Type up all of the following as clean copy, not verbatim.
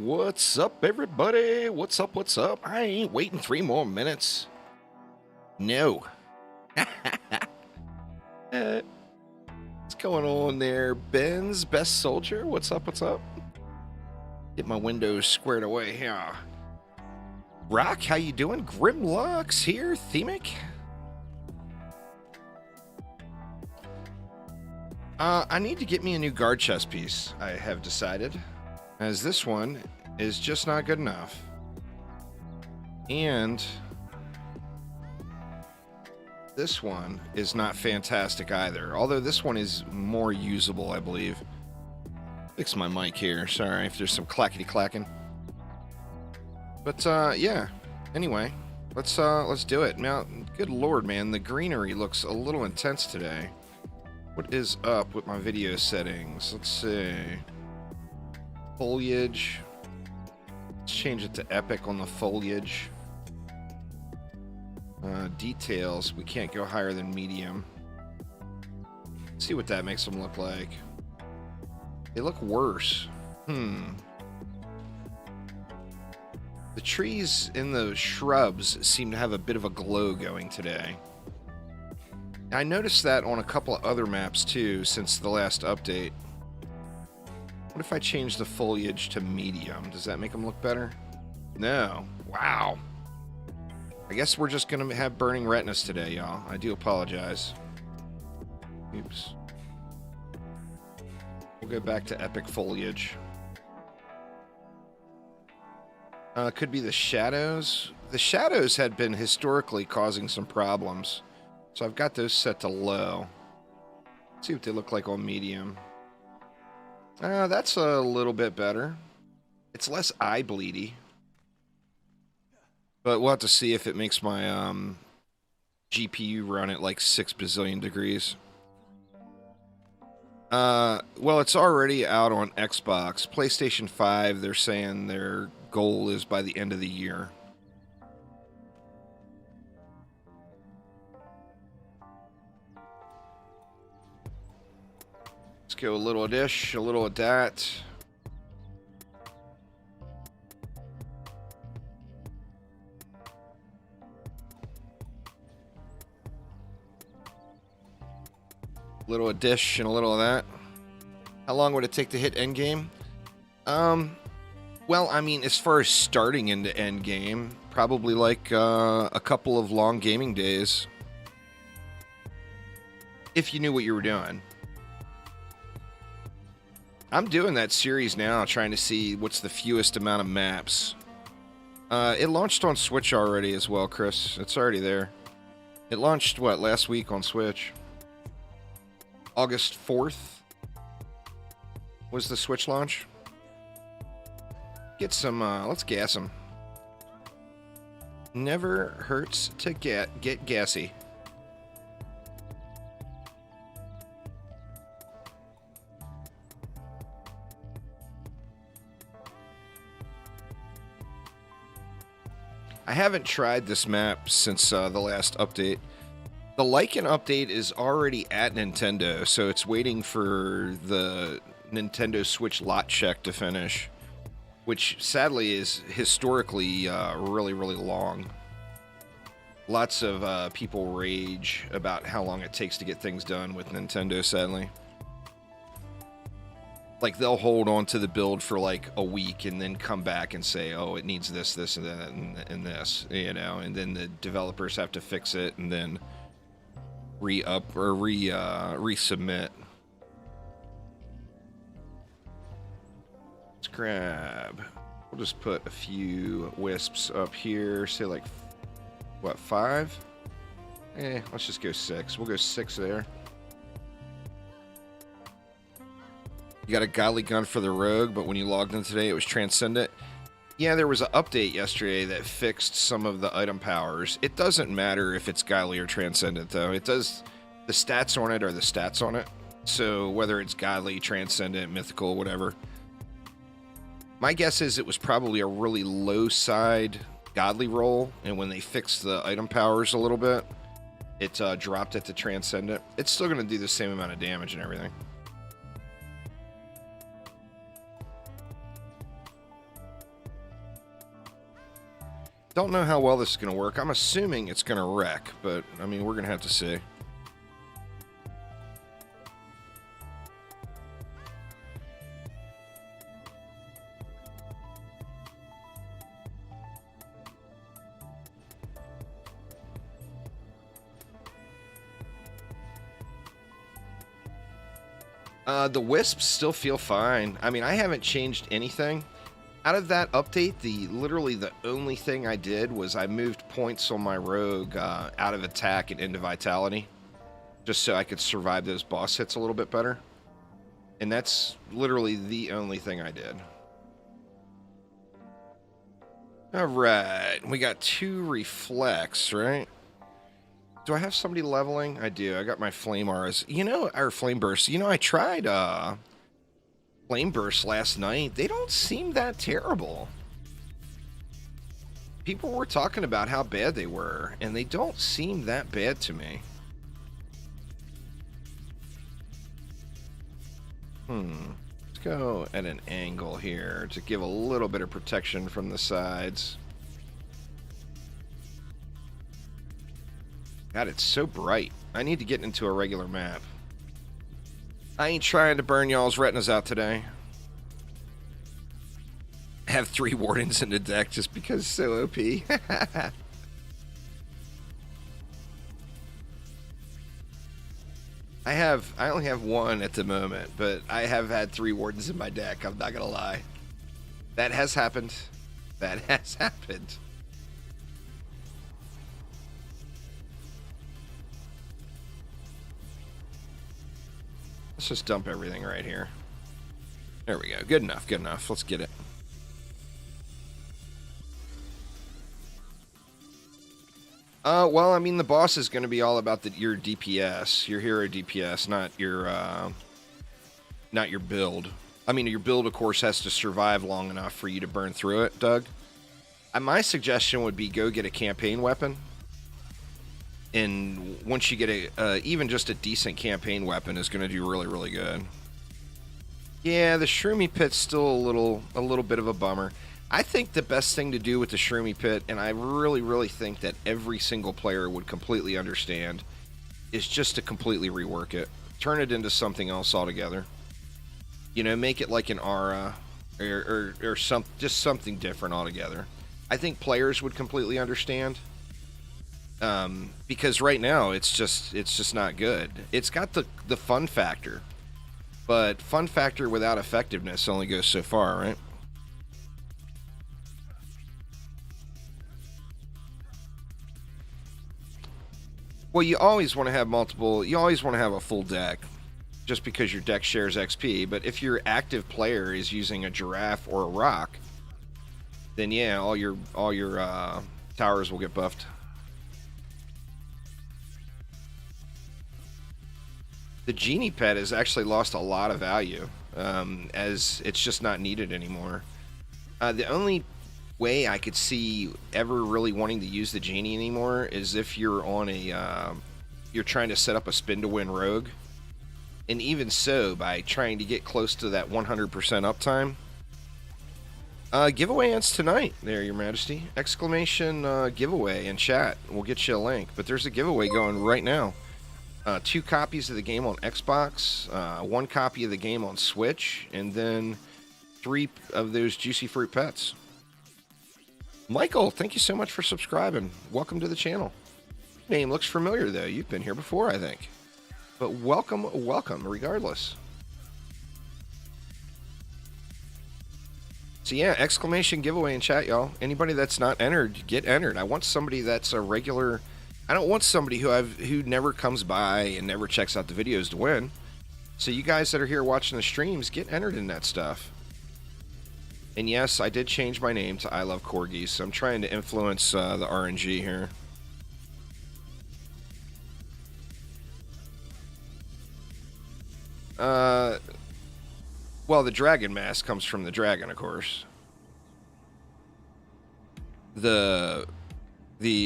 What's up, everybody? What's up? What's up? I ain't waiting 3 more minutes. No. What's going on there, Ben's Best Soldier? What's up? What's up? Get my windows squared away here. Rock, how you doing? Grimlocks here, Themic. I need to get me a new guard chest piece, I have decided, as this one is just not good enough. And this one is not fantastic either, although this one is more usable, I believe. Fix my mic here, sorry if there's some clackety clacking. But yeah, anyway, let's do it. Now, good lord, man, the greenery looks a little intense today. What is up with my video settings? Let's see. Foliage. Let's change it to epic on the foliage. Details. We can't go higher than medium. Let's see what that makes them look like. They look worse. The trees and the shrubs seem to have a bit of a glow going today. I noticed that on a couple of other maps too since the last update. What if I change the foliage to medium? Does that make them look better? No. Wow. I guess we're just going to have burning retinas today, y'all. I do apologize. Oops. We'll go back to epic foliage. Could be the shadows. The shadows had been historically causing some problems. So I've got those set to low. Let's see what they look like on medium. That's a little bit better. It's less eye bleedy. But we'll have to see if it makes my GPU run at like 6 bazillion degrees. Well, it's already out on Xbox. PlayStation 5, they're saying their goal is by the end of the year. Let's go a little of this, a little of that. A little of dish and a little of that. How long would it take to hit endgame? Well, I mean, as far as starting into endgame, probably like a couple of long gaming days. If you knew what you were doing. I'm doing that series now, trying to see what's the fewest amount of maps. It launched on Switch already as well, Chris. It's already there. It launched, what, last week on Switch? August 4th was the Switch launch. Get some, let's gas them. Never hurts to get gassy. I haven't tried this map since the last update. The Lycan update is already at Nintendo, so it's waiting for the Nintendo Switch lot check to finish, which sadly is historically really, really long. Lots of people rage about how long it takes to get things done with Nintendo, sadly. Like, they'll hold on to the build for like a week and then come back and say, oh, it needs this, this, and that, and this, you know, and then the developers have to fix it and then resubmit. Let's grab. We'll just put a few wisps up here. Say like, what, 5? Let's just go 6. We'll go 6 there. You got a godly gun for the rogue, but when you logged in today, it was transcendent. Yeah, there was an update yesterday that fixed some of the item powers. It doesn't matter if it's godly or transcendent, though. It does. The stats on it are the stats on it. So whether it's godly, transcendent, mythical, whatever. My guess is it was probably a really low side godly roll, and when they fixed the item powers a little bit, it dropped it to transcendent. It's still going to do the same amount of damage and everything. Don't know how well this is going to work. I'm assuming it's going to wreck, but, I mean, we're going to have to see. The wisps still feel fine. I mean, I haven't changed anything. Out of that update, literally the only thing I did was I moved points on my rogue out of attack and into vitality, just so I could survive those boss hits a little bit better. And that's literally the only thing I did. Alright, we got 2 reflex, right? Do I have somebody leveling? I do. I got my flame auras. You know, or flame bursts. You know, I tried flame bursts last night. They don't seem that terrible. People were talking about how bad they were, and they don't seem that bad to me. Let's go at an angle here to give a little bit of protection from the sides. God, it's so bright. I need to get into a regular map. I ain't trying to burn y'all's retinas out today. I have 3 wardens in the deck just because it's so OP. I only have 1 at the moment, but I have had 3 wardens in my deck. I'm not gonna lie. That has happened. That has happened. Let's just dump everything right here. There we go. Good enough. Good enough. Let's get it. Well, I mean, the boss is going to be all about your DPS, your hero DPS, not your build. I mean, your build, of course, has to survive long enough for you to burn through it, Doug. My suggestion would be go get a campaign weapon. And once you get even just a decent campaign weapon is going to do really, really good. Yeah, the Shroomy Pit's still a little bit of a bummer. I think the best thing to do with the Shroomy Pit, and I really, really think that every single player would completely understand, is just to completely rework it. Turn it into something else altogether. You know, make it like an aura or just something different altogether. I think players would completely understand. Because right now it's just not good. It's got the fun factor, but fun factor without effectiveness only goes so far, right? Well, you always want to have you always want to have a full deck, just because your deck shares XP, but if your active player is using a giraffe or a rock, then yeah, all your towers will get buffed. The genie pet has actually lost a lot of value, as it's just not needed anymore. The only way I could see ever really wanting to use the genie anymore is if you're on you're trying to set up a spin to win rogue, and even so, by trying to get close to that 100% uptime. Giveaway ends tonight, there, Your Majesty. Exclamation giveaway in chat. We'll get you a link, but there's a giveaway going right now. 2 copies of the game on Xbox, 1 copy of the game on Switch, and then 3 of those Juicy Fruit Pets. Michael, thank you so much for subscribing. Welcome to the channel. Name looks familiar, though. You've been here before, I think. But welcome, regardless. So yeah, exclamation giveaway in chat, y'all. Anybody that's not entered, get entered. I want somebody that's a regular... I don't want somebody who never comes by and never checks out the videos to win. So you guys that are here watching the streams, get entered in that stuff. And yes, I did change my name to I Love Corgis, so I'm trying to influence the RNG here. Well, the dragon mask comes from the dragon, of course. The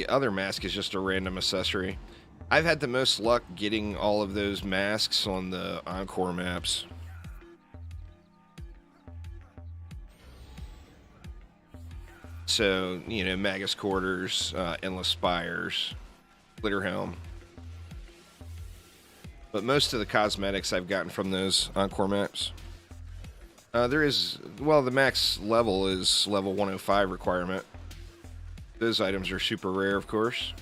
other mask is just a random accessory. I've had the most luck getting all of those masks on the Encore maps. So, you know, Magus Quarters, Endless Spires, Glitter Helm. But most of the cosmetics I've gotten from those Encore maps. There is, well, the max level is level 105 requirement. Those items are super rare, of course.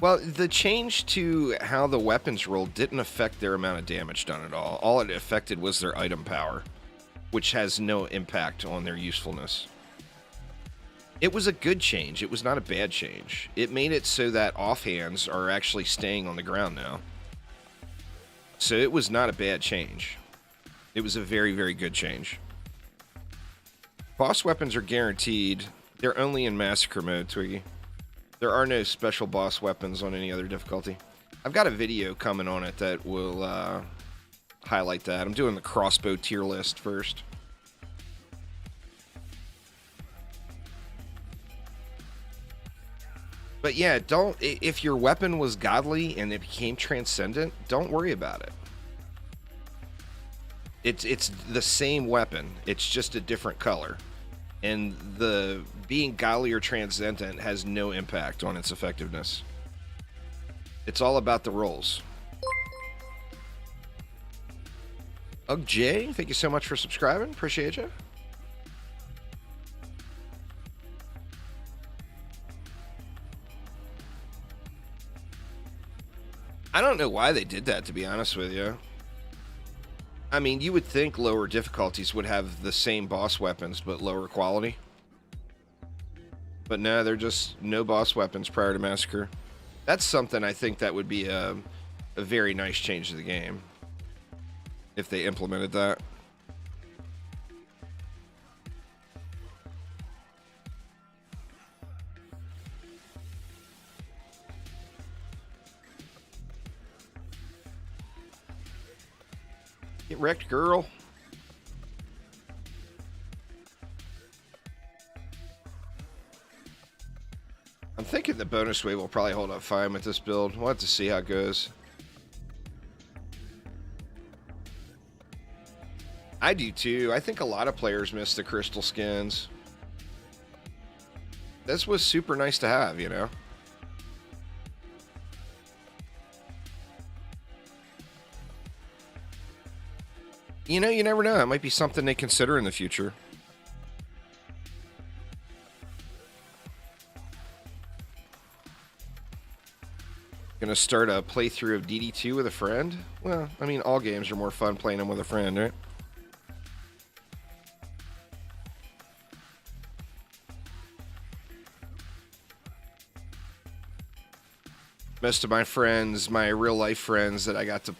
Well, the change to how the weapons roll didn't affect their amount of damage done at all. All it affected was their item power, which has no impact on their usefulness. It was a good change. It was not a bad change. It made it so that offhands are actually staying on the ground now. So it was not a bad change. It was a very, very good change. Boss weapons are guaranteed. They're only in Massacre mode, Twiggy. There are no special boss weapons on any other difficulty. I've got a video coming on it that will highlight that. I'm doing the crossbow tier list first. But yeah, don't, if your weapon was godly and it became transcendent, don't worry about it. It's the same weapon. It's just a different color. And the being godly or transcendent has no impact on its effectiveness. It's all about the rolls. Jay, thank you so much for subscribing. Appreciate you. I don't know why they did that, to be honest with you. I mean, you would think lower difficulties would have the same boss weapons, but lower quality. But no, they're just no boss weapons prior to Massacre. That's something I think that would be a very nice change to the game, if they implemented that. Get wrecked, girl. I'm thinking the bonus wave will probably hold up fine with this build. We'll have to see how it goes. I do too. I think a lot of players miss the crystal skins. This was super nice to have, you know? You know, you never know. It might be something they consider in the future. Gonna start a playthrough of DD2 with a friend? Well, I mean, all games are more fun playing them with a friend, right? Most of my friends, my real life friends that I got to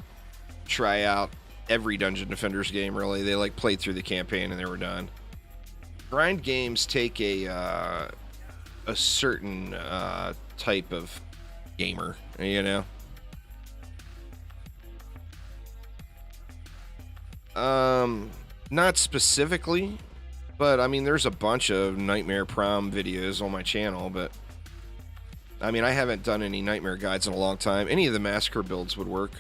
try out every Dungeon Defenders game, really, they like played through the campaign and they were done. Grind games take a certain type of gamer, you know? Not specifically, but I mean, there's a bunch of Nightmare Prom videos on my channel, but I mean, I haven't done any Nightmare guides in a long time. Any of the Massacre builds would work.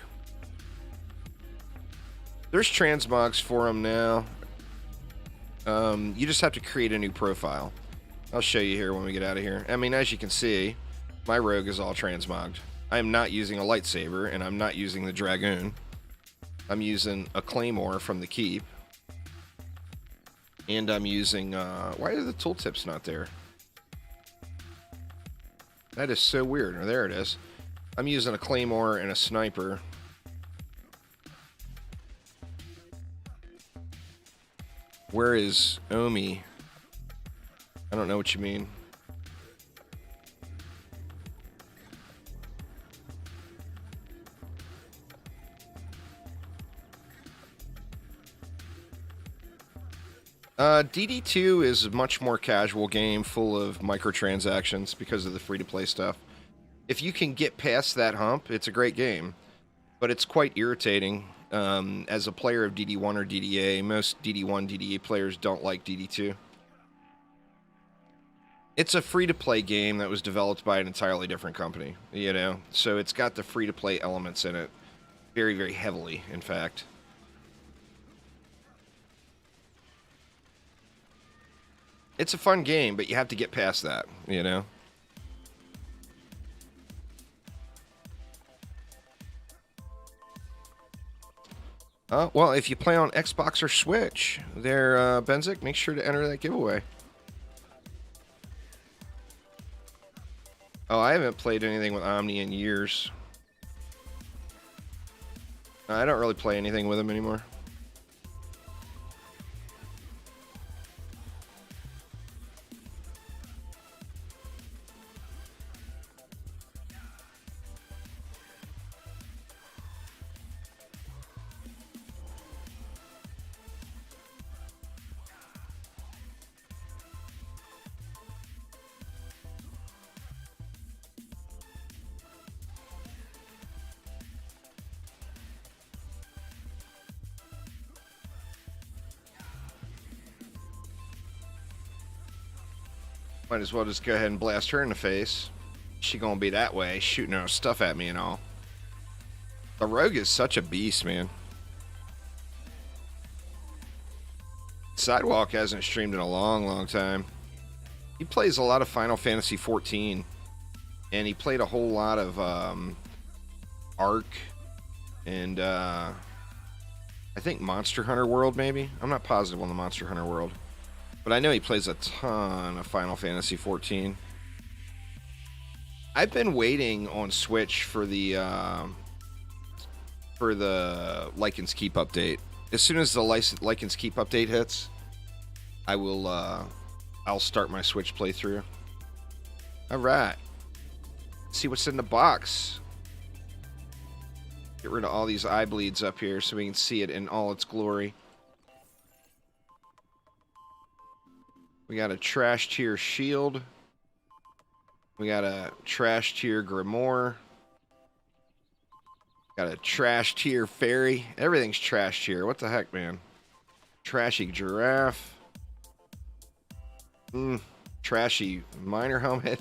There's transmogs for them now. You just have to create a new profile. I'll show you here when we get out of here. I mean, as you can see, my rogue is all transmogged. I am not using a lightsaber, and I'm not using the Dragoon. I'm using a Claymore from the Keep. And I'm using, why are the tooltips not there? That is so weird. Oh, there it is. I'm using a Claymore and a Sniper. Where is Omi? I don't know what you mean. DD2 is a much more casual game full of microtransactions because of the free-to-play stuff. If you can get past that hump, it's a great game. But it's quite irritating. As a player of DD1 or DDA, most DD1, DDA players don't like DD2. It's a free-to-play game that was developed by an entirely different company, you know? So it's got the free-to-play elements in it. Very, very heavily, in fact. It's a fun game, but you have to get past that, you know? Well, if you play on Xbox or Switch, there, Benzik, make sure to enter that giveaway. Oh, I haven't played anything with Omni in years. I don't really play anything with him anymore. Might as well just go ahead and blast her in the face. She gonna be that way, shooting her stuff at me and all. The rogue is such a beast, man. Sidewalk hasn't streamed in a long, long time. He plays a lot of Final Fantasy XIV. And he played a whole lot of Ark. And I think Monster Hunter World, maybe? I'm not positive on the Monster Hunter World. But I know he plays a ton of Final Fantasy XIV. I've been waiting on Switch for the Lycan's Keep update. As soon as the Lycan's Keep update hits, I will I'll start my Switch playthrough. All right. Let's see what's in the box. Get rid of all these eye bleeds up here so we can see it in all its glory. We got a trash tier shield. We got a trash tier grimoire. Got a trash tier fairy. Everything's trash tier. What the heck, man? Trashy giraffe. Trashy miner helmet.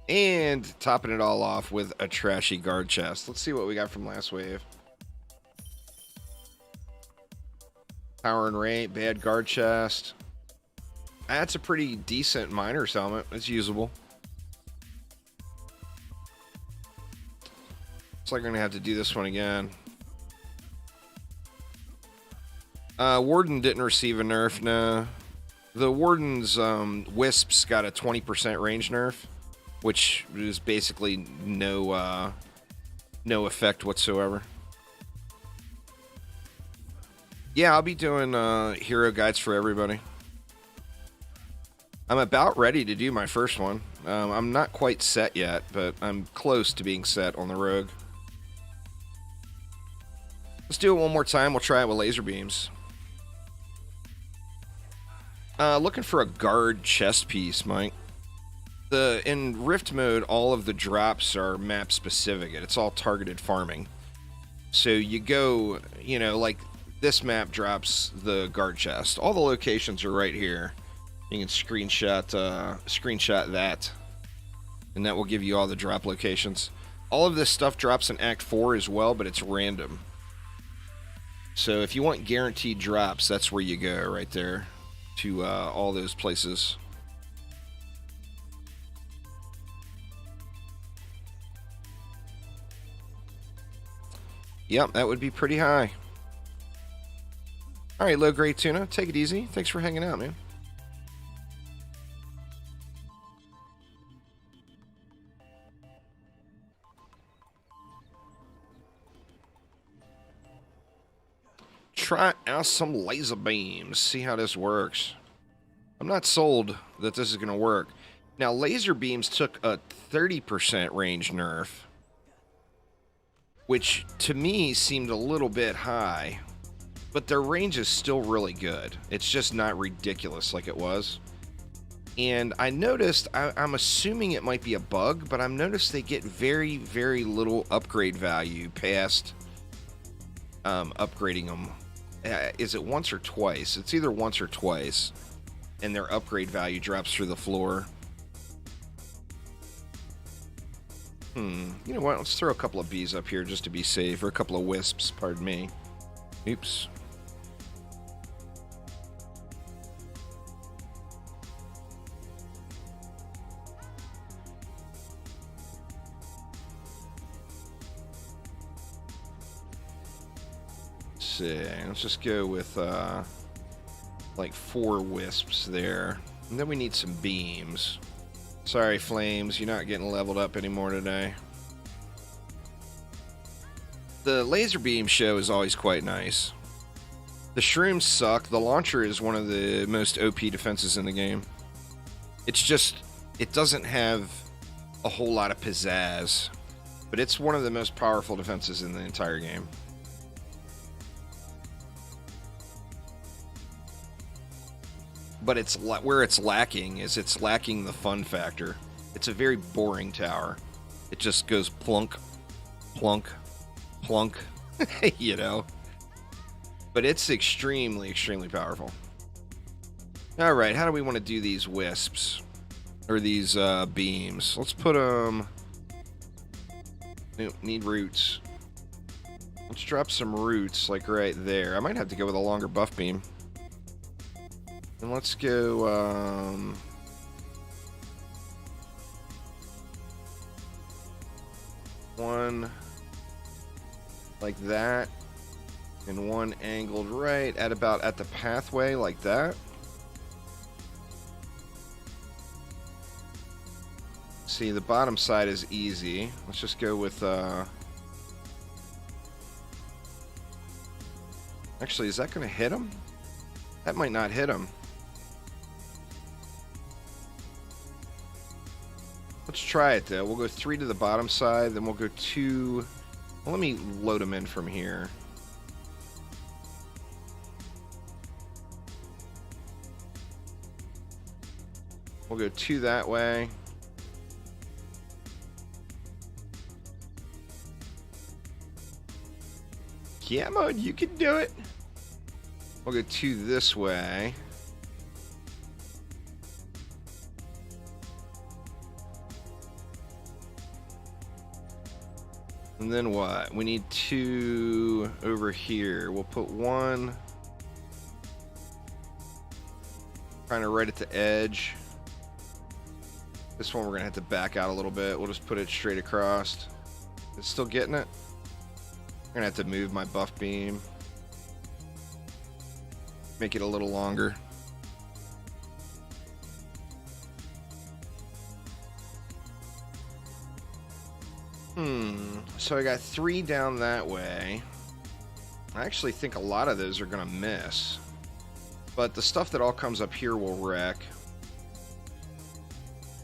And topping it all off with a trashy guard chest. Let's see what we got from last wave. Power and rate, bad guard chest. That's a pretty decent miner's helmet. It's usable. Looks like I'm gonna have to do this one again. Warden didn't receive a nerf, no. The Warden's Wisps got a 20% range nerf, which is basically no effect whatsoever. Yeah, I'll be doing hero guides for everybody. I'm about ready to do my first one. I'm not quite set yet, but I'm close to being set on the rogue. Let's do it one more time. We'll try it with laser beams. Looking for a guard chest piece, Mike. In Rift mode, all of the drops are map specific. It's all targeted farming. So you go, you know, like this map drops the guard chest. All the locations are right here. You can screenshot that, and that will give you all the drop locations. All of this stuff drops in Act 4 as well, but it's random. So if you want guaranteed drops, that's where you go, right there, to all those places. Yep, that would be pretty high. All right, low-grade tuna, take it easy. Thanks for hanging out, man. Try out some laser beams. See how this works. I'm not sold that this is going to work. Now, laser beams took a 30% range nerf, which to me seemed a little bit high, but their range is still really good. It's just not ridiculous like it was. And I noticed, I'm assuming it might be a bug, but I've noticed they get very, very little upgrade value past upgrading them. Is it once or twice? It's either once or twice. and their upgrade value drops through the floor. You know what? Let's throw a couple of bees up here just to be safe, or a couple of wisps, pardon me. Oops. Let's see. Let's just go with like 4 wisps there. And then we need some beams. Sorry, Flames, you're not getting leveled up anymore today. The laser beam show is always quite nice. The shrooms suck. The launcher is one of the most OP defenses in the game. It's just, it doesn't have a whole lot of pizzazz, but it's one of the most powerful defenses in the entire game. But it's where it's lacking is it's lacking the fun factor. It's a very boring tower. It just goes plunk, plunk, plunk, you know. But it's extremely, extremely powerful. All right, how do we want to do these wisps or these beams? Let's put them. Need roots. Let's drop some roots like right there. I might have to go with a longer buff beam. And let's go, one like that, and one angled right at about at the pathway like that. See, the bottom side is easy. Let's just go with, actually, is that going to hit him? That might not hit him. Let's try it though. We'll go 3 to the bottom side, then we'll go 2. Well, let me load them in from here. We'll go 2 that way. Come on, you can do it. We'll go 2 this way. And then what? We need 2 over here. We'll put 1 kind of right at the edge. This one we're going to have to back out a little bit. We'll just put it straight across. It's still getting it? I'm going to have to move my buff beam. Make it a little longer. So I got 3 down that way. I actually think a lot of those are going to miss. But the stuff that all comes up here will wreck.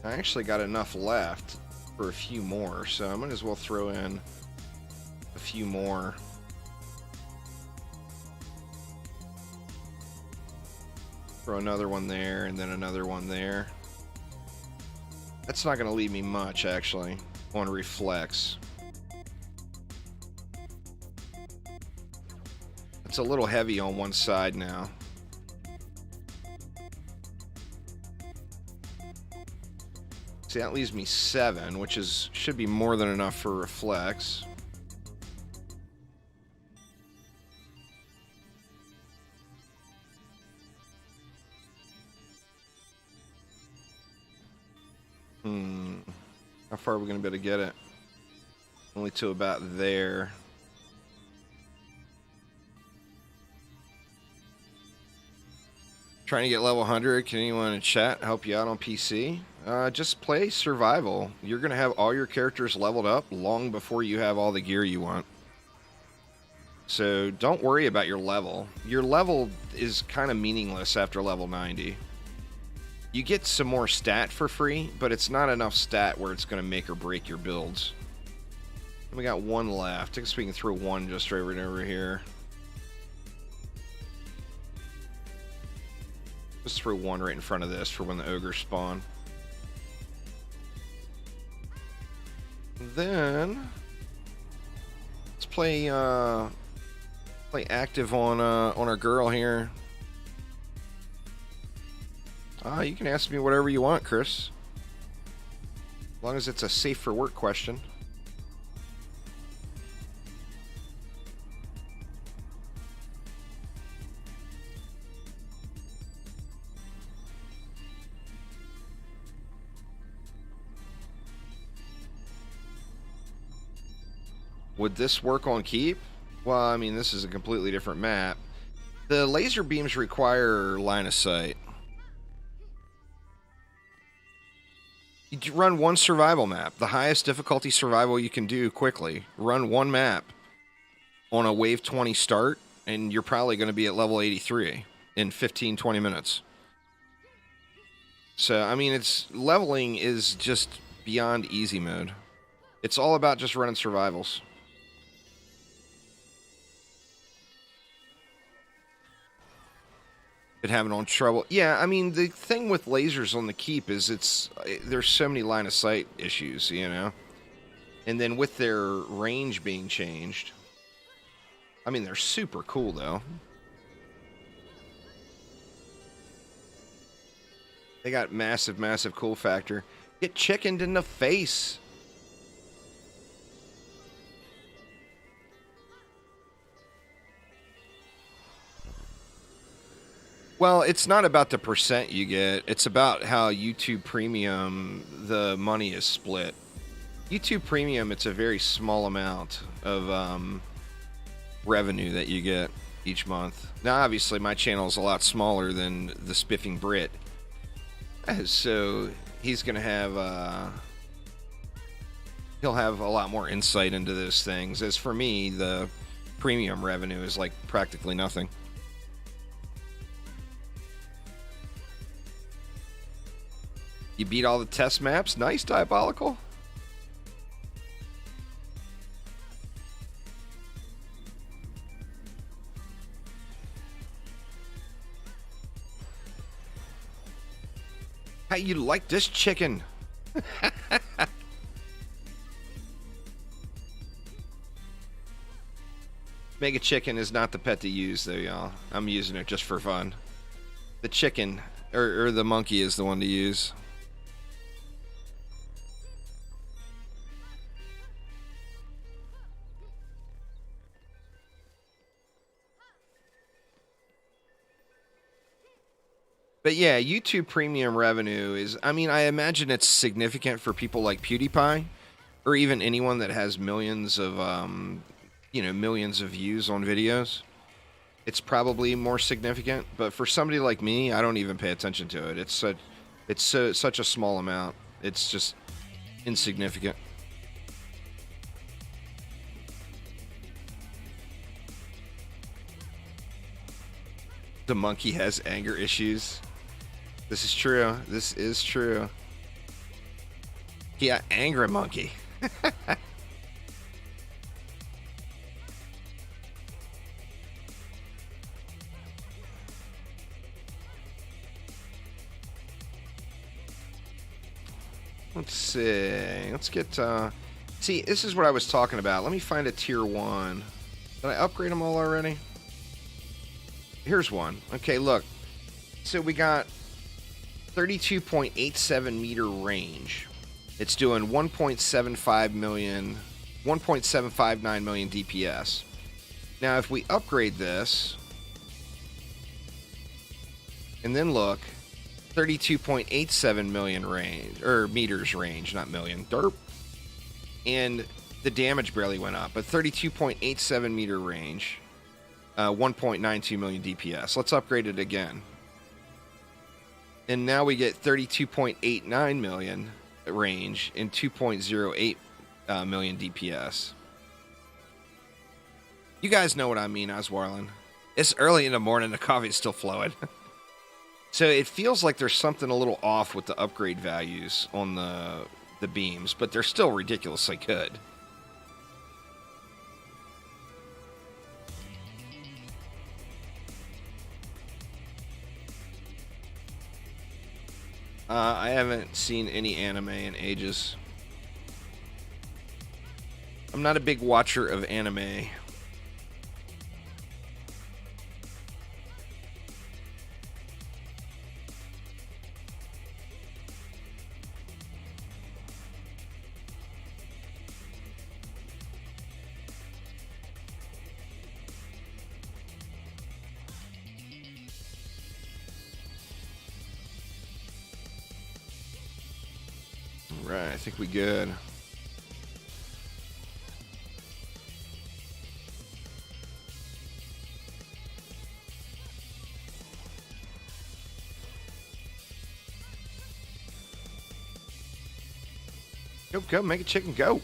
I actually got enough left for a few more, so I might as well throw in a few more. Throw another one there, and then another one there. That's not going to leave me much, actually, on reflex. It's a little heavy on one side now. See, that leaves me 7, which should be more than enough for reflex. How far are we going to be able to get it? Only to about there. Trying to get level 100. Can anyone in chat help you out on PC? Just play survival. You're going to have all your characters leveled up long before you have all the gear you want. So don't worry about your level. Your level is kind of meaningless after level 90. You get some more stat for free, but it's not enough stat where it's going to make or break your builds. And we got 1 left. I guess we can throw 1 just right over here. Just throw 1 right in front of this for when the ogres spawn. Then let's play active on our girl here. You can ask me whatever you want, Chris. As long as it's a safe for work question. Would this work on Keep? Well, I mean, this is a completely different map. The laser beams require line of sight. You run one survival map, the highest difficulty survival you can do quickly. Run one map on a wave 20 start, and you're probably going to be at level 83 in 15-20 minutes. So, I mean, leveling is just beyond easy mode. It's all about just running survivals. Been having on trouble. Yeah, I mean, the thing with lasers on the Keep is there's so many line of sight issues, you know? And then with their range being changed, I mean, they're super cool, though. They got massive, massive cool factor. Get chickened in the face. Well, it's not about the percent you get. It's about how YouTube Premium, the money is split. YouTube Premium, it's a very small amount of revenue that you get each month. Now, obviously, my channel is a lot smaller than the Spiffing Brit. So he's going to have... he'll have a lot more insight into those things. As for me, the premium revenue is like practically nothing. You beat all the test maps? Nice, Diabolical. How you like this chicken? Mega Chicken is not the pet to use, though, y'all. I'm using it just for fun. The chicken, or the monkey, is the one to use. But yeah, YouTube Premium revenue is, I mean, I imagine it's significant for people like PewDiePie, or even anyone that has millions of, millions of views on videos. It's probably more significant, but for somebody like me, I don't even pay attention to it. It's such a small amount. It's just insignificant. The monkey has anger issues. This is true. This is true. Yeah, angry monkey. Let's see. Let's get... see, this is what I was talking about. Let me find a tier 1. Did I upgrade them all already? Here's one. Okay, look. So we got 32.87 meter range. It's doing 1.75 million, 1.759 million DPS. Now, if we upgrade this, and then look, 32.87 million range, or meters range, not million, derp. And the damage barely went up, but 32.87 meter range, 1.92 million DPS. Let's upgrade it again. And now we get 32.89 million range and 2.08 million DPS. You guys know what I mean, Oswarlin. It's early in the morning, the coffee's still flowing. So it feels like there's something a little off with the upgrade values on the beams, but they're still ridiculously good. I haven't seen any anime in ages. I'm not a big watcher of anime. think we good. Go, go, make a chicken, go.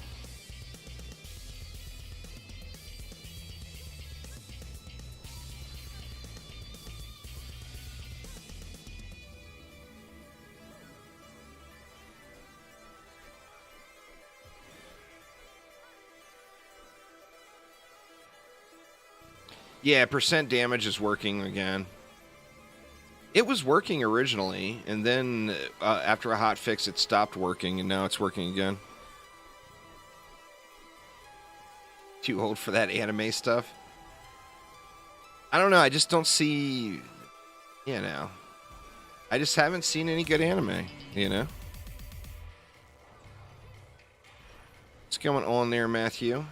Yeah, percent damage is working again. It was working originally, and then after a hot fix, it stopped working, and now it's working again. Too old for that anime stuff? I don't know, I just don't see, you know. I just haven't seen any good anime, you know? What's going on there, Matthew?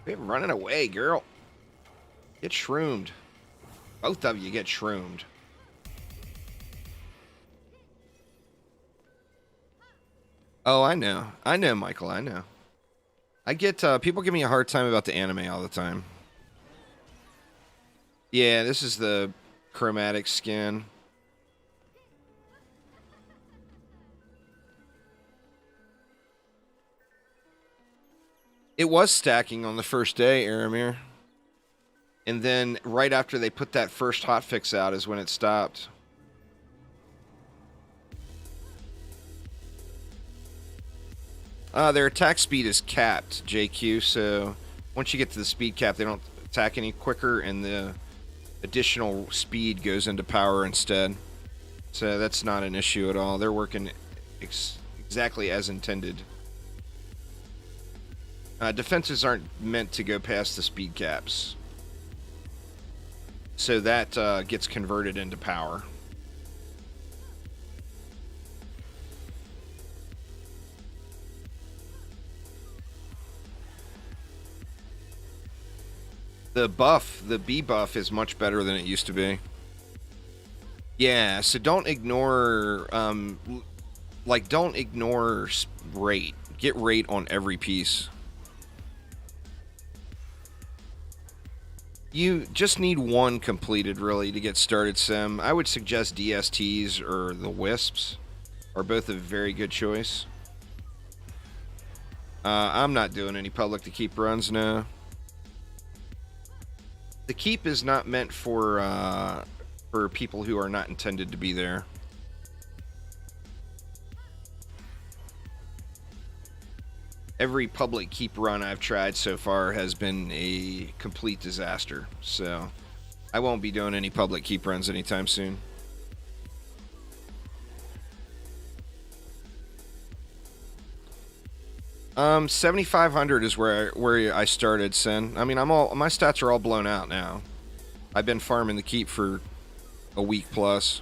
Quit running away, girl. Get shroomed. Both of you get shroomed. Oh, I know. I know, Michael. I know. I get, people give me a hard time about the anime all the time. Yeah, this is the chromatic skin. It was stacking on the first day, Aramir. And then right after they put that first hotfix out is when it stopped. Their attack speed is capped, JQ, so once you get to the speed cap, they don't attack any quicker, and the additional speed goes into power instead. So that's not an issue at all. They're working exactly as intended. Defenses aren't meant to go past the speed caps. So that gets converted into power. The buff, the B buff, is much better than it used to be. Yeah, so don't ignore, don't ignore rate. Get rate on every piece. You just need one completed, really, to get started, Sim. I would suggest DSTs or the Wisps are both a very good choice. I'm not doing any public to keep runs, no. The keep is not meant for people who are not intended to be there. Every public keep run I've tried so far has been a complete disaster, so I won't be doing any public keep runs anytime soon. Um, 7,500 is where I started, Sin. I mean, my stats are all blown out now. I've been farming the keep for a week plus.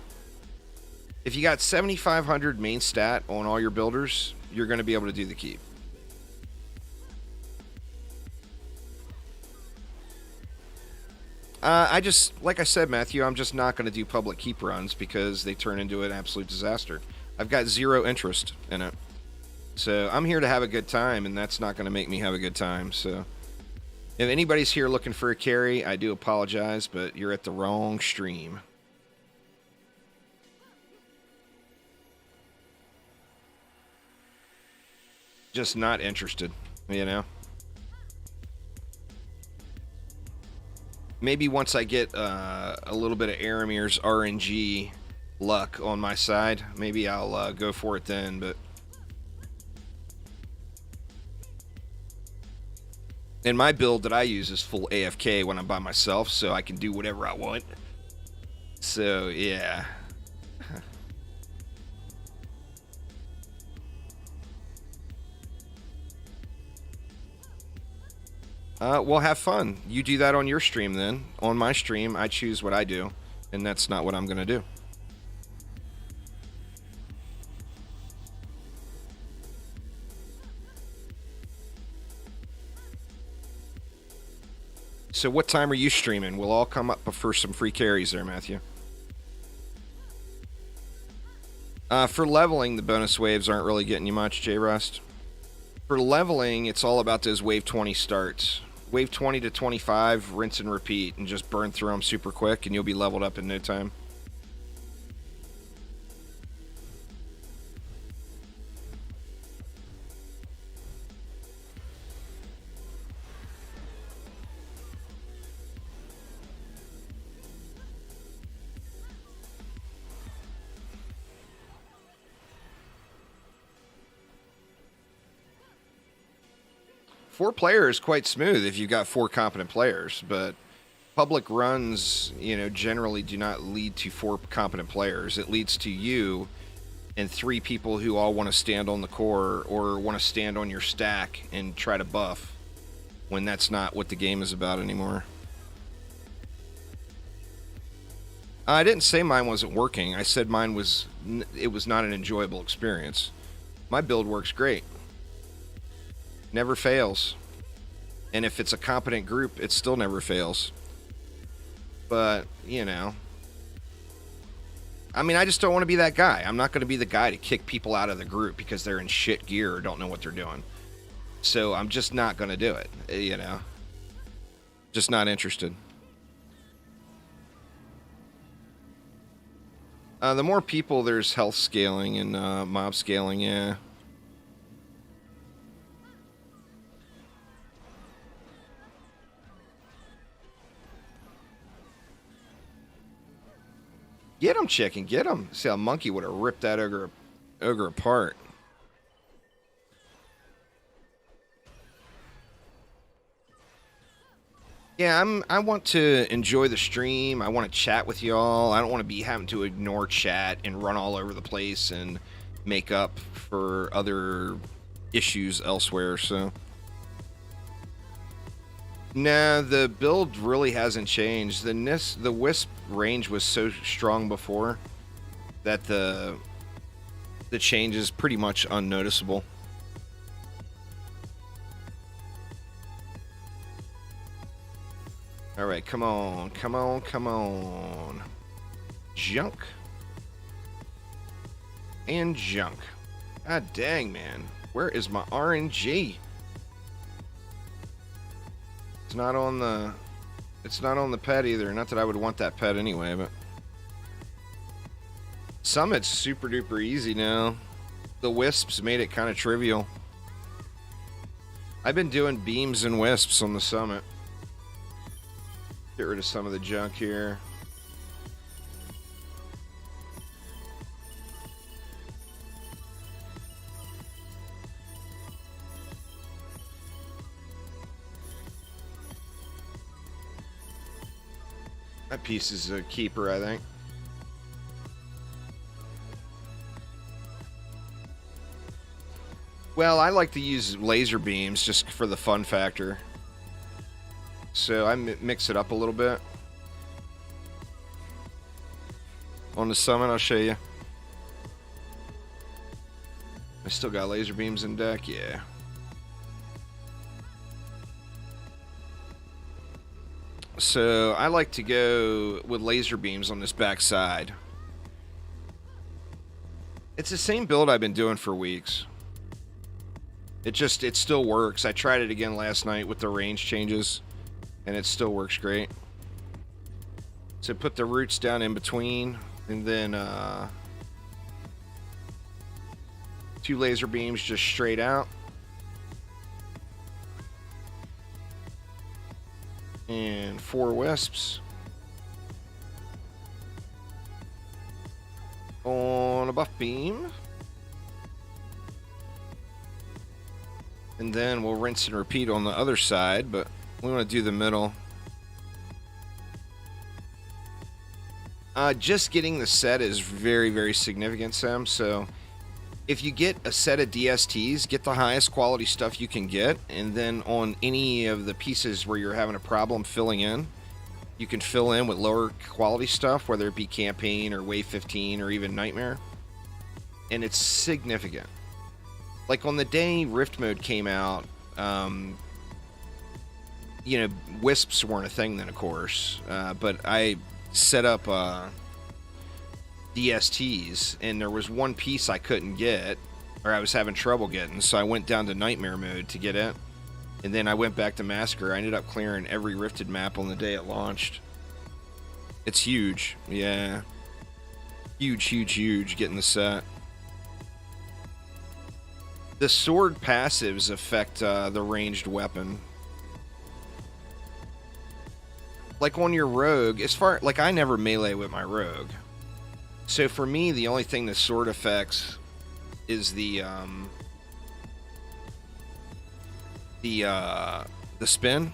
If you got 7,500 main stat on all your builders, you're going to be able to do the keep. Like I said, Matthew, I'm just not going to do public keep runs because they turn into an absolute disaster. I've got zero interest in it. So I'm here to have a good time, and that's not going to make me have a good time. So if anybody's here looking for a carry, I do apologize, but you're at the wrong stream. Just not interested, you know? Maybe once I get a little bit of Aramir's RNG luck on my side, maybe I'll go for it then, but... And my build that I use is full AFK when I'm by myself, so I can do whatever I want. So, yeah. Well, have fun. You do that on your stream then. On my stream, I choose what I do, and that's not what I'm going to do. So what time are you streaming? We'll all come up for some free carries there, Matthew. For leveling, the bonus waves aren't really getting you much, J-Rust. For leveling, it's all about those wave 20 starts. Wave 20 to 25, rinse and repeat, and just burn through them super quick, and you'll be leveled up in no time. Four players quite smooth if you've got 4 competent players, but public runs, generally do not lead to 4 competent players. It leads to you and 3 people who all want to stand on the core or want to stand on your stack and try to buff, when that's not what the game is about anymore. I didn't say mine wasn't working. I said it was not an enjoyable experience. My build works great. Never fails. And if it's a competent group, it still never fails. But, I just don't want to be that guy. I'm not going to be the guy to kick people out of the group because they're in shit gear or don't know what they're doing. So I'm just not going to do it, Just not interested. The more people, there's health scaling and mob scaling, yeah. Get him, chicken, get him. See, a monkey would have ripped that ogre apart. Yeah, I want to enjoy the stream. I want to chat with y'all. I don't want to be having to ignore chat and run all over the place and make up for other issues elsewhere, so. Nah, the build really hasn't changed. The Wisp range was so strong before that the change is pretty much unnoticeable. Alright, come on, come on, come on. Junk. And junk. God dang, man. Where is my RNG? It's not on the pet either. Not that I would want that pet anyway, but Summit's super duper easy now. The Wisps made it kind of trivial. I've been doing beams and Wisps on the Summit. Get rid of some of the junk here. That piece is a keeper, I think. Well, I like to use laser beams just for the fun factor. So I mix it up a little bit. On the Summit, I'll show you. I still got laser beams in deck, yeah. So I like to go with laser beams on this back side. It's the same build I've been doing for weeks. It still works. I tried it again last night with the range changes, and it still works great. So put the roots down in between, and then 2 laser beams just straight out. And 4 wisps on a buff beam. And then we'll rinse and repeat on the other side, but we want to do the middle. Just getting the set is very, very significant, Sam. So if you get a set of DSTs, get the highest quality stuff you can get, and then on any of the pieces where you're having a problem filling in, you can fill in with lower quality stuff, whether it be Campaign or Wave 15 or even Nightmare, and it's significant. Like on the day Rift Mode came out, Wisps weren't a thing then, of course, but I set up DSTs, and there was one piece I couldn't get, or I was having trouble getting, so I went down to Nightmare mode to get it, and then I went back to Massacre. I ended up clearing every rifted map on the day it launched. It's huge, yeah. Huge getting the set. The sword passives affect the ranged weapon. Like on your rogue, like I never melee with my rogue. So for me, the only thing the sword affects is the spin.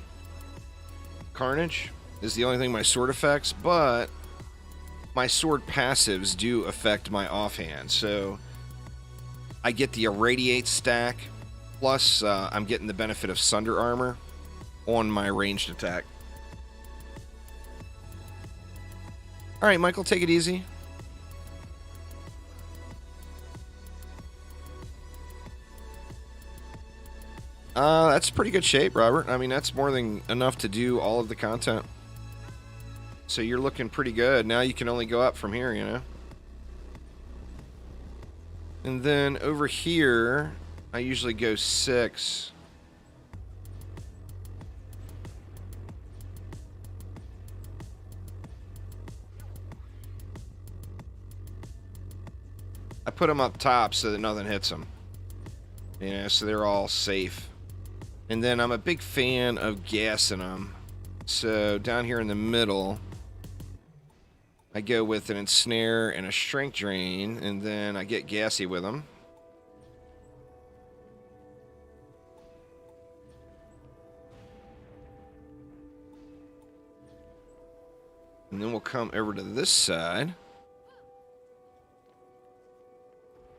Carnage is the only thing my sword affects, but my sword passives do affect my offhand. So I get the irradiate stack, plus I'm getting the benefit of Sunder Armor on my ranged attack. Alright, Michael, take it easy. That's pretty good shape, Robert. I mean, that's more than enough to do all of the content. So you're looking pretty good. Now you can only go up from here, you know? And then over here, I usually go 6. I put them up top so that nothing hits them. You know, so they're all safe. And then I'm a big fan of gassing them. So down here in the middle, I go with an ensnare and a strength drain, and then I get gassy with them. And then we'll come over to this side.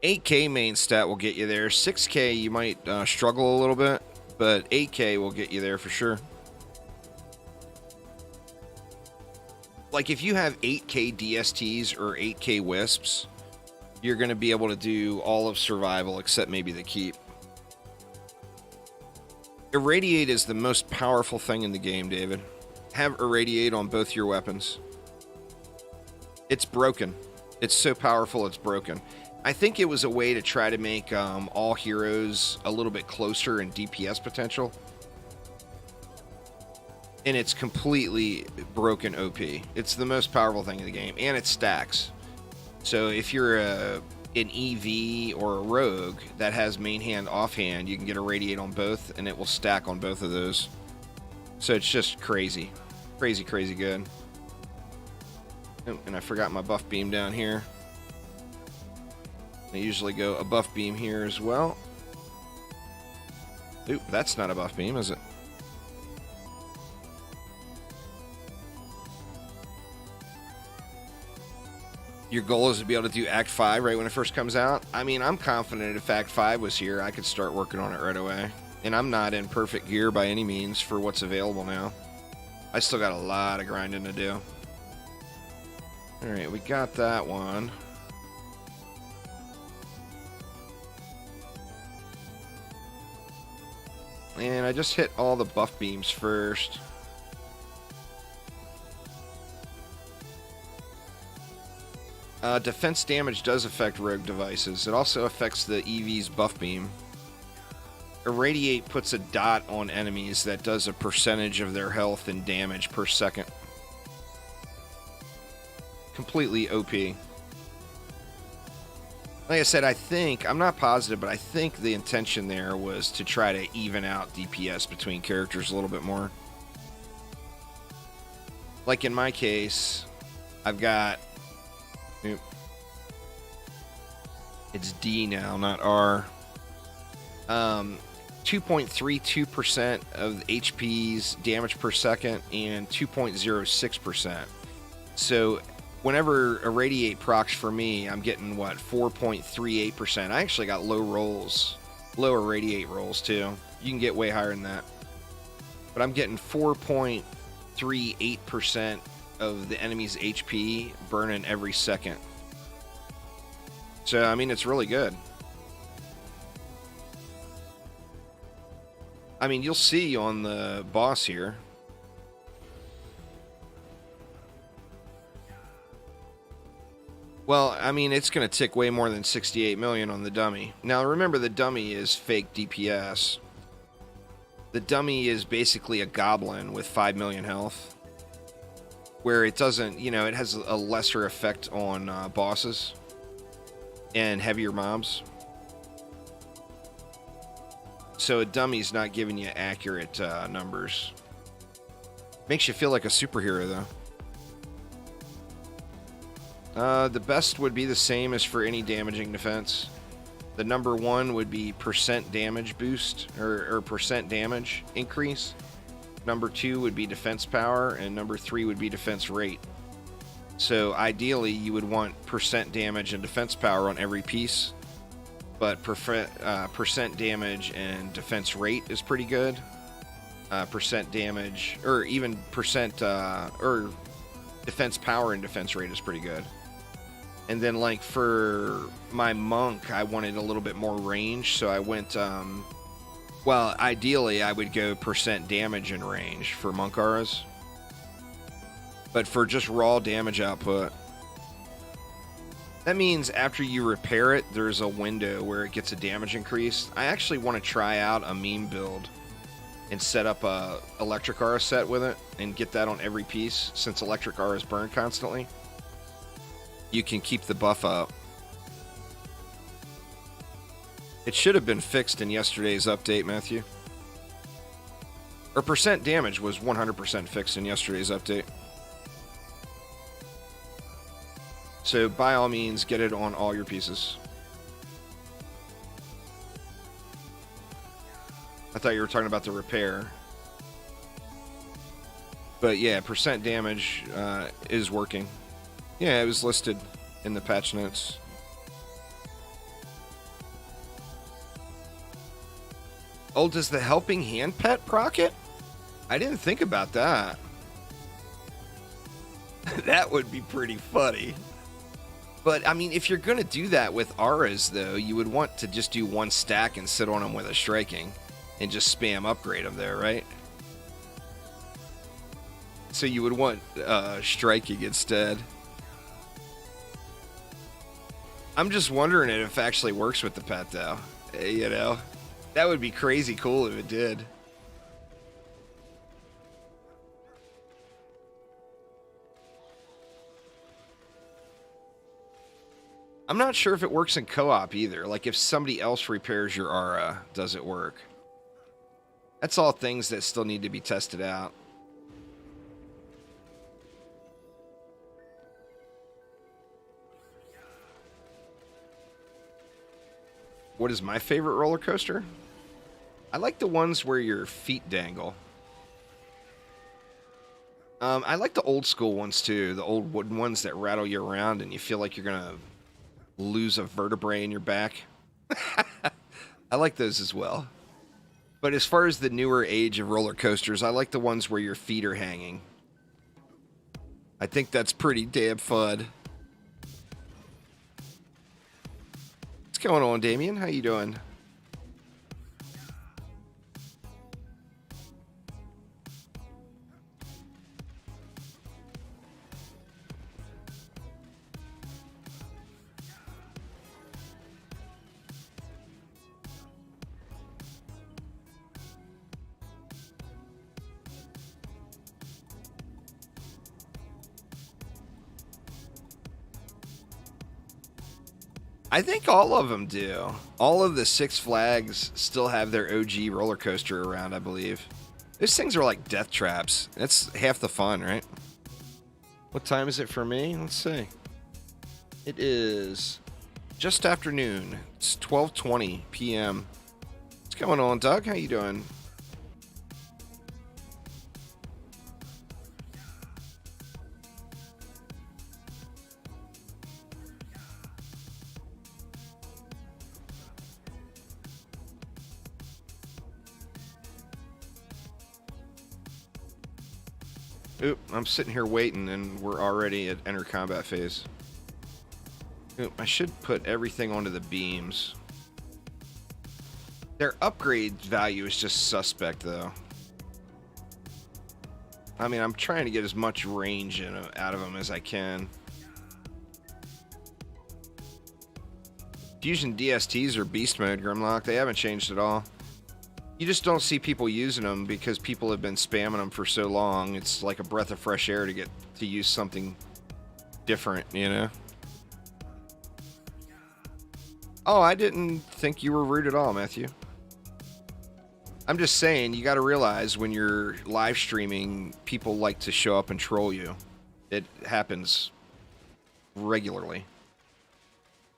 8K main stat will get you there. 6K you might struggle a little bit, but 8K will get you there for sure. Like if you have 8K DSTs or 8K Wisps, you're going to be able to do all of survival except maybe the keep. Irradiate is the most powerful thing in the game, David. Have Irradiate on both your weapons. It's broken. It's so powerful it's broken. I think it was a way to try to make all heroes a little bit closer in DPS potential. And it's completely broken OP. It's the most powerful thing in the game, and it stacks. So if you're an EV or a rogue that has main hand, offhand, you can get Irradiate on both, and it will stack on both of those. So it's just crazy. Crazy good. Oh, and I forgot my buff beam down here. I usually go a buff beam here as well. Oop, that's not a buff beam, is it? Your goal is to be able to do Act 5 right when it first comes out? I mean, I'm confident if Act 5 was here, I could start working on it right away. And I'm not in perfect gear by any means for what's available now. I still got a lot of grinding to do. Alright, we got that one. And I just hit all the buff beams first. Defense damage does affect rogue devices. It also affects the EV's buff beam. Irradiate puts a dot on enemies that does a percentage of their health and damage per second. Completely OP. Like I said, I'm not positive, but I think the intention there was to try to even out DPS between characters a little bit more. Like in my case, I've got... Oop. It's D now, not R. 2.32% of HP's damage per second and 2.06%. So whenever Irradiate procs for me, I'm getting, what, 4.38%. I actually got low rolls, low Irradiate rolls, too. You can get way higher than that. But I'm getting 4.38% of the enemy's HP burning every second. So, I mean, it's really good. I mean, you'll see on the boss here. Well, I mean, it's going to tick way more than 68 million on the dummy. Now, remember, the dummy is fake DPS. The dummy is basically a goblin with 5 million health, where it doesn't, you know, it has a lesser effect on bosses and heavier mobs. So a dummy's not giving you accurate numbers. Makes you feel like a superhero, though. The best would be the same as for any damaging defense. The number one would be percent damage boost, or percent damage increase. Number two would be defense power, and number three would be defense rate. So ideally, you would want percent damage and defense power on every piece, but percent damage and defense rate is pretty good. Percent damage, or even percent, or defense power and defense rate is pretty good. And then, like, for my monk, I wanted a little bit more range, so I went, well, ideally, I would go percent damage and range for monk auras. But for just raw damage output, that means after you repair it, there's a window where it gets a damage increase. I actually want to try out a meme build and set up a electric aura set with it and get that on every piece, since electric auras burn constantly. You can keep the buff up. It should have been fixed in yesterday's update, Matthew. Or percent damage was 100% fixed in yesterday's update. So by all means, get it on all your pieces. I thought you were talking about the repair. But yeah, percent damage is working. Yeah, it was listed in the patch notes. Oh, does the helping hand pet proc it? I didn't think about that. That would be pretty funny. But, I mean, if you're going to do that with auras, though, you would want to just do one stack and sit on them with a striking and just spam upgrade them there, right? So you would want striking instead. I'm just wondering if it actually works with the pet, though. You know? That would be crazy cool if it did. I'm not sure if it works in co-op either. Like, if somebody else repairs your aura, does it work? That's all things that still need to be tested out. What is my favorite roller coaster? I like the ones where your feet dangle. I like the old school ones too. The old wooden ones that rattle you around and you feel like you're gonna lose a vertebrae in your back. I like those as well. But as far as the newer age of roller coasters, I like the ones where your feet are hanging. I think that's pretty damn fun. What's going on, Damien? How you doing? I think all of them do. All of the Six Flags still have their OG roller coaster around, I believe. Those things are like death traps. That's half the fun, right? What time is it for me? Let's see. It is just after noon. It's 12:20 p.m. What's going on, Doug? How you doing? Oop, I'm sitting here waiting and we're already at enter combat phase. Oop, I should put everything onto the beams. Their upgrade value is just suspect, though. I mean, I'm trying to get as much range out of them as I can. Fusion DSTs are beast mode, Grimlock. They haven't changed at all. You just don't see people using them because people have been spamming them for so long. It's like a breath of fresh air to get to use something different, you know? Oh, I didn't think you were rude at all, Matthew. I'm just saying, you got to realize when you're live streaming, people like to show up and troll you. It happens regularly.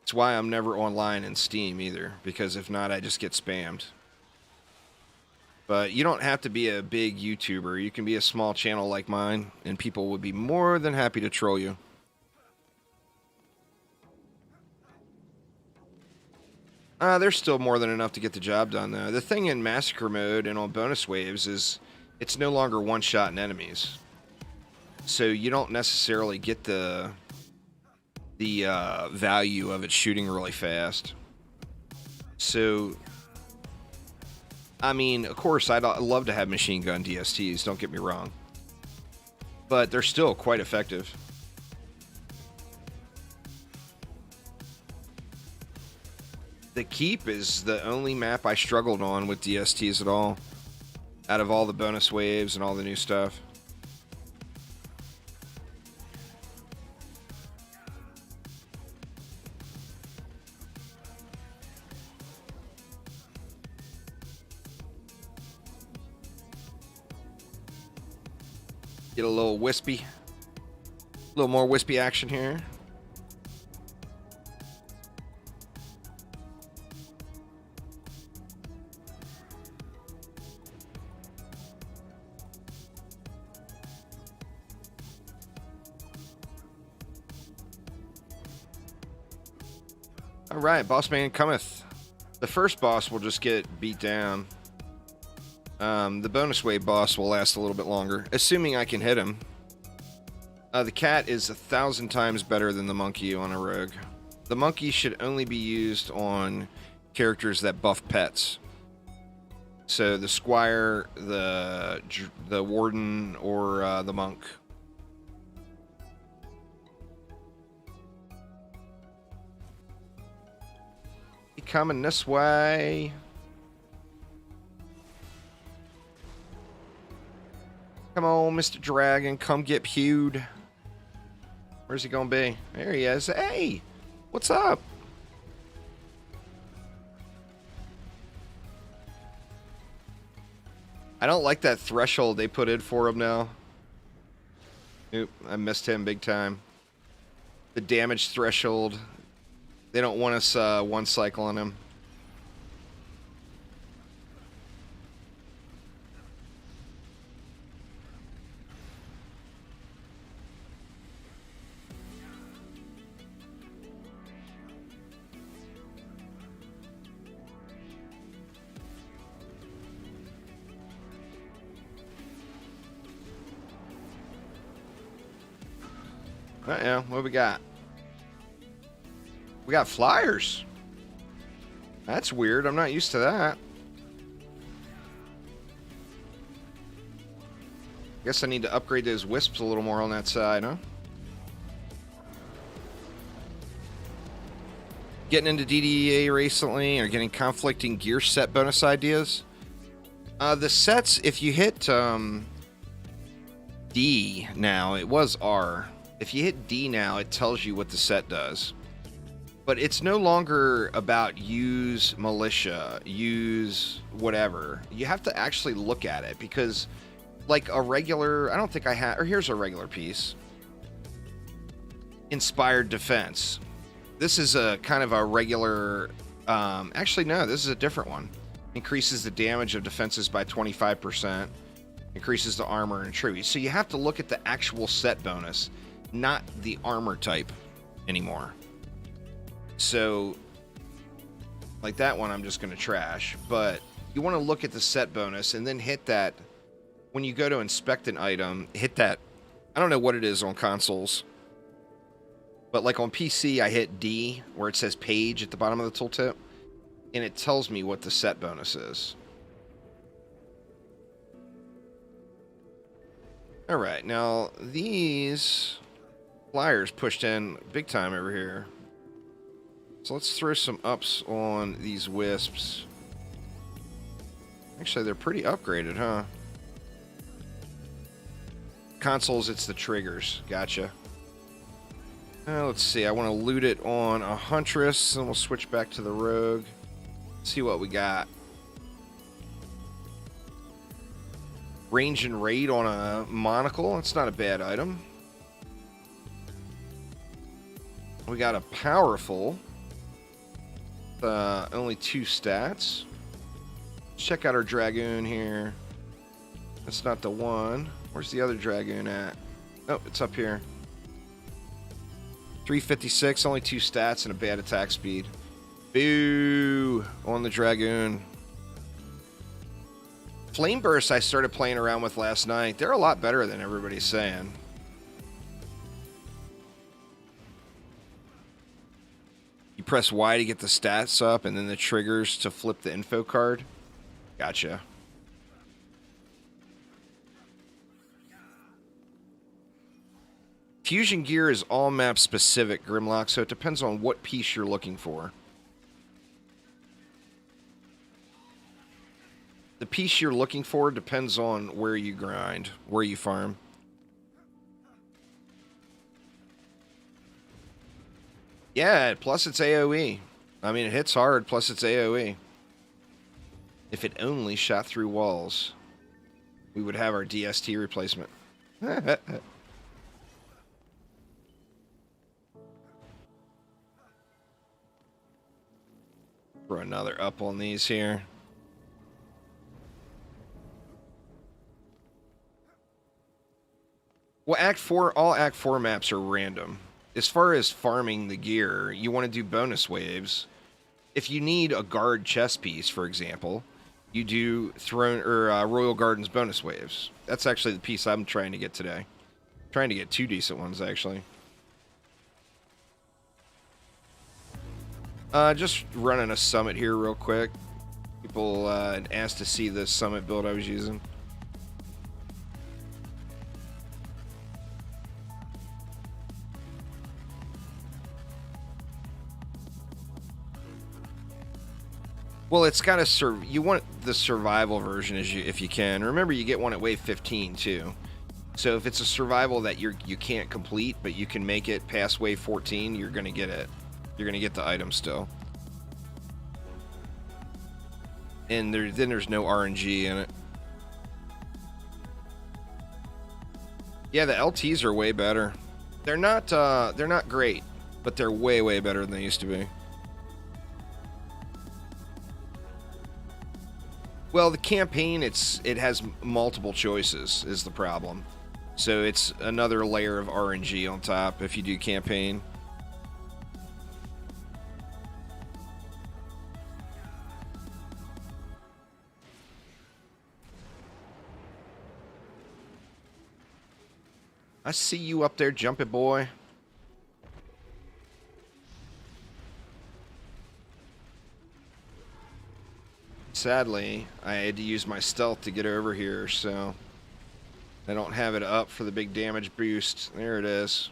It's why I'm never online in Steam either, because if not, I just get spammed. But you don't have to be a big YouTuber. You can be a small channel like mine, and people would be more than happy to troll you. There's still more than enough to get the job done, though. The thing in Massacre mode and on bonus waves is it's no longer one-shotting enemies. So you don't necessarily get the value of it shooting really fast. So, I mean, of course, I'd love to have machine gun DSTs, don't get me wrong. But they're still quite effective. The Keep is the only map I struggled on with DSTs at all. Out of all the bonus waves and all the new stuff. Get a little wispy. A little more wispy action here. Alright, boss man cometh. The first boss will just get beat down. The bonus wave boss will last a little bit longer, assuming I can hit him. The cat is 1,000 times better than the monkey on a rogue. The monkey should only be used on characters that buff pets. So the squire, the warden, or the monk. He coming this way. Come on, Mr. Dragon, come get pewed. Where's he gonna be? There he is. Hey, what's up? I don't like that threshold they put in for him now. Oop, I missed him big time. The damage threshold. They don't want us one cycle on him. Uh-oh, what we got? We got flyers. That's weird. I'm not used to that. Guess I need to upgrade those wisps a little more on that side, huh? Getting into DDA recently or getting conflicting gear set bonus ideas? The sets, if you hit D now, it was R. If you hit D now, it tells you what the set does. But it's no longer about use militia, use whatever. You have to actually look at it because, like a regular, I don't think I have, or here's a regular piece. Inspired defense. This is a kind of a regular, actually no, this is a different one. Increases the damage of defenses by 25%. Increases the armor and attributes. So you have to look at the actual set bonus, not the armor type anymore. So, like that one I'm just going to trash, but you want to look at the set bonus and then hit that, when you go to inspect an item, hit that, I don't know what it is on consoles, but like on PC I hit D, where it says page at the bottom of the tooltip, and it tells me what the set bonus is. Alright, now these flyers pushed in big time over here. So let's throw some ups on these wisps. Actually, they're pretty upgraded, huh? Consoles, it's the triggers. Gotcha. Let's see. I want to loot it on a Huntress, and we'll switch back to the Rogue. See what we got. Range and rate on a Monocle. That's not a bad item. We got a Powerful. Only 2 stats. Let's check out our Dragoon here. That's not the one. Where's the other Dragoon at? Oh, it's up here. 356, only 2 stats and a bad attack speed. Boo on the Dragoon. Flame Bursts I started playing around with last night. They're a lot better than everybody's saying. You press Y to get the stats up and then the triggers to flip the info card. Gotcha. Fusion gear is all map specific, Grimlock, so it depends on what piece you're looking for. The piece you're looking for depends on where you grind, where you farm. Yeah, plus it's AoE. I mean, it hits hard, plus it's AoE. If it only shot through walls, we would have our DST replacement. Throw another up on these here. Well, all Act 4 maps are random. As far as farming the gear, you want to do bonus waves. If you need a guard chest piece, for example, you do Throne or Royal Gardens bonus waves. That's actually the piece I'm trying to get today. I'm trying to get 2 decent ones, actually. Just running a summit here real quick. People asked to see the summit build I was using. Well, it's got to you want the survival version if you can. Remember, you get one at wave 15 too. So if it's a survival that you can't complete, but you can make it past wave 14, you're gonna get it. You're gonna get the item still. And then there's no RNG in it. Yeah, the LTs are way better. They're not great, but they're way better than they used to be. Well, the campaign, it has multiple choices is the problem. So it's another layer of RNG on top if you do campaign. I see you up there, jumping boy. Sadly, I had to use my stealth to get over here, so I don't have it up for the big damage boost. There it is.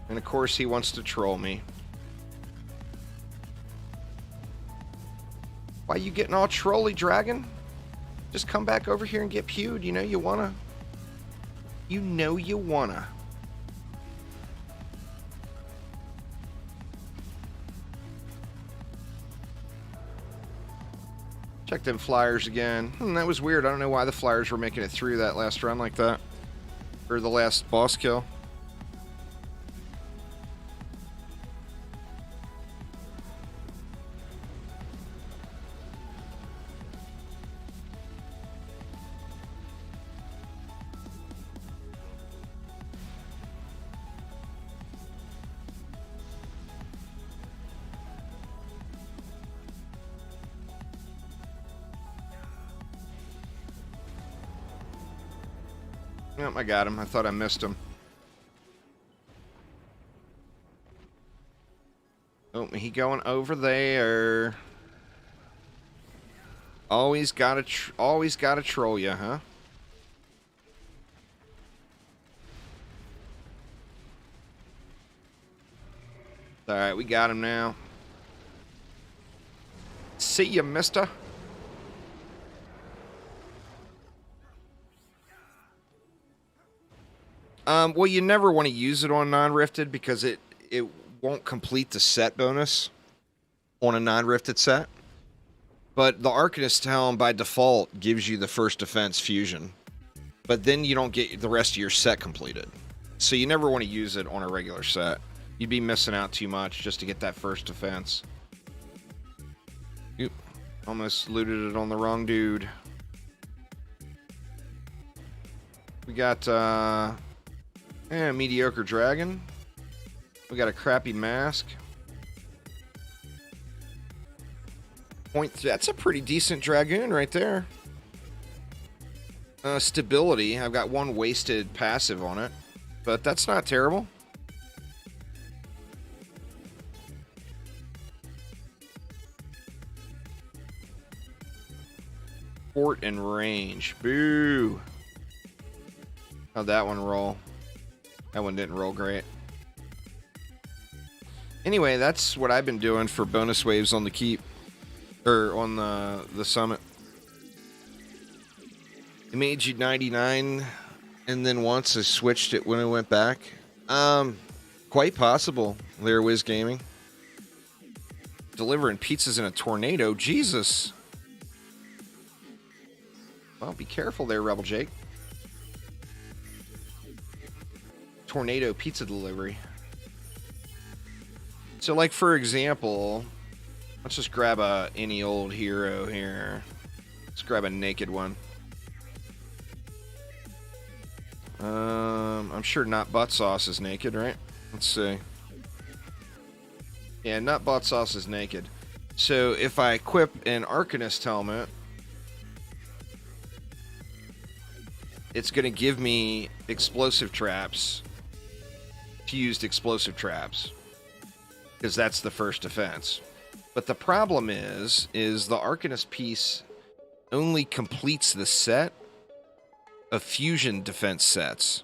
And of course he wants to troll me. Why you getting all trolly, dragon? Just come back over here and get pewed. You know you wanna. You know you wanna. Check them flyers again. That was weird. I don't know why the flyers were making it through that last run like that. Or the last boss kill. Yep, I got him. I thought I missed him. Oh, he he going over there? Always gotta troll you, huh? All right, we got him now. See ya, mister. Well, you never want to use it on non-rifted because it won't complete the set bonus on a non-rifted set. But the Arcanist Helm by default gives you the first defense fusion. But then you don't get the rest of your set completed. So you never want to use it on a regular set. You'd be missing out too much just to get that first defense. Oop. Almost looted it on the wrong dude. We got mediocre dragon. We got a crappy mask. That's a pretty decent dragoon right there. Stability. I've got one wasted passive on it, but that's not terrible. Fort and range. Boo. How'd that one roll? That one didn't roll great. Anyway, that's what I've been doing for bonus waves on the keep. Or on the summit. It made you 99, and then once I switched it when it went back. Quite possible, Lair Wiz Gaming. Delivering pizzas in a tornado. Jesus. Well, be careful there, Rebel Jake. Tornado pizza delivery. So, like, for example, let's just grab any old hero here. Let's grab a naked one. I'm sure Not Butt Sauce is naked, right? Let's see. Yeah, Not Butt Sauce is naked. So, if I equip an Arcanist helmet, it's going to give me explosive traps. Fused explosive traps. Because that's the first defense. But the problem is the Arcanist piece only completes the set of fusion defense sets.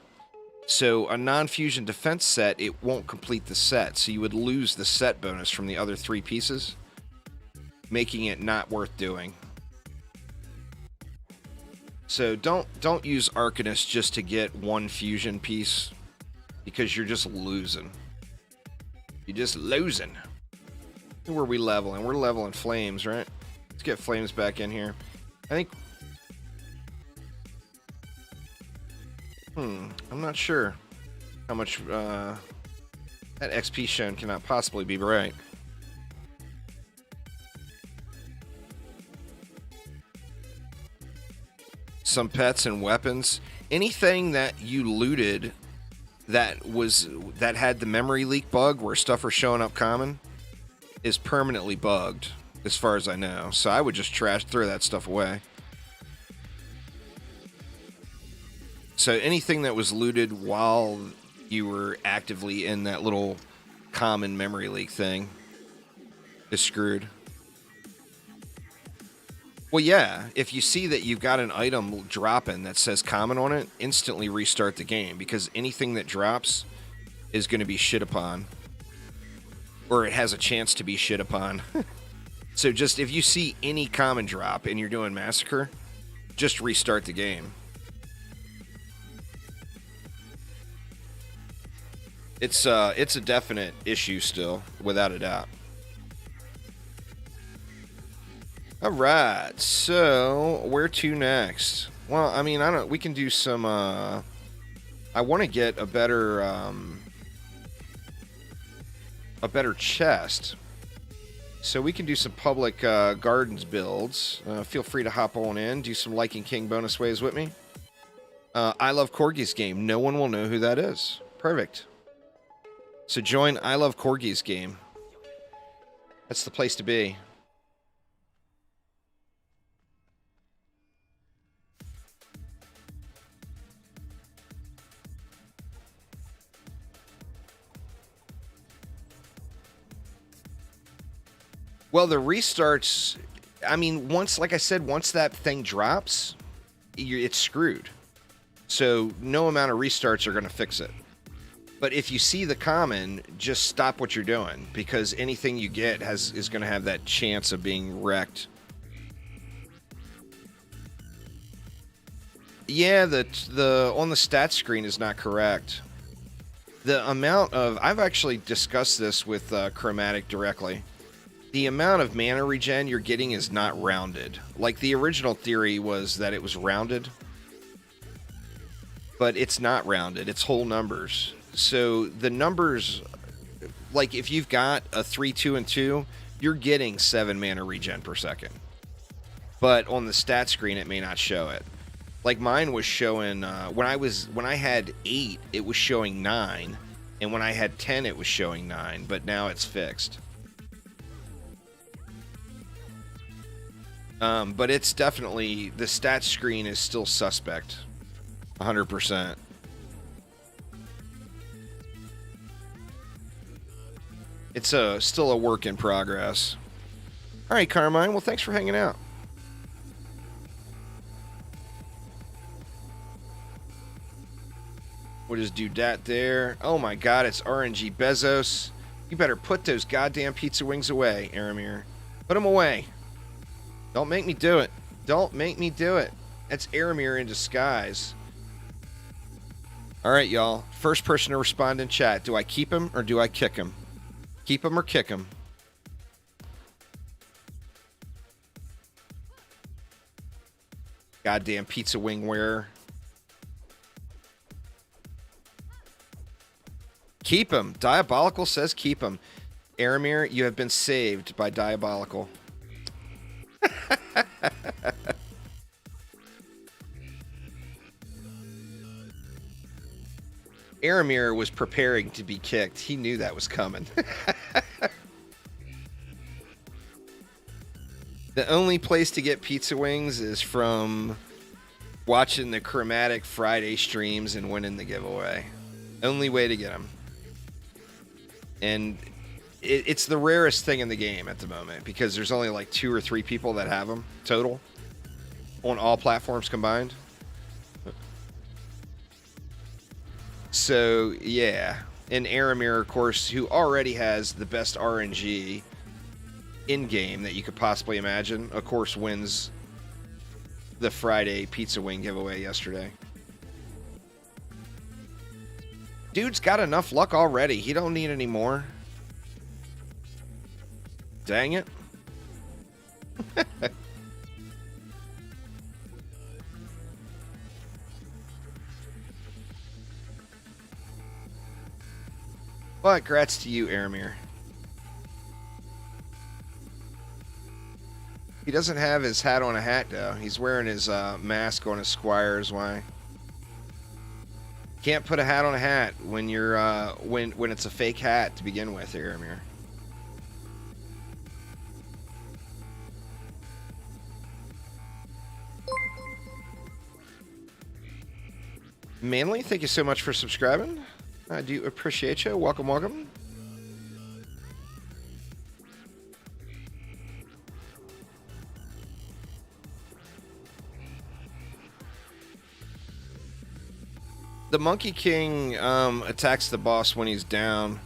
So a non-fusion defense set, it won't complete the set. So you would lose the set bonus from the other 3 pieces, making it not worth doing. So don't use Arcanist just to get one fusion piece, because you're just losing. You're just losing. Who are we leveling? We're leveling Flames, right? Let's get Flames back in here. I think... I'm not sure how much... that XP shown cannot possibly be right. Some pets and weapons. Anything that you looted that had the memory leak bug where stuff are showing up common is permanently bugged, as far as I know. So I would just throw that stuff away. So anything that was looted while you were actively in that little common memory leak thing is screwed. Well, yeah, if you see that you've got an item dropping that says common on it, instantly restart the game, because anything that drops is going to be shit upon. Or it has a chance to be shit upon. So just, if you see any common drop and you're doing Massacre, just restart the game. It's a definite issue still, without a doubt. Alright, so where to next? Well, I mean, we can do some, I want to get a better chest. So we can do some public gardens builds. Feel free to hop on in, do some Lycan King bonus waves with me. I Love Corgis game. No one will know who that is. Perfect. So join I Love Corgis game. That's the place to be. Well, the restarts, I mean, once, like I said, once that thing drops, it's screwed. So no amount of restarts are going to fix it. But if you see the common, just stop what you're doing, because anything you get is going to have that chance of being wrecked. Yeah, the on the stat screen is not correct. The amount of, I've actually discussed this with Chromatic directly. The amount of mana regen you're getting is not rounded. Like, the original theory was that it was rounded, but it's not rounded. It's whole numbers. So the numbers, like if you've got a 3, 2, and 2, you're getting 7 mana regen per second. But on the stat screen, it may not show it. Like mine was showing, when I had 8, it was showing 9. And when I had 10, it was showing 9. But now it's fixed. But it's definitely, the stat screen is still suspect. 100%. It's still a work in progress. All right, Carmine. Well, thanks for hanging out. We'll just do that there. Oh my God, it's RNG Bezos. You better put those goddamn pizza wings away, Aramir. Put them away. Don't make me do it. Don't make me do it. That's Aramir in disguise. All right, y'all. First person to respond in chat. Do I keep him or do I kick him? Keep him or kick him? Goddamn pizza wing wearer. Keep him. Diabolical says keep him. Aramir, you have been saved by Diabolical. Aramir was preparing to be kicked. He knew that was coming. The only place to get pizza wings is from watching the Chromatic Friday streams and winning the giveaway. Only way to get them. And it's the rarest thing in the game at the moment, because there's only like 2 or 3 people that have them total on all platforms combined. So, yeah. And Aramir, of course, who already has the best RNG in-game that you could possibly imagine, of course, wins the Friday pizza wing giveaway yesterday. Dude's got enough luck already. He don't need any more. Dang it. Well, congrats to you, Aramir. He doesn't have his hat on a hat, though. He's wearing his mask on his Squires. Why? Can't put a hat on a hat when you're when it's a fake hat to begin with, Aramir. Manly, thank you so much for subscribing. I do appreciate you. Welcome, welcome. The Monkey King attacks the boss when he's down.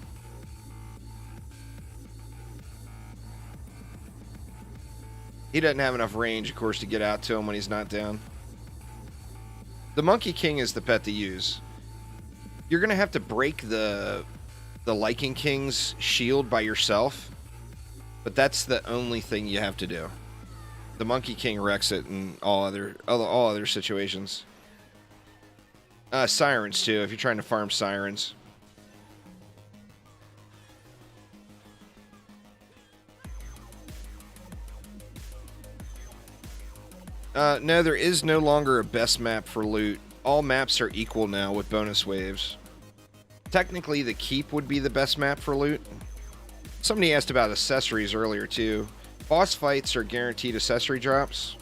He doesn't have enough range, of course, to get out to him when he's not down. The Monkey King is the pet to use. You're going to have to break the Lichen King's shield by yourself, but that's the only thing you have to do. The Monkey King wrecks it in all other situations. Sirens, too, if you're trying to farm Sirens. No, there is no longer a best map for loot. All maps are equal now with bonus waves. Technically, the Keep would be the best map for loot. Somebody asked about accessories earlier, too. Boss fights are guaranteed accessory drops.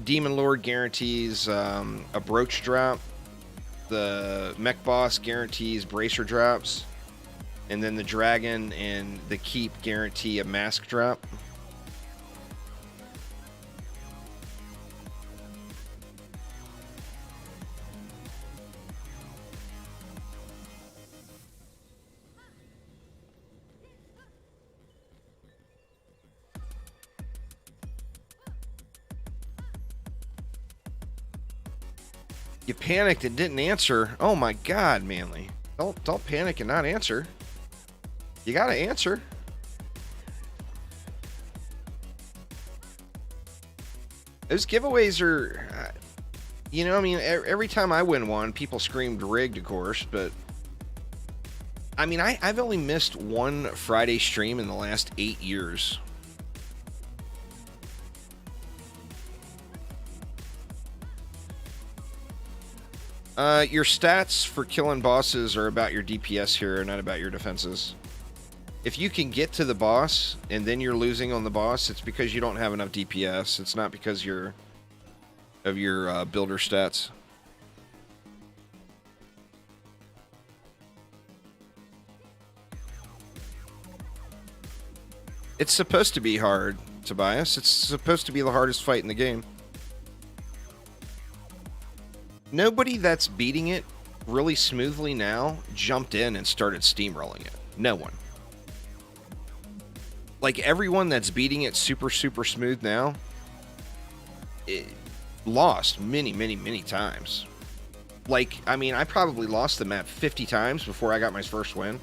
Demon Lord guarantees a brooch drop. The mech boss guarantees bracer drops. And then the dragon and the keep guarantee a mask drop. You panicked and didn't answer. Oh my God, Manly. Don't panic and not answer. You gotta answer. Those giveaways are, you know, I mean, every time I win one, people screamed rigged, of course, but I mean, I've only missed one Friday stream in the last 8 years. Your stats for killing bosses are about your DPS here, not about your defenses. If you can get to the boss and then you're losing on the boss, it's because you don't have enough DPS. It's not because of your builder stats. It's supposed to be hard, Tobias. It's supposed to be the hardest fight in the game. Nobody that's beating it really smoothly now jumped in and started steamrolling it. No one. Like, everyone that's beating it super, super smooth now, it lost many times. Like, I mean, I probably lost the map 50 times before I got my first win.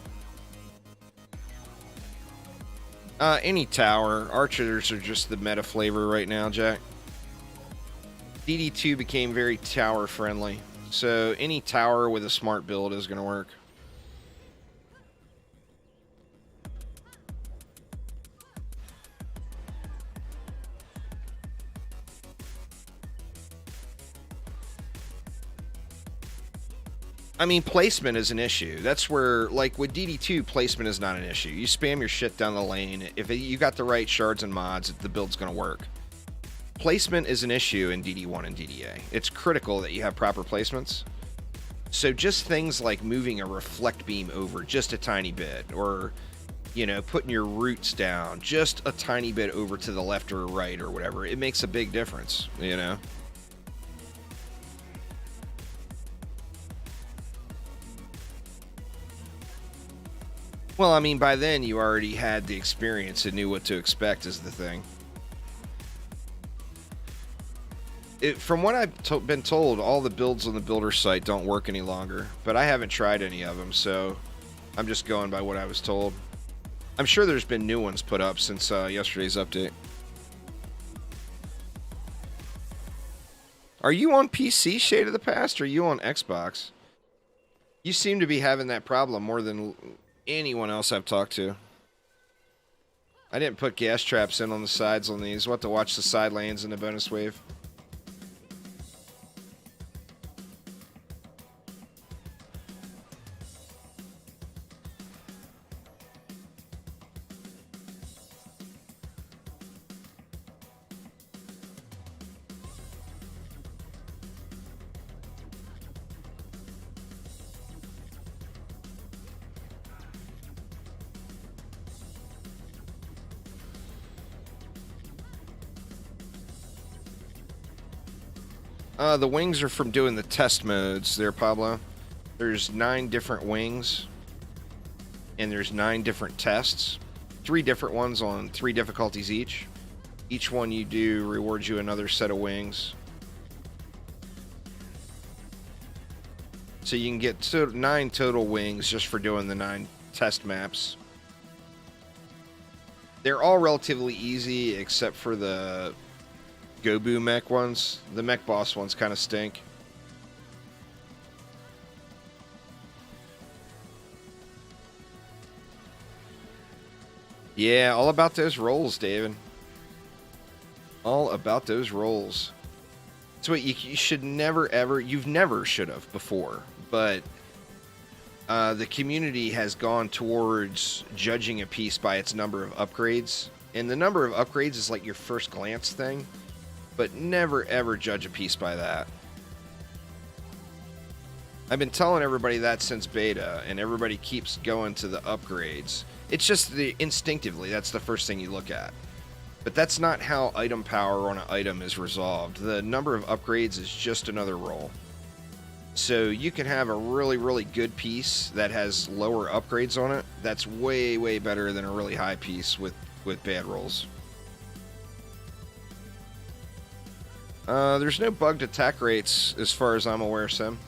Any tower. Archers are just the meta flavor right now, Jack. DD2 became very tower friendly, so any tower with a smart build is going to work. I mean, placement is an issue. That's where, like, with DD2, placement is not an issue. You spam your shit down the lane. If you got the right shards and mods, the build's going to work. Placement is an issue in DD1 and DDA. It's critical that you have proper placements. So just things like moving a reflect beam over just a tiny bit, or, you know, putting your roots down just a tiny bit over to the left or right or whatever, it makes a big difference, you know? Well, I mean, by then you already had the experience and knew what to expect is the thing. From what I've been told, all the builds on the builder site don't work any longer, but I haven't tried any of them, so I'm just going by what I was told. I'm sure there's been new ones put up since yesterday's update. Are you on PC, Shade of the Past, or are you on Xbox? You seem to be having that problem more than anyone else I've talked to. I didn't put gas traps in on the sides on these. We'll have to watch the side lanes in the bonus wave. The wings are from doing the test modes there, Pablo. There's 9 different wings, and there's 9 different tests. 3 different ones on 3 difficulties each. Each one you do rewards you another set of wings. So you can get 9 total wings just for doing the 9 test maps. They're all relatively easy except for the Gobu mech ones. The mech boss ones kind of stink. Yeah, all about those rolls, David. All about those rolls. That's what you should never ever, you've never should have before, but the community has gone towards judging a piece by its number of upgrades. And the number of upgrades is like your first glance thing, but never ever judge a piece by that. I've been telling everybody that since beta, and everybody keeps going to the upgrades. It's just instinctively, that's the first thing you look at. But that's not how item power on an item is resolved. The number of upgrades is just another roll. So you can have a really, really good piece that has lower upgrades on it. That's way, way better than a really high piece with bad rolls. There's no bugged attack rates as far as I'm aware, Sim.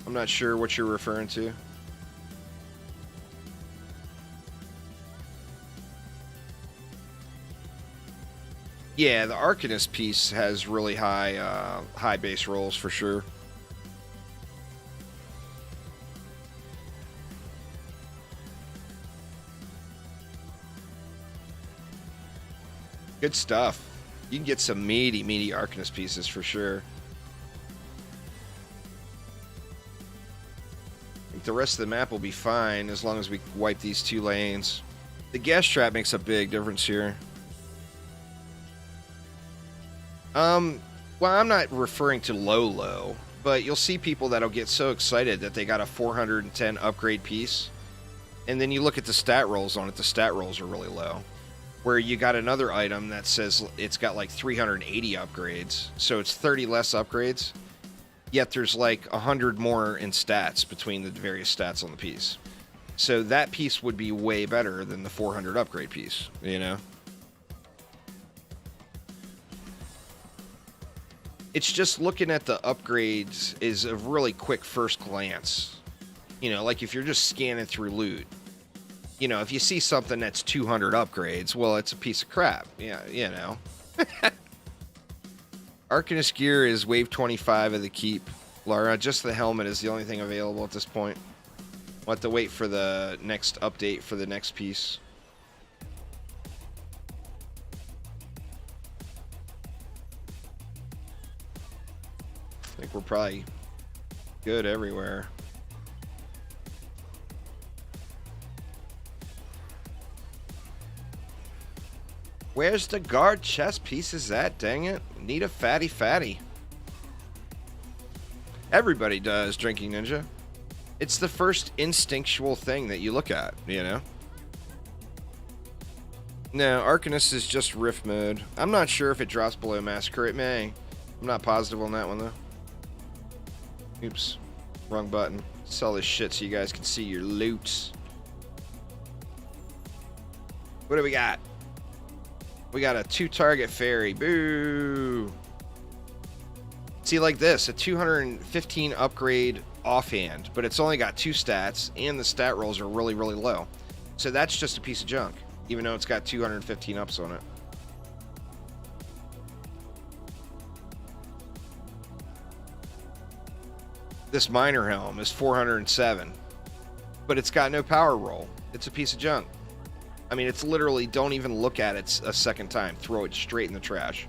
I'm not sure what you're referring to. Yeah, the Arcanist piece has really high base rolls for sure. Good stuff. You can get some meaty Arcanist pieces for sure. I think the rest of the map will be fine as long as we wipe these 2 lanes. The gas trap makes a big difference here. Well, I'm not referring to low, but you'll see people that'll get so excited that they got a 410 upgrade piece, and then you look at the stat rolls on it, the stat rolls are really low. Where you got another item that says it's got like 380 upgrades, so it's 30 less upgrades, yet there's like 100 more in stats between the various stats on the piece. So that piece would be way better than the 400 upgrade piece, you know? It's just looking at the upgrades is a really quick first glance. You know, like if you're just scanning through loot. You know, if you see something that's 200 upgrades, well, it's a piece of crap. Yeah, you know. Arcanist gear is wave 25 of the keep. Laura, just the helmet is the only thing available at this point. We'll have to wait for the next update for the next piece. I think we're probably good everywhere. Where's the guard chest pieces at? Dang it. Need a fatty. Everybody does, Drinking Ninja. It's the first instinctual thing that you look at, you know? No, Arcanist is just Rift mode. I'm not sure if it drops below Massacre. It may. I'm not positive on that one, though. Oops. Wrong button. Sell this shit so you guys can see your loots. What do we got? We got a 2-target fairy. Boo! See, like this, a 215 upgrade offhand, but it's only got 2 stats, and the stat rolls are really, really low. So that's just a piece of junk, even though it's got 215 ups on it. This miner helm is 407, but it's got no power roll. It's a piece of junk. I mean, it's literally, don't even look at it a second time. Throw it straight in the trash.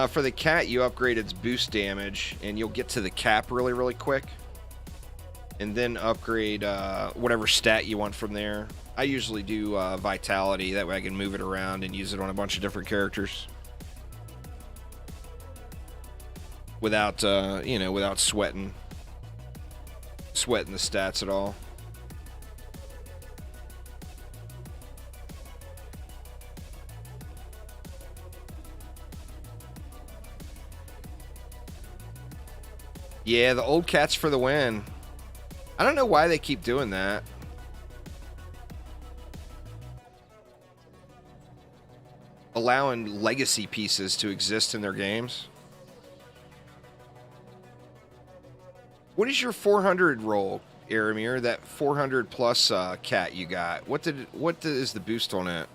For the cat, you upgrade its boost damage, and you'll get to the cap really, really quick. And then upgrade whatever stat you want from there. I usually do Vitality. That way I can move it around and use it on a bunch of different characters. Without, you know, without sweating the stats at all. Yeah, the old cats for the win. I don't know why they keep doing that. Allowing legacy pieces to exist in their games. What is your 400 roll, Aramir? That 400 plus cat you got. What is the boost on it?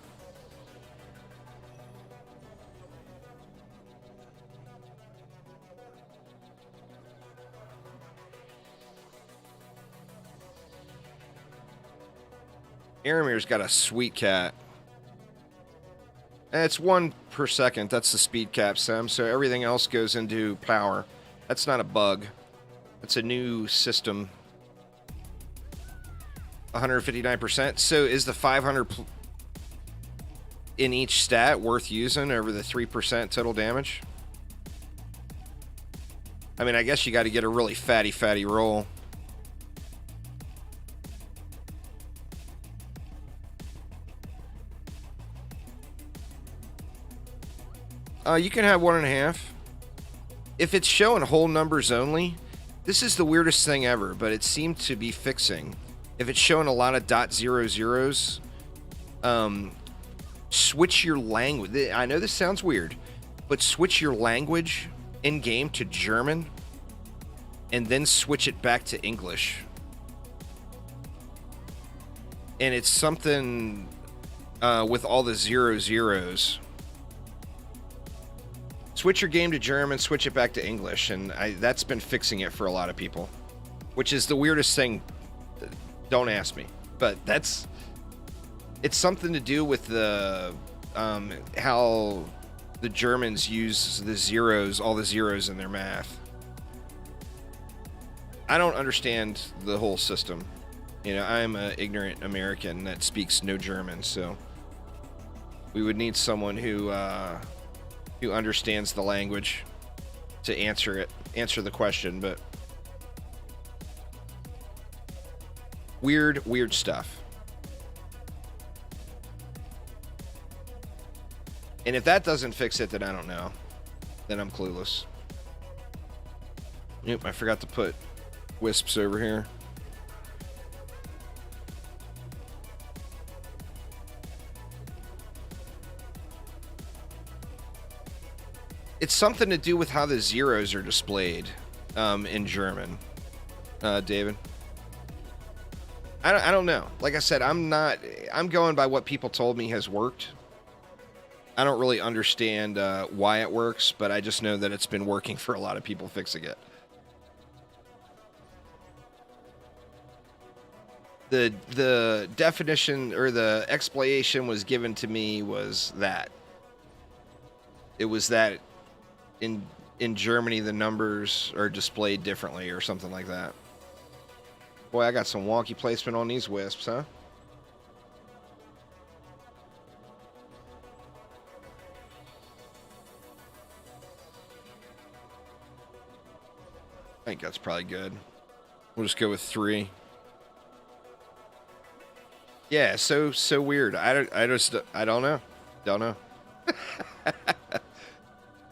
Aramir's got a sweet cat. And it's 1 per second. That's the speed cap, Sam. So everything else goes into power. That's not a bug. That's a new system. 159%. So is the 500 in each stat worth using over the 3% total damage? I mean, I guess you got to get a really fatty roll. You can have 1.5. If it's showing whole numbers only, this is the weirdest thing ever, but it seemed to be fixing. If it's showing a lot of .00s, switch your language. I know this sounds weird, but switch your language in-game to German, and then switch it back to English. And it's something with all the 00s. Switch your game to German, switch it back to English, and that's been fixing it for a lot of people, which is the weirdest thing. Don't ask me, but it's something to do with the how the Germans use the zeros, all the zeros in their math. I don't understand the whole system. You know, I'm an ignorant American that speaks no German, so we would need someone who understands the language to answer the question. But weird stuff. And if that doesn't fix it, then I don't know. Then I'm clueless. Yep, I forgot to put wisps over here. It's something to do with how the zeros are displayed in German, David. I don't know. Like I said, I'm going by what people told me has worked. I don't really understand why it works, but I just know that it's been working for a lot of people fixing it. The definition or the explanation was given to me was that it was that in Germany the numbers are displayed differently or something like that. Boy, I got some wonky placement on these wisps, huh? I think that's probably good. We'll just go with 3. Yeah, so weird. I don't know. Don't know.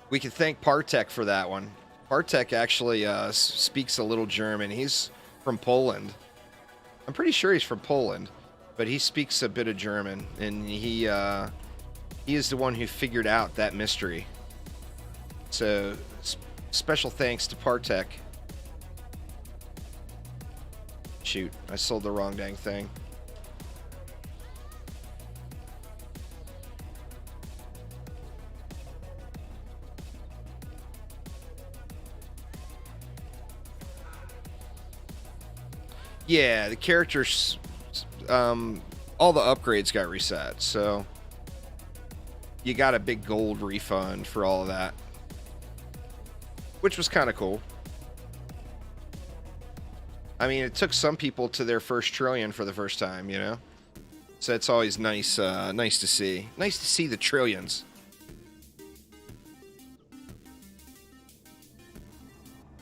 We can thank Partek for that one. Partek actually speaks a little German. He's from Poland. I'm pretty sure he's from Poland, but he speaks a bit of German, and he is the one who figured out that mystery. So special thanks to Partek. Shoot, I sold the wrong dang thing. Yeah, the characters, all the upgrades got reset, so you got a big gold refund for all of that, which was kind of cool. I mean, it took some people to their first trillion for the first time, you know? So it's always nice, nice to see. Nice to see the trillions.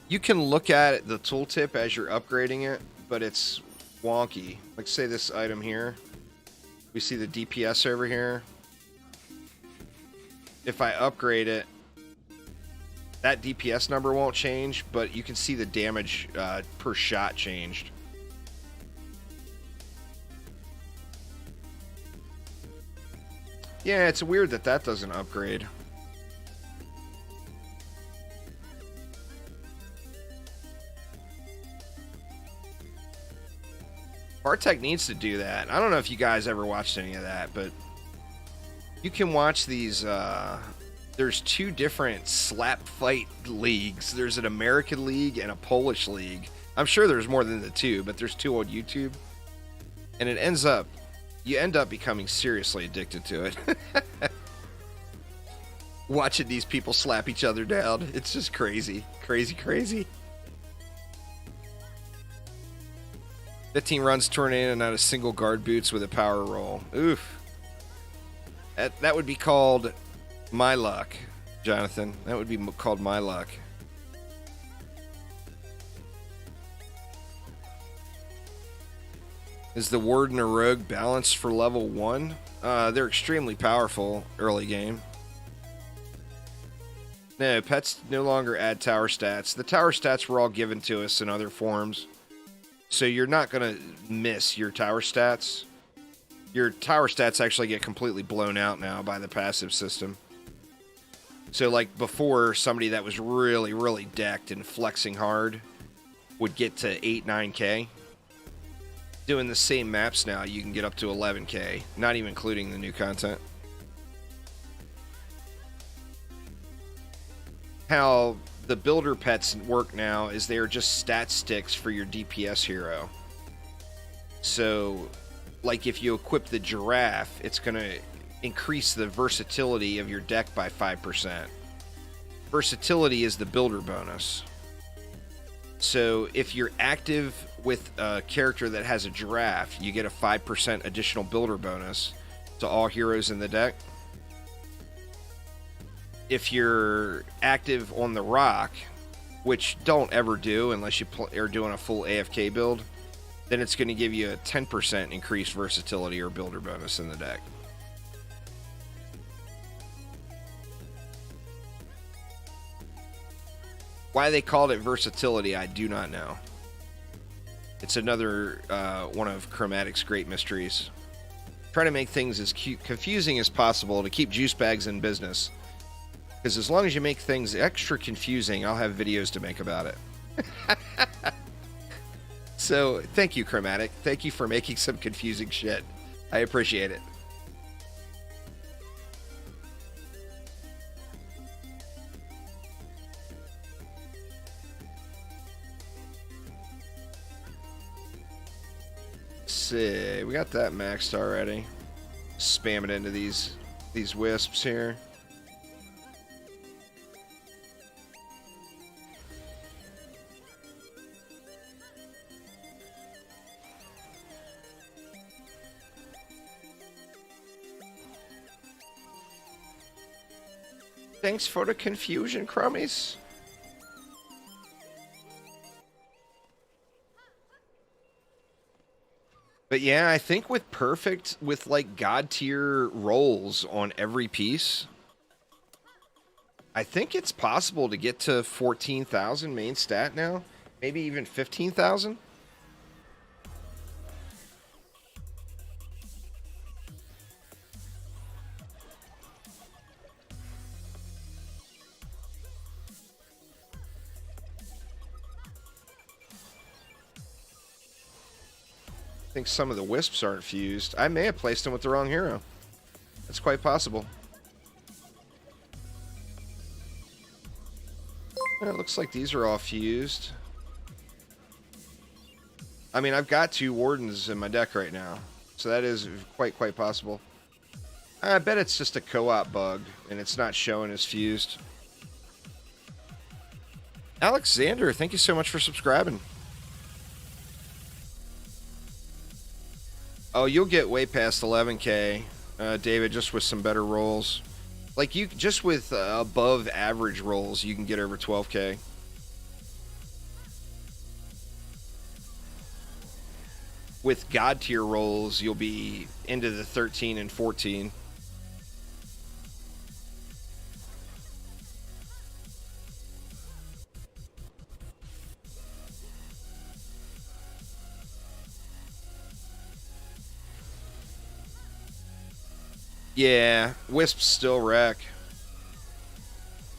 You can look at the tooltip as you're upgrading it, but it's wonky. Like, say this item here. We see the DPS over here. If I upgrade it, that DPS number won't change, but you can see the damage per shot changed. Yeah, it's weird that that doesn't upgrade. Bartek needs to do that. I don't know if you guys ever watched any of that, but you can watch these. There's 2 different slap fight leagues. There's an American league and a Polish league. I'm sure there's more than the 2, but there's 2 on YouTube. And you end up becoming seriously addicted to it. Watching these people slap each other down. It's just crazy. Crazy. 15 runs turned in and out of single guard boots with a power roll. Oof. That would be called my luck, Jonathan. That would be called my luck. Is the Warden or Rogue balanced for level 1? They're extremely powerful early game. No, pets no longer add tower stats. The tower stats were all given to us in other forms. So you're not going to miss your tower stats. Your tower stats actually get completely blown out now by the passive system. So like before, somebody that was really, really decked and flexing hard would get to 8, 9k. Doing the same maps now, you can get up to 11k, not even including the new content. How the builder pets work now is they are just stat sticks for your DPS hero. So, like if you equip the giraffe, it's going to increase the versatility of your deck by 5%. Versatility is the builder bonus. So if you're active with a character that has a giraffe, you get a 5% additional builder bonus to all heroes in the deck. If you're active on the rock, which don't ever do unless you are doing a full AFK build, then it's going to give you a 10% increased versatility or builder bonus in the deck. Why they called it versatility, I do not know. It's another one of Chromatic's great mysteries. Try to make things as confusing as possible to keep juice bags in business. Because as long as you make things extra confusing, I'll have videos to make about it. So, thank you, Chromatic. Thank you for making some confusing shit. I appreciate it. Let's see, we got that maxed already. Spam it into these wisps here. Thanks for the confusion, Crummies. But yeah, I think with like god tier rolls on every piece, I think it's possible to get to 14,000 main stat now. Maybe even 15,000. I think some of the wisps aren't fused. I may have placed them with the wrong hero. That's quite possible. It looks like these are all fused. I mean, I've got 2 Wardens in my deck right now, so that is quite possible. I bet it's just a co-op bug, and it's not showing as fused. Alexander, thank you so much for subscribing. Oh, you'll get way past 11k, David, just with some better rolls. Like, you just with above average rolls, you can get over 12k. With god tier rolls, you'll be into the 13 and 14. Yeah, wisps still wreck.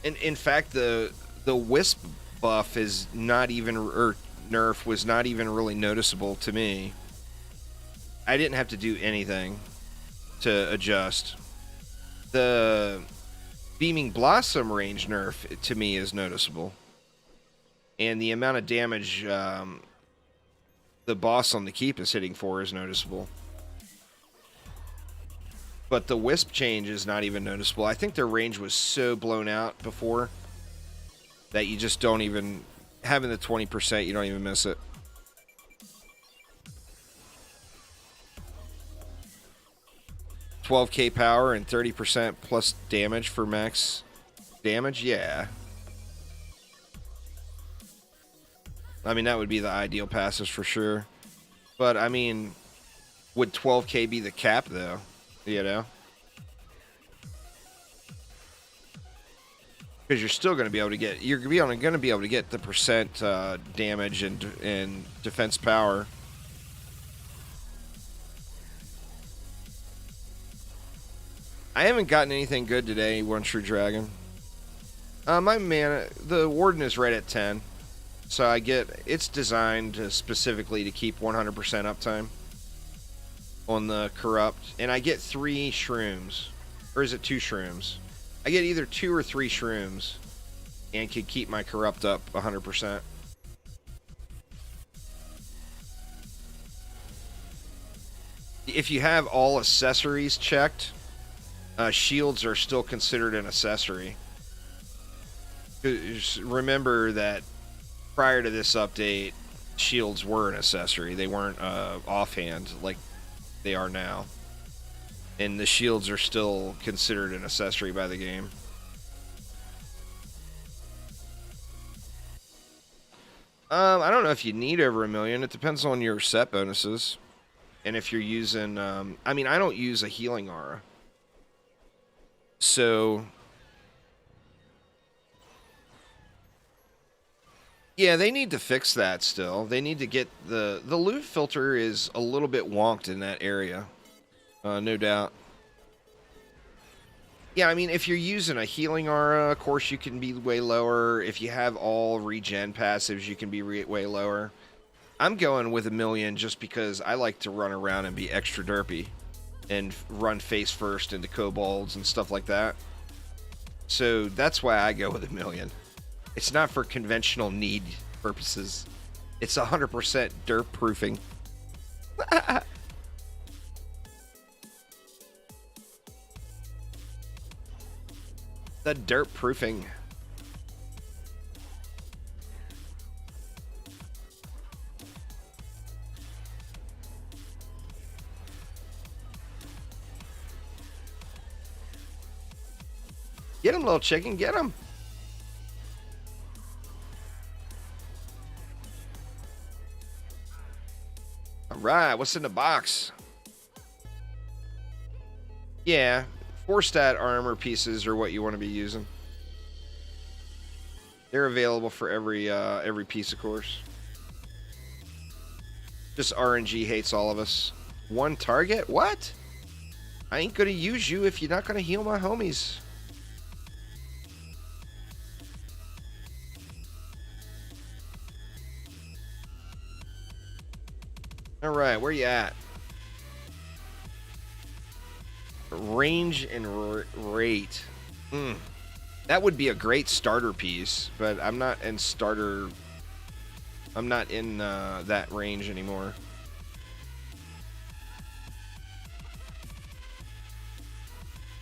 And in fact, the wisp buff is not even, or nerf was not even really noticeable to me. I didn't have to do anything to adjust. The Beaming Blossom range nerf to me is noticeable. And the amount of damage the boss on the keep is hitting for is noticeable. But the wisp change is not even noticeable. I think their range was so blown out before that you just don't even, having the 20%, you don't even miss it. $12k power and 30% plus damage for max damage? Yeah. I mean, that would be the ideal passives for sure. But, I mean, Would 12k be the cap, though? You know? Because you're still going to be able to get... You're going to be able to get the percent damage and defense power. I haven't gotten anything good today, One True Dragon. My mana... The Warden is right at 10. So I get... It's designed specifically to keep 100% uptime on the Corrupt. And I get 3 shrooms. Or is it 2 shrooms? I get either 2 or 3 shrooms. And can keep my Corrupt up 100%. If you have all accessories checked, shields are still considered an accessory. Remember that prior to this update, shields were an accessory. They weren't offhand like they are now. And the shields are still considered an accessory by the game. I don't know if you need over 1 million. It depends on your set bonuses. And if you're using... I mean, I don't use a healing aura. So... Yeah, they need to fix that still. They need to get the loot filter is a little bit wonked in that area. No doubt. Yeah, I mean, if you're using a healing aura, of course you can be way lower. If you have all regen passives, you can be way lower. I'm going with 1 million just because I like to run around and be extra derpy. And run face first into kobolds and stuff like that. So that's why I go with 1 million. It's not for conventional need purposes. It's 100% derp proofing. The derp proofing. Get him, little chicken, get him. Alright, what's in the box? Yeah, 4-stat armor pieces are what you want to be using. They're available for every piece, of course. Just RNG hates all of us. 1 target? What? I ain't gonna use you if you're not gonna heal my homies. Alright, where you at? Range and rate. That would be a great starter piece, but I'm not in starter... I'm not in that range anymore.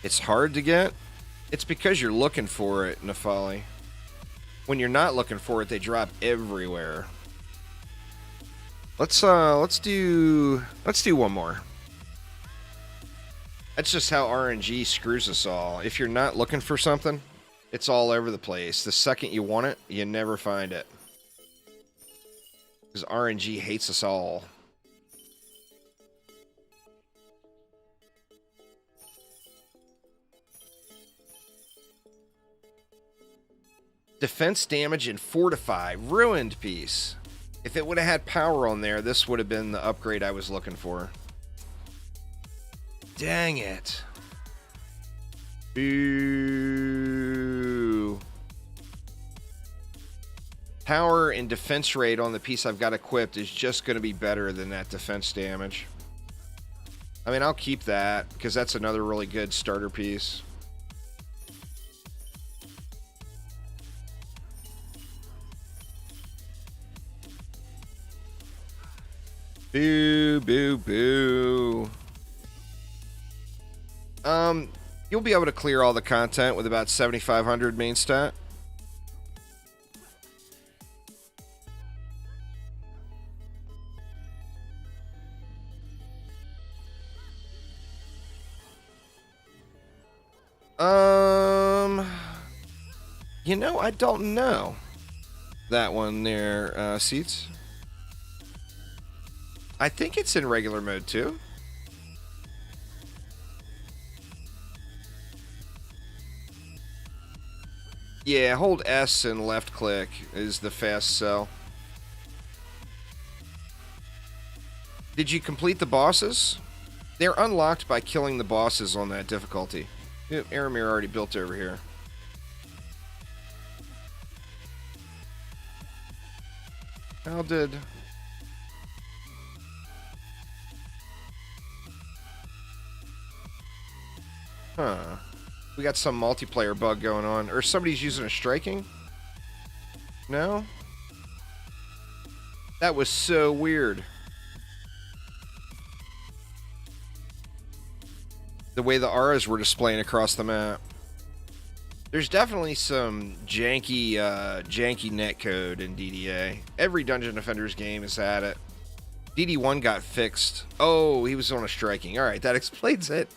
It's hard to get? It's because you're looking for it, Nafali. When you're not looking for it, they drop everywhere. Let's do one more. That's just how RNG screws us all. If you're not looking for something, it's all over the place. The second you want it, you never find it. Because RNG hates us all. Defense damage and fortify. Ruined piece. If it would have had power on there, this would have been the upgrade I was looking for. Dang it. Boo. Power and defense rate on the piece I've got equipped is just going to be better than that defense damage. I mean, I'll keep that because that's another really good starter piece. Boo, boo, boo. You'll be able to clear all the content with about 7,500 main stat. You know, I don't know that one there, Seats. I think it's in regular mode too. Yeah, hold S and left click is the fast sell. Did you complete the bosses? They're unlocked by killing the bosses on that difficulty. Yep, Aramir already built over here. How did... Huh. We got some multiplayer bug going on. Or somebody's using a striking? No? That was so weird. The way the auras were displaying across the map. There's definitely some janky netcode in DDA. Every Dungeon Defenders game has had it. DD1 got fixed. Oh, he was on a striking. All right, that explains it.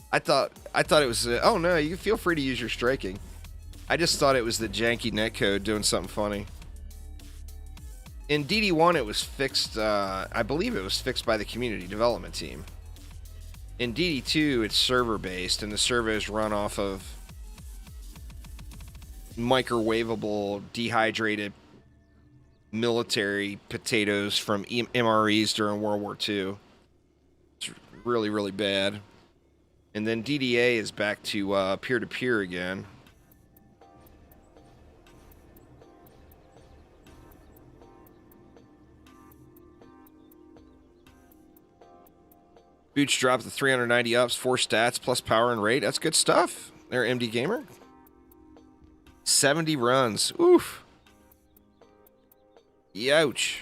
I thought it was. Oh no, you feel free to use your striking. I just thought it was the janky netcode doing something funny. In DD1, it was fixed. I believe it was fixed by the community development team. In DD2, it's server-based, and the servers run off of microwavable, dehydrated military potatoes from MREs during World War II. It's really, really bad. And then DDA is back to peer-to-peer again. Boots dropped the 390 ups, 4 stats, plus power and rate. That's good stuff. They're MD Gamer. 70 runs. Oof. Youch.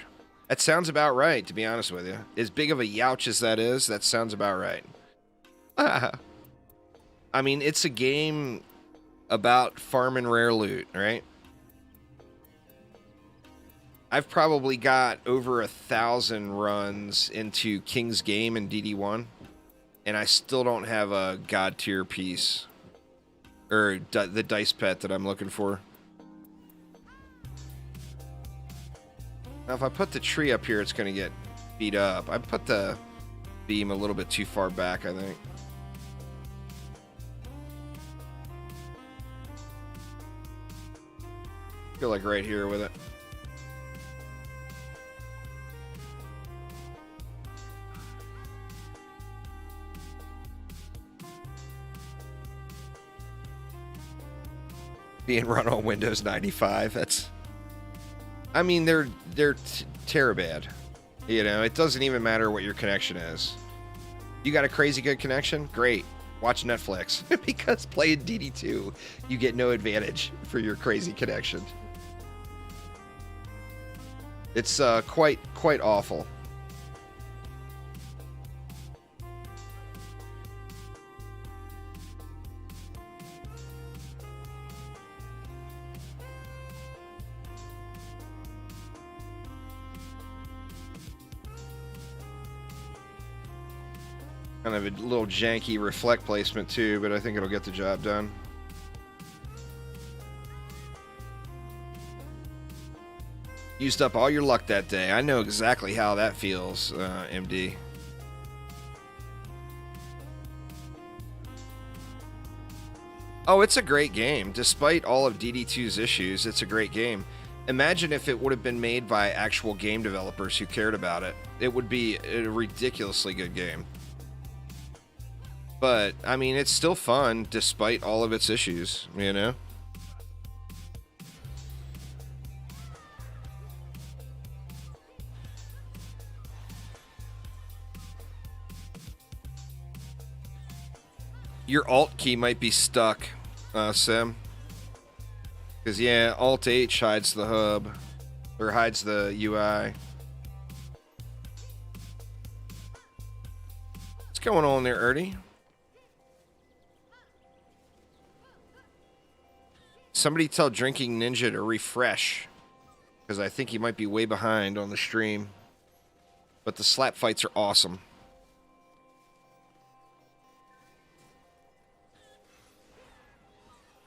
That sounds about right, to be honest with you. As big of a youch as that is, that sounds about right. I mean, it's a game about farming rare loot, right? I've probably got over 1,000 runs into King's Game in DD1, and I still don't have a god tier piece, or the dice pet that I'm looking for. Now, if I put the tree up here, it's going to get beat up. I put the beam a little bit too far back, I think. I feel like right here with it. Being run on Windows 95. That's, I mean, they're terabad. You know, it doesn't even matter what your connection is. You got a crazy good connection? Great. Watch Netflix. Because playing DD2, you get no advantage for your crazy connection. It's quite awful. Kind of a little janky reflect placement too, but I think it'll get the job done. Used up all your luck that day. I know exactly how that feels, MD. Oh, it's a great game. Despite all of DD2's issues, it's a great game. Imagine if it would have been made by actual game developers who cared about it. It would be a ridiculously good game. But, I mean, it's still fun despite all of its issues, you know? Your Alt key might be stuck, Sim. Because, yeah, Alt H hides the hub. Or hides the UI. What's going on there, Erdy? Somebody tell Drinking Ninja to refresh. Because I think he might be way behind on the stream. But the slap fights are awesome.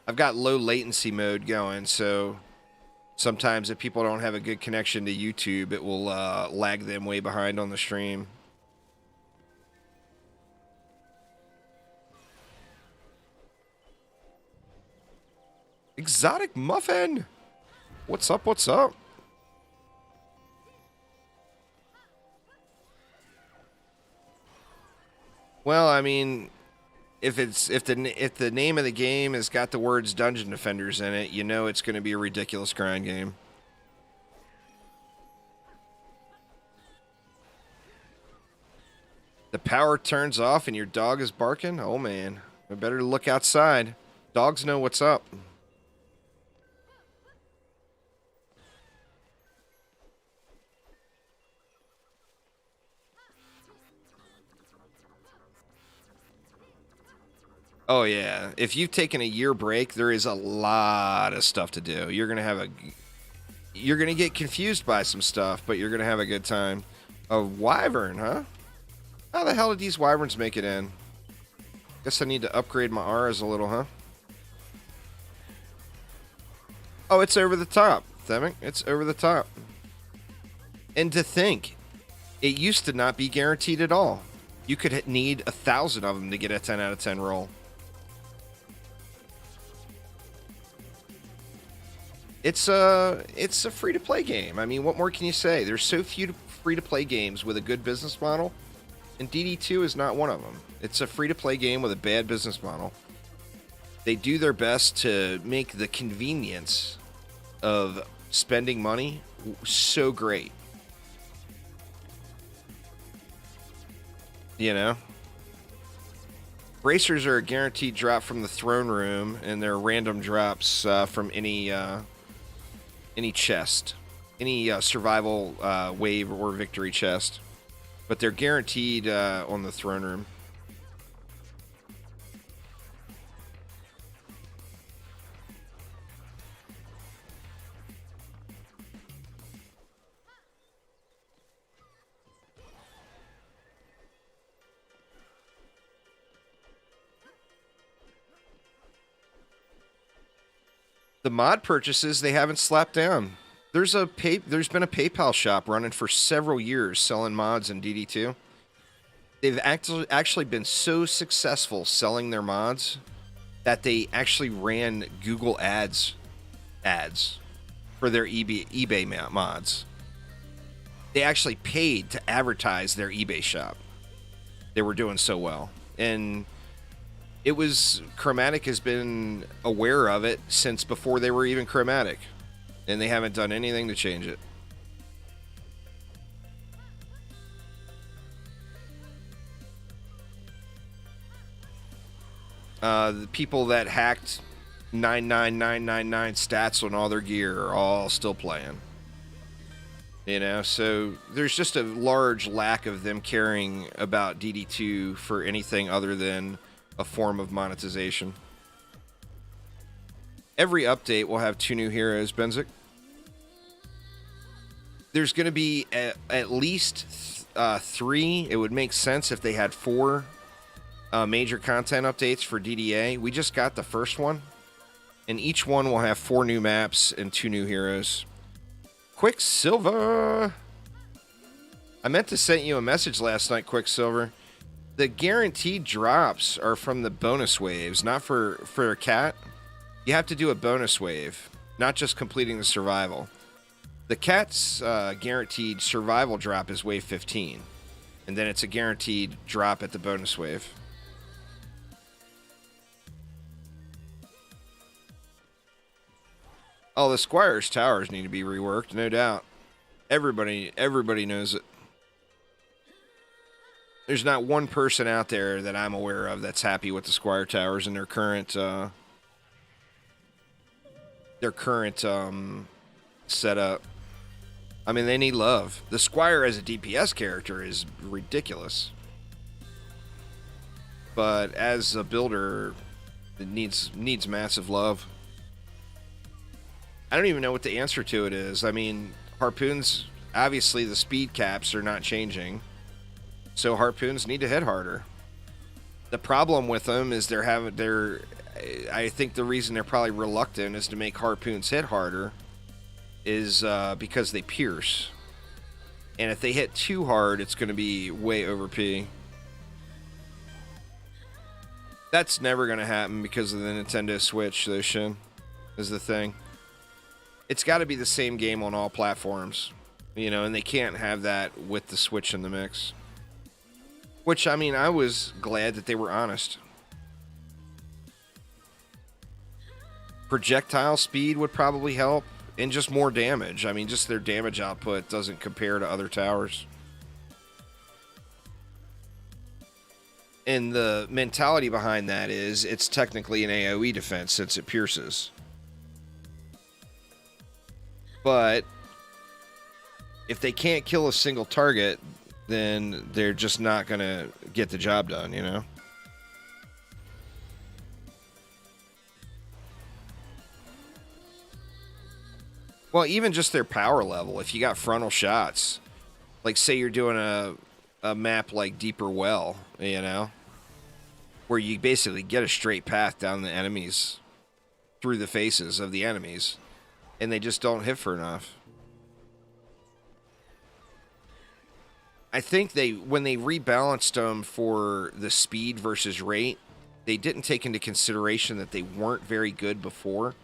I've got low latency mode going, so sometimes if people don't have a good connection to YouTube, it will lag them way behind on the stream. Exotic Muffin! What's up, what's up? Well, I mean, if the name of the game has got the words Dungeon Defenders in it, you know it's going to be a ridiculous grind game. The power turns off and your dog is barking? Oh man, I better look outside. Dogs know what's up. Oh yeah, if you've taken a year break, there is a lot of stuff to do. You're gonna get confused by some stuff, but you're gonna have a good time. A wyvern, huh? How the hell did these wyverns make it in? Guess I need to upgrade my R's a little, huh? Oh, it's over the top, Themic. It's over the top. And to think, it used to not be guaranteed at all. You could need 1,000 of them to get a 10 out of 10 roll. It's a free-to-play game. I mean, what more can you say? There's so few free-to-play games with a good business model, and DD2 is not one of them. It's a free-to-play game with a bad business model. They do their best to make the convenience of spending money so great. You know? Bracers are a guaranteed drop from the throne room, and they're random drops from any chest, any survival wave or victory chest, but they're guaranteed on the throne room. The mod purchases they haven't slapped down. There's been a PayPal shop running for several years selling mods in DD2. They've actually been so successful selling their mods that they actually ran Google ads for their eBay mods. They actually paid to advertise their eBay shop. They were doing so well. And Chromatic has been aware of it since before they were even Chromatic, and they haven't done anything to change it. The people that hacked 99999 stats on all their gear are all still playing. You know, so there's just a large lack of them caring about DD2 for anything other than a form of monetization. Every update will have 2 new heroes, Benzik. There's going to be at least 3. It would make sense if they had 4 major content updates for DDA. We just got the first one, and each one will have 4 new maps and 2 new heroes. Quicksilver! I meant to send you a message last night, Quicksilver. The guaranteed drops are from the bonus waves, not for a cat. You have to do a bonus wave, not just completing the survival. The cat's guaranteed survival drop is wave 15, and then it's a guaranteed drop at the bonus wave. Oh, the Squire's towers need to be reworked, no doubt. Everybody knows it. There's not one person out there that I'm aware of that's happy with the Squire towers and their current setup. I mean, they need love. The Squire as a DPS character is ridiculous, but as a builder, it needs massive love. I don't even know what the answer to it is. I mean, harpoons, obviously the speed caps are not changing, so harpoons need to hit harder. The problem with them is I think the reason they're probably reluctant is to make harpoons hit harder is because they pierce. And if they hit too hard, it's going to be way OP. That's never going to happen because of the Nintendo Switch, though, Shin. is the thing. It's got to be the same game on all platforms, you know, and they can't have that with the Switch in the mix. Which, I mean, I was glad that they were honest. Projectile speed would probably help, and just more damage. I mean, just their damage output doesn't compare to other towers. And the mentality behind that is it's technically an AoE defense since it pierces. But if they can't kill a single target, then they're just not going to get the job done, you know? Well, even just their power level. If you got frontal shots, like say you're doing a map like Deeper Well, you know, where you basically get a straight path down the enemies, through the faces of the enemies, and they just don't hit for enough. I think when they rebalanced them for the speed versus rate, they didn't take into consideration that they weren't very good before.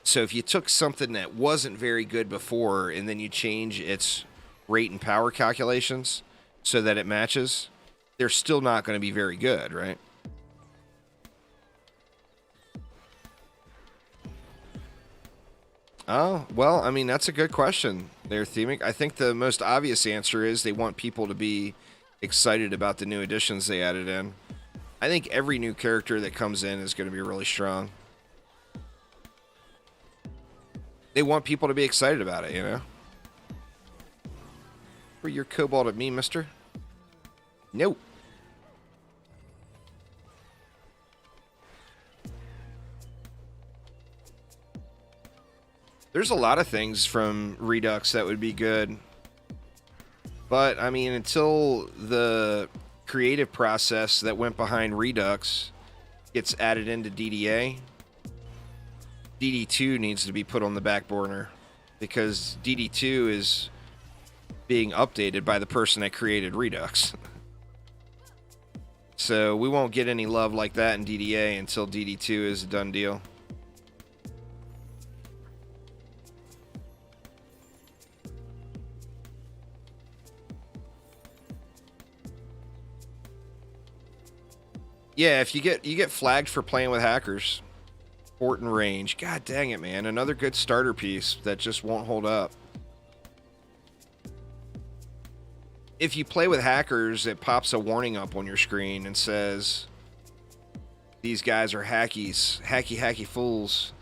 So if you took something that wasn't very good before and then you change its rate and power calculations so that it matches, they're still not going to be very good, right? Oh, well, I mean, that's a good question there, Themic. I think the most obvious answer is they want people to be excited about the new additions they added in. I think every new character that comes in is going to be really strong. They want people to be excited about it, you know? For your cobalt at me, mister? Nope. There's a lot of things from Redux that would be good. But, I mean, until the creative process that went behind Redux gets added into DDA, DD2 needs to be put on the back burner because DD2 is being updated by the person that created Redux. So we won't get any love like that in DDA until DD2 is a done deal. Yeah, if you get flagged for playing with hackers. Fort and range. God dang it, man. Another good starter piece that just won't hold up. If you play with hackers, it pops a warning up on your screen and says, these guys are hackies. Hacky fools.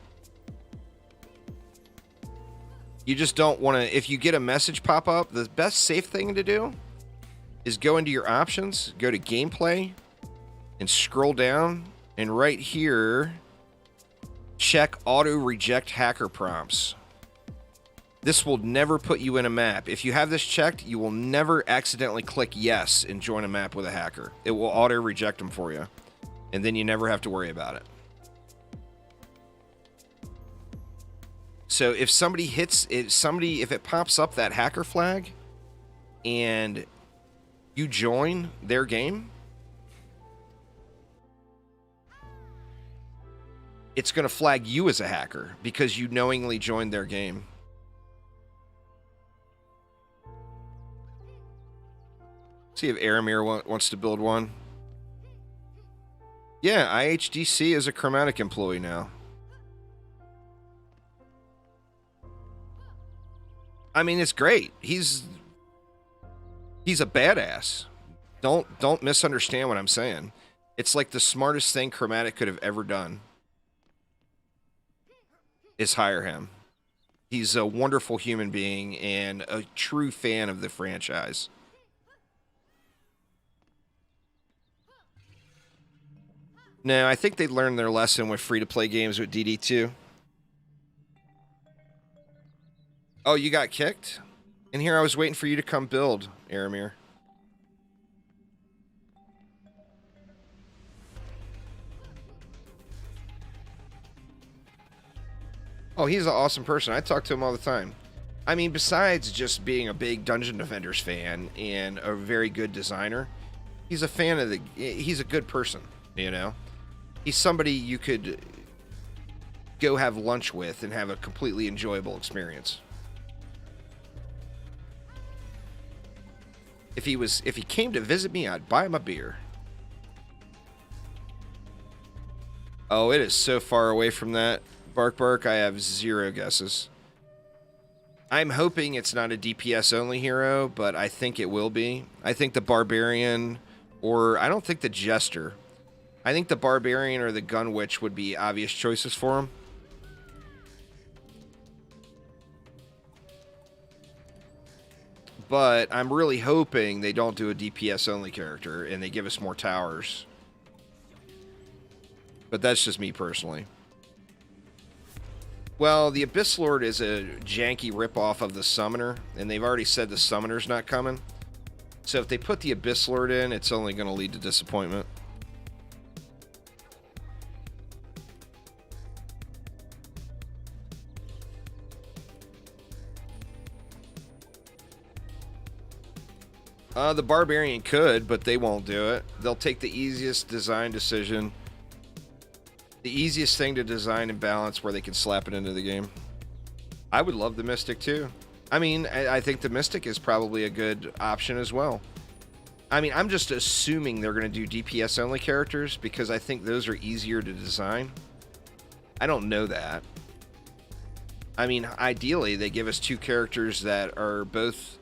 You just don't want to... If you get a message pop up, the best safe thing to do is go into your options, go to gameplay, and scroll down, and right here... check auto reject hacker prompts. This will never put you in a map. If you have this checked, you will never accidentally click yes and join a map with a hacker. It will auto reject them for you. And then you never have to worry about it. So if somebody hits if it pops up that hacker flag and you join their game, it's going to flag you as a hacker because you knowingly joined their game. See if Aramir wants to build one. Yeah, IHDC is a Chromatic employee now. I mean, it's great. He's a badass. Don't misunderstand what I'm saying. It's like the smartest thing Chromatic could have ever done is hire him. He's a wonderful human being and a true fan of the franchise. No, I think they learned their lesson with free-to-play games with DD2. Oh, you got kicked? And here I was waiting for you to come build, Aramir. Oh, he's an awesome person. I talk to him all the time. I mean, besides just being a big Dungeon Defenders fan and a very good designer, he's a fan of he's a good person, you know? He's somebody you could go have lunch with and have a completely enjoyable experience. If he came to visit me, I'd buy him a beer. Oh, it is so far away from that. Bark Bark, I have zero guesses. I'm hoping it's not a DPS only hero, but I think it will be. I think the Barbarian, or I don't think the Jester. I think the Barbarian or the Gun Witch would be obvious choices for him. But I'm really hoping they don't do a DPS only character and they give us more towers. But that's just me personally. Well, the Abyss Lord is a janky ripoff of the Summoner, and they've already said the Summoner's not coming. So if they put the Abyss Lord in, it's only going to lead to disappointment. The Barbarian could, but they won't do it. They'll take the easiest design decision. The easiest thing to design and balance where they can slap it into the game. I would love the Mystic too. I mean, I think the Mystic is probably a good option as well. I mean, I'm just assuming they're going to do DPS only characters because I think those are easier to design. I don't know that. I mean, ideally, they give us two characters that are both...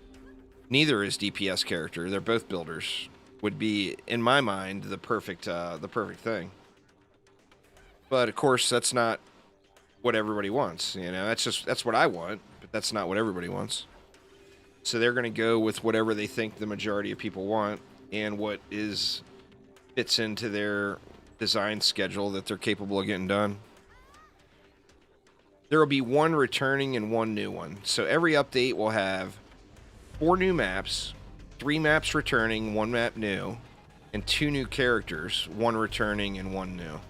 Neither is DPS character. They're both builders. Would be, in my mind, the perfect thing. But of course, that's not what everybody wants. You know, that's what I want, but that's not what everybody wants. So they're going to go with whatever they think the majority of people want and what fits into their design schedule that they're capable of getting done. There will be one returning and one new one. So every update will have 4 new maps, 3 maps returning, 1 map new, and 2 new characters, 1 returning and 1 new.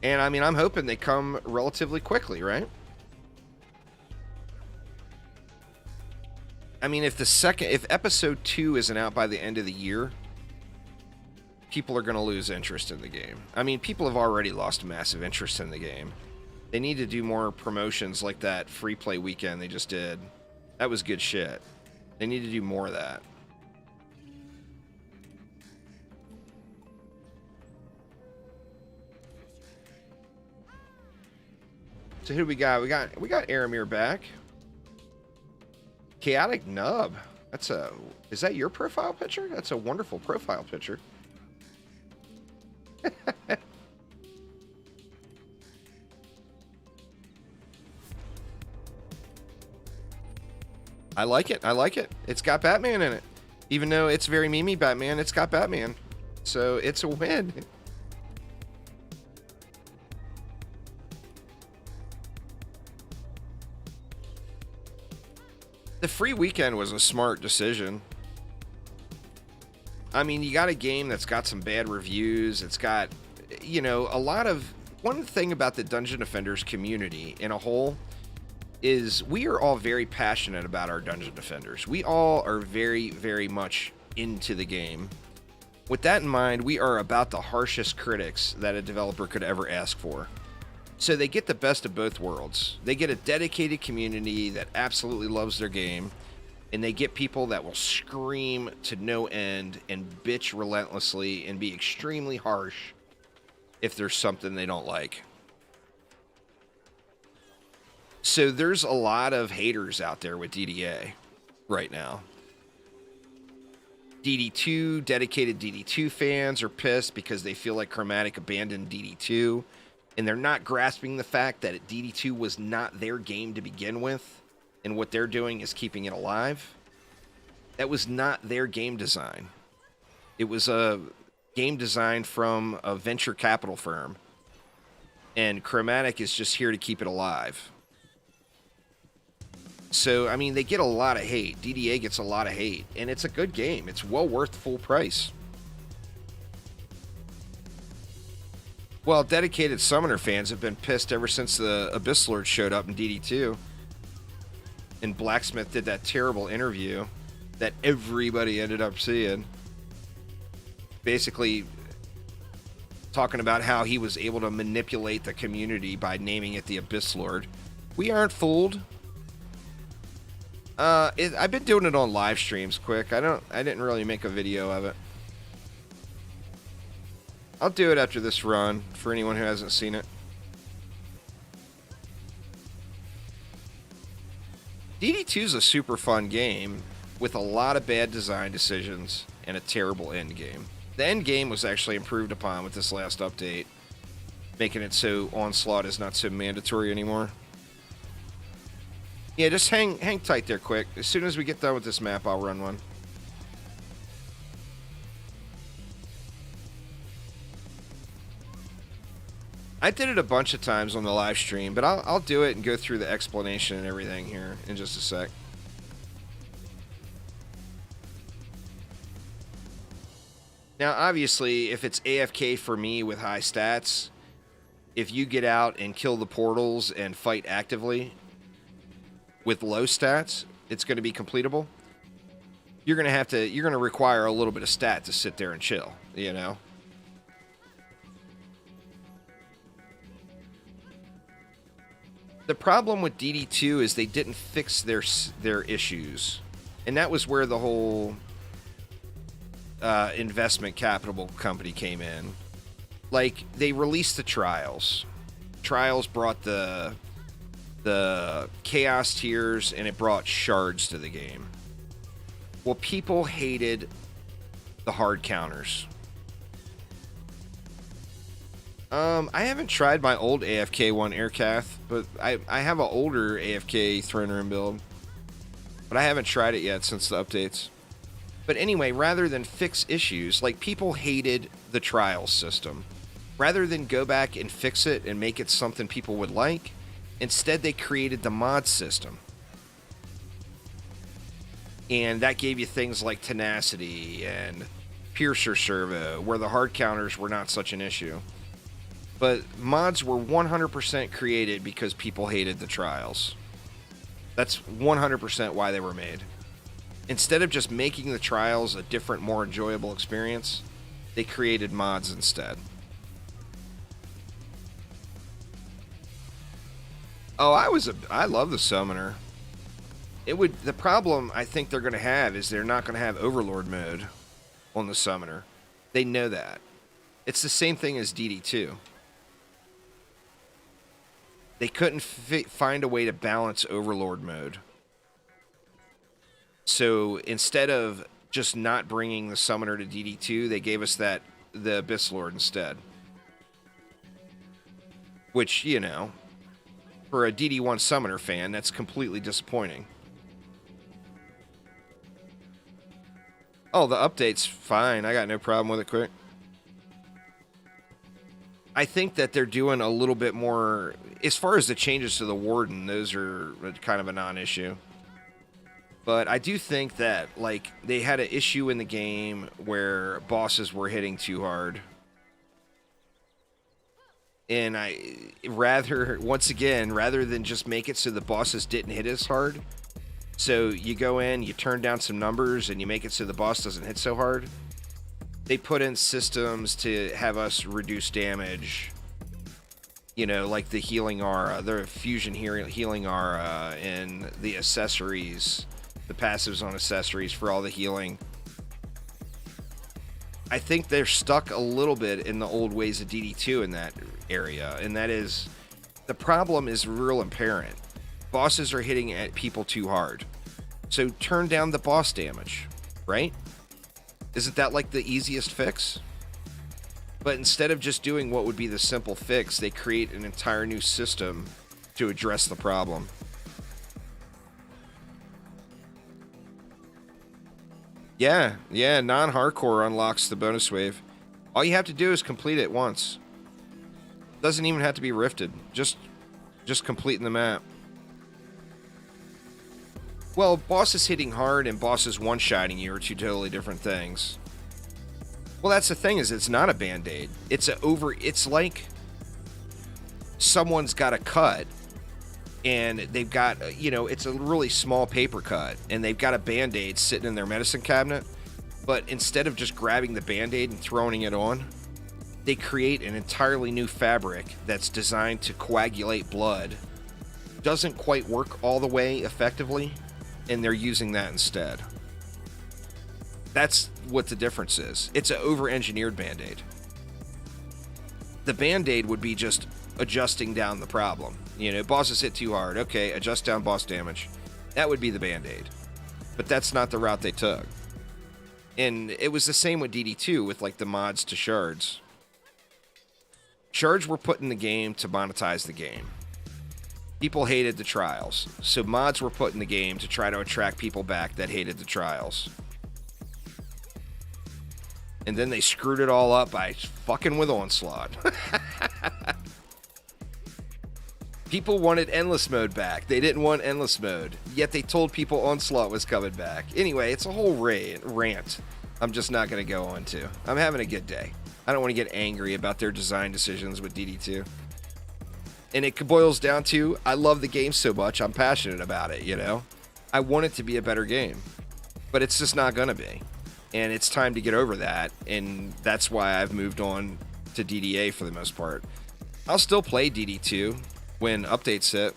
And I mean, I'm hoping they come relatively quickly, right? I mean, if episode 2 isn't out by the end of the year, people are going to lose interest in the game. I mean, people have already lost massive interest in the game. They need to do more promotions like that free play weekend they just did. That was good shit. They need to do more of that. So who do we got? We got Aramir back. Chaotic Nub. Is that your profile picture? That's a wonderful profile picture. I like it. I like it. It's got Batman in it. Even though it's very memey Batman, it's got Batman. So it's a win. The free weekend was a smart decision. I mean, you got a game that's got some bad reviews. It's got, you know, a lot of... One thing about the Dungeon Defenders community in a whole is we are all very passionate about our Dungeon Defenders. We all are very, very much into the game. With that in mind, we are about the harshest critics that a developer could ever ask for. So they get the best of both worlds. They get a dedicated community that absolutely loves their game, and they get people that will scream to no end and bitch relentlessly and be extremely harsh if there's something they don't like. So there's a lot of haters out there with DDA right now. DD2, dedicated DD2 fans are pissed because they feel like Chromatic abandoned DD2. And they're not grasping the fact that DD2 was not their game to begin with, and what they're doing is keeping it alive. That was not their game design. It was a game design from a venture capital firm, and Chromatic is just here to keep it alive. So, I mean, they get a lot of hate. DDA gets a lot of hate, and it's a good game. It's well worth full price. Well, dedicated Summoner fans have been pissed ever since the Abyss Lord showed up in DD2. And Blacksmith did that terrible interview. that everybody ended up seeing. Basically talking about how he was able to manipulate the community by naming it the Abyss Lord. We aren't fooled. I've been doing it on live streams quick. I didn't really make a video of it. I'll do it after this run for anyone who hasn't seen it. DD2 is a super fun game with a lot of bad design decisions and a terrible end game. The end game was actually improved upon with this last update, making it so Onslaught is not so mandatory anymore. Yeah, just hang tight there quick. As soon as we get done with this map, I'll run one. I did it a bunch of times on the live stream, but I'll do it and go through the explanation and everything here in just a sec. Now, obviously, if it's AFK for me with high stats, if you get out and kill the portals and fight actively with low stats, it's going to be completable. You're going to require a little bit of stat to sit there and chill, you know? The problem with DD2 is they didn't fix their issues. And that was where the whole investment capital company came in. Like, they released the trials. Trials brought the chaos tiers, and it brought shards to the game. Well, people hated the hard counters. I haven't tried my old AFK one, Aircath, but I have an older AFK throne room build. But I haven't tried it yet since the updates. But anyway, rather than fix issues, like, people hated the trials system. Rather than go back and fix it and make it something people would like, instead they created the mod system. And that gave you things like tenacity and piercer servo, where the hard counters were not such an issue. But mods were 100% created because people hated the trials. That's 100% why they were made. Instead of just making the trials a different, more enjoyable experience, they created mods instead. Oh, I love the Summoner. The problem I think they're going to have is they're not going to have Overlord mode on the Summoner. They know that. It's the same thing as DD2. They couldn't find a way to balance Overlord mode. So instead of just not bringing the Summoner to DD2, they gave us the Abyss Lord instead. Which, you know, for a DD1 Summoner fan, that's completely disappointing. Oh, the update's fine. I got no problem with it quick. I think that they're doing a little bit more... As far as the changes to the Warden, those are kind of a non-issue. But I do think that, like, they had an issue in the game where bosses were hitting too hard. And once again, rather than just make it so the bosses didn't hit as hard, so you go in, you turn down some numbers, and you make it so the boss doesn't hit so hard, they put in systems to have us reduce damage. You know, like the healing aura, the fusion healing aura, and the accessories, the passives on accessories for all the healing. I think they're stuck a little bit in the old ways of DD2 in that area, and that is, the problem is real apparent. Bosses are hitting at people too hard. So turn down the boss damage, right? Isn't that like the easiest fix? But instead of just doing what would be the simple fix, they create an entire new system to address the problem. Yeah, non-hardcore unlocks the bonus wave. All you have to do is complete it once. Doesn't even have to be rifted. Just completing the map. Well, bosses hitting hard and bosses one-shotting you are two totally different things. Well, that's the thing, is it's not a band-aid. It's like someone's got a cut and they've got, it's a really small paper cut, and they've got a Band-Aid sitting in their medicine cabinet, but instead of just grabbing the Band-Aid and throwing it on, they create an entirely new fabric that's designed to coagulate blood. Doesn't quite work all the way effectively, and they're using that instead. That's what the difference is. It's an over-engineered Band-Aid. The Band-Aid would be just adjusting down the problem. Boss is hit too hard. Okay, adjust down boss damage. That would be the Band-Aid. But that's not the route they took. And it was the same with DD2 with like the mods to shards. Shards were put in the game to monetize the game. People hated the trials, so mods were put in the game to try to attract people back that hated the trials. And then they screwed it all up by fucking with Onslaught. People wanted Endless Mode back. They didn't want Endless Mode, yet they told people Onslaught was coming back. Anyway, it's a whole rant I'm just not going to go on to. I'm having a good day. I don't want to get angry about their design decisions with DD2. And it boils down to, I love the game so much, I'm passionate about it, I want it to be a better game. But it's just not going to be. And it's time to get over that, and that's why I've moved on to DDA for the most part. I'll still play DD2 when updates hit.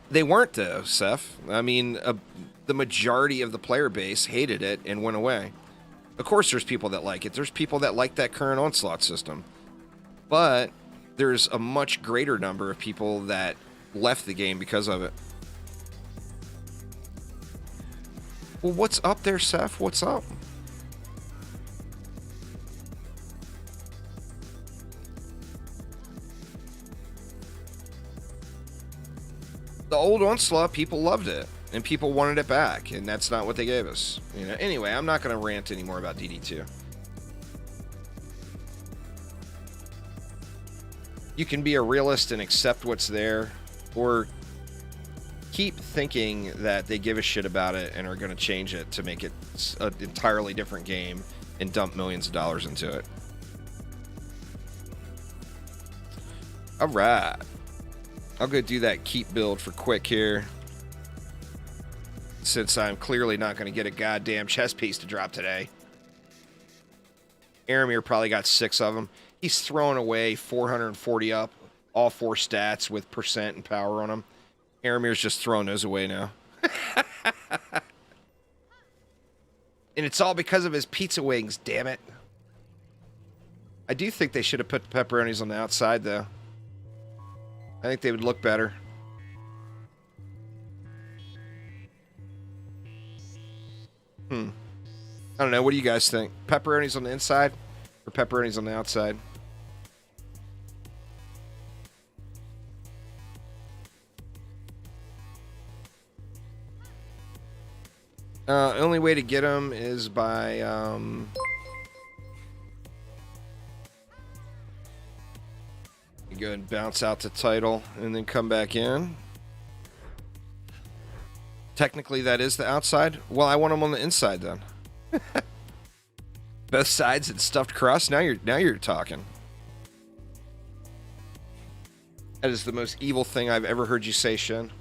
They weren't, though, Seth. I mean, the majority of the player base hated it and went away. Of course there's people that like it. There's people that like that current Onslaught system. But there's a much greater number of people that left the game because of it. Well, what's up there, Seth? What's up? The old Onslaught, people loved it. And people wanted it back, and that's not what they gave us. Anyway, I'm not going to rant anymore about DD2. You can be a realist and accept what's there, or keep thinking that they give a shit about it and are going to change it to make it an entirely different game and dump millions of dollars into it. All right. I'll go do that keep build for quick here, since I'm clearly not going to get a goddamn chess piece to drop today. Aramir probably got 6 of them. He's throwing away 440 up, all 4 stats with percent and power on them. Aramir's just throwing those away now. And it's all because of his pizza wings, damn it. I do think they should have put the pepperonis on the outside, though. I think they would look better. I don't know. What do you guys think? Pepperonis on the inside or pepperonis on the outside? Only way to get them is by you go and bounce out the title and then come back in. Technically, that is the outside. Well, I want them on the inside then. Both sides and stuffed crust. Now you're talking. That is the most evil thing I've ever heard you say, Shin.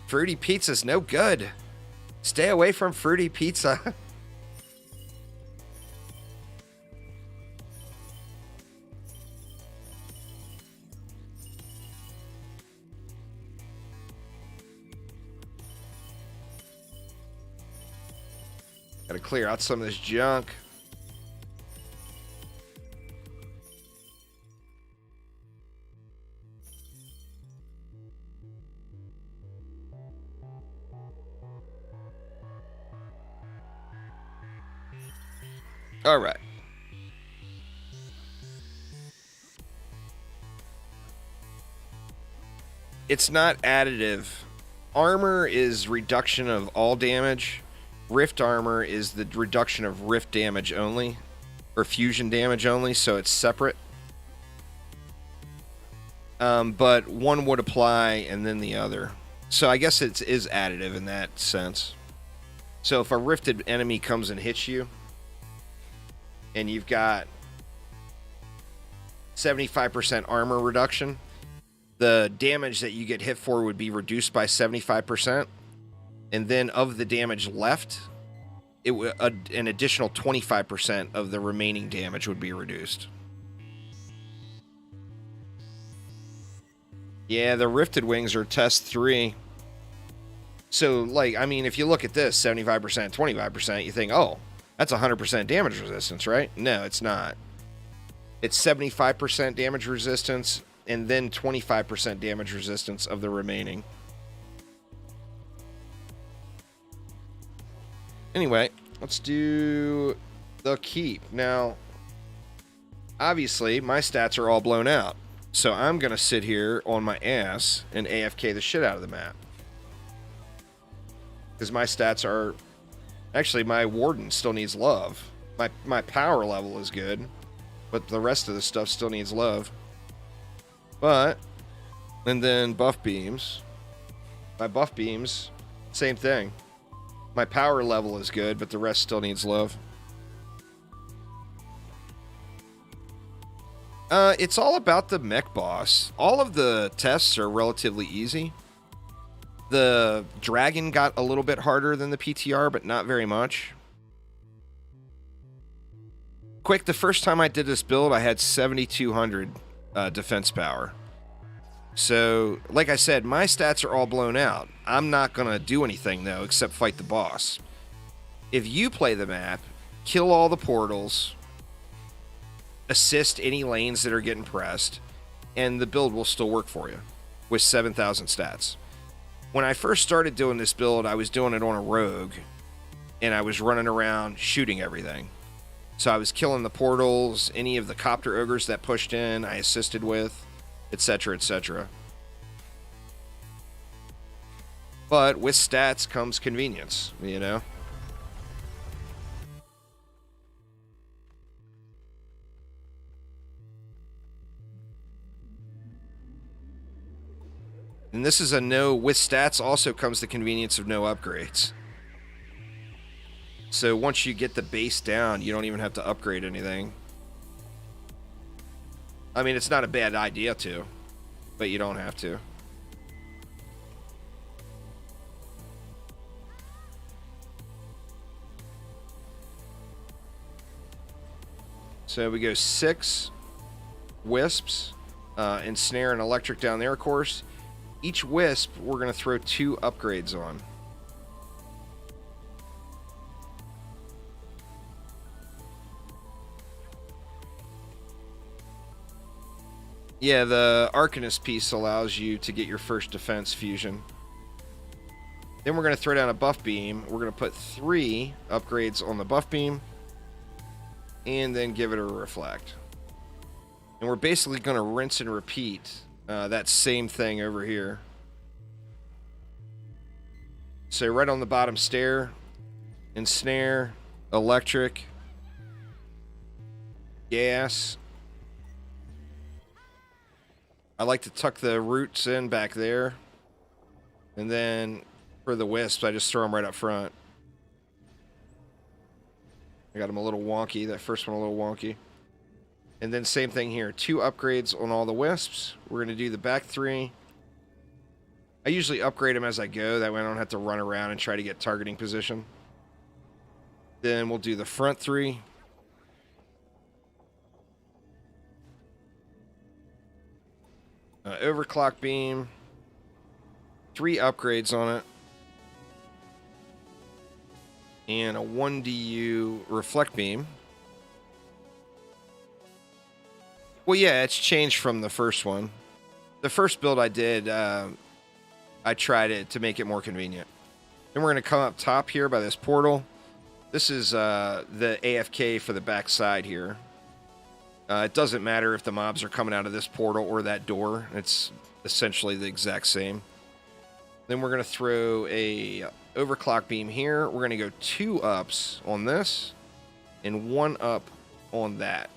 Fruity pizza's no good. Stay away from fruity pizza. Gotta clear out some of this junk. All right. It's not additive. Armor is reduction of all damage. Rift armor is the reduction of rift damage only, or fusion damage only, so it's separate. But one would apply and then the other. So I guess it is additive in that sense. So if a rifted enemy comes and hits you, and you've got 75% armor reduction. The damage that you get hit for would be reduced by 75%. And then of the damage left, an additional 25% of the remaining damage would be reduced. Yeah, the Rifted Wings are test 3. So, like, I mean, if you look at this, 75%, 25%, you think, oh, that's 100% damage resistance, right? No, it's not. It's 75% damage resistance, and then 25% damage resistance of the remaining. Anyway, let's do the keep. Now, obviously, my stats are all blown out. So I'm going to sit here on my ass and AFK the shit out of the map. Because my stats are... Actually, my Warden still needs love. My power level is good. But the rest of the stuff still needs love. But... And then buff beams. My buff beams, same thing. My power level is good, but the rest still needs love. It's all about the mech boss. All of the tests are relatively easy. The dragon got a little bit harder than the PTR, but not very much. Quick, the first time I did this build, I had 7,200 defense power. So, like I said, my stats are all blown out. I'm not going to do anything, though, except fight the boss. If you play the map, kill all the portals, assist any lanes that are getting pressed, and the build will still work for you with 7,000 stats. When I first started doing this build, I was doing it on a rogue, and I was running around shooting everything. So I was killing the portals, any of the copter ogres that pushed in, I assisted with, etc., etc. But with stats comes convenience, you know? And this is a no, with stats also comes the convenience of no upgrades. So once you get the base down, you don't even have to upgrade anything. I mean, it's not a bad idea to, but you don't have to. So we go 6 wisps, ensnare and electric down there, of course. Each wisp, we're going to throw 2 upgrades on. Yeah, the Arcanist piece allows you to get your first defense fusion. Then we're going to throw down a buff beam. We're going to put 3 upgrades on the buff beam. And then give it a reflect. And we're basically going to rinse and repeat that same thing over here. So right on the bottom stair, ensnare, electric, gas. I like to tuck the roots in back there. And then for the wisps, I just throw them right up front. I got them a little wonky. That first one a little wonky. And then same thing here. 2 upgrades on all the wisps. We're going to do the back 3. I usually upgrade them as I go. That way I don't have to run around and try to get targeting position. Then we'll do the front 3. Overclock beam. 3 upgrades on it. And a 1DU reflect beam. Well, yeah, it's changed from the first one. The first build I did, I tried it to make it more convenient. Then we're going to come up top here by this portal. This is the AFK for the back side here. It doesn't matter if the mobs are coming out of this portal or that door. It's essentially the exact same. Then we're going to throw a overclock beam here. We're going to go 2 ups on this and 1 up on that.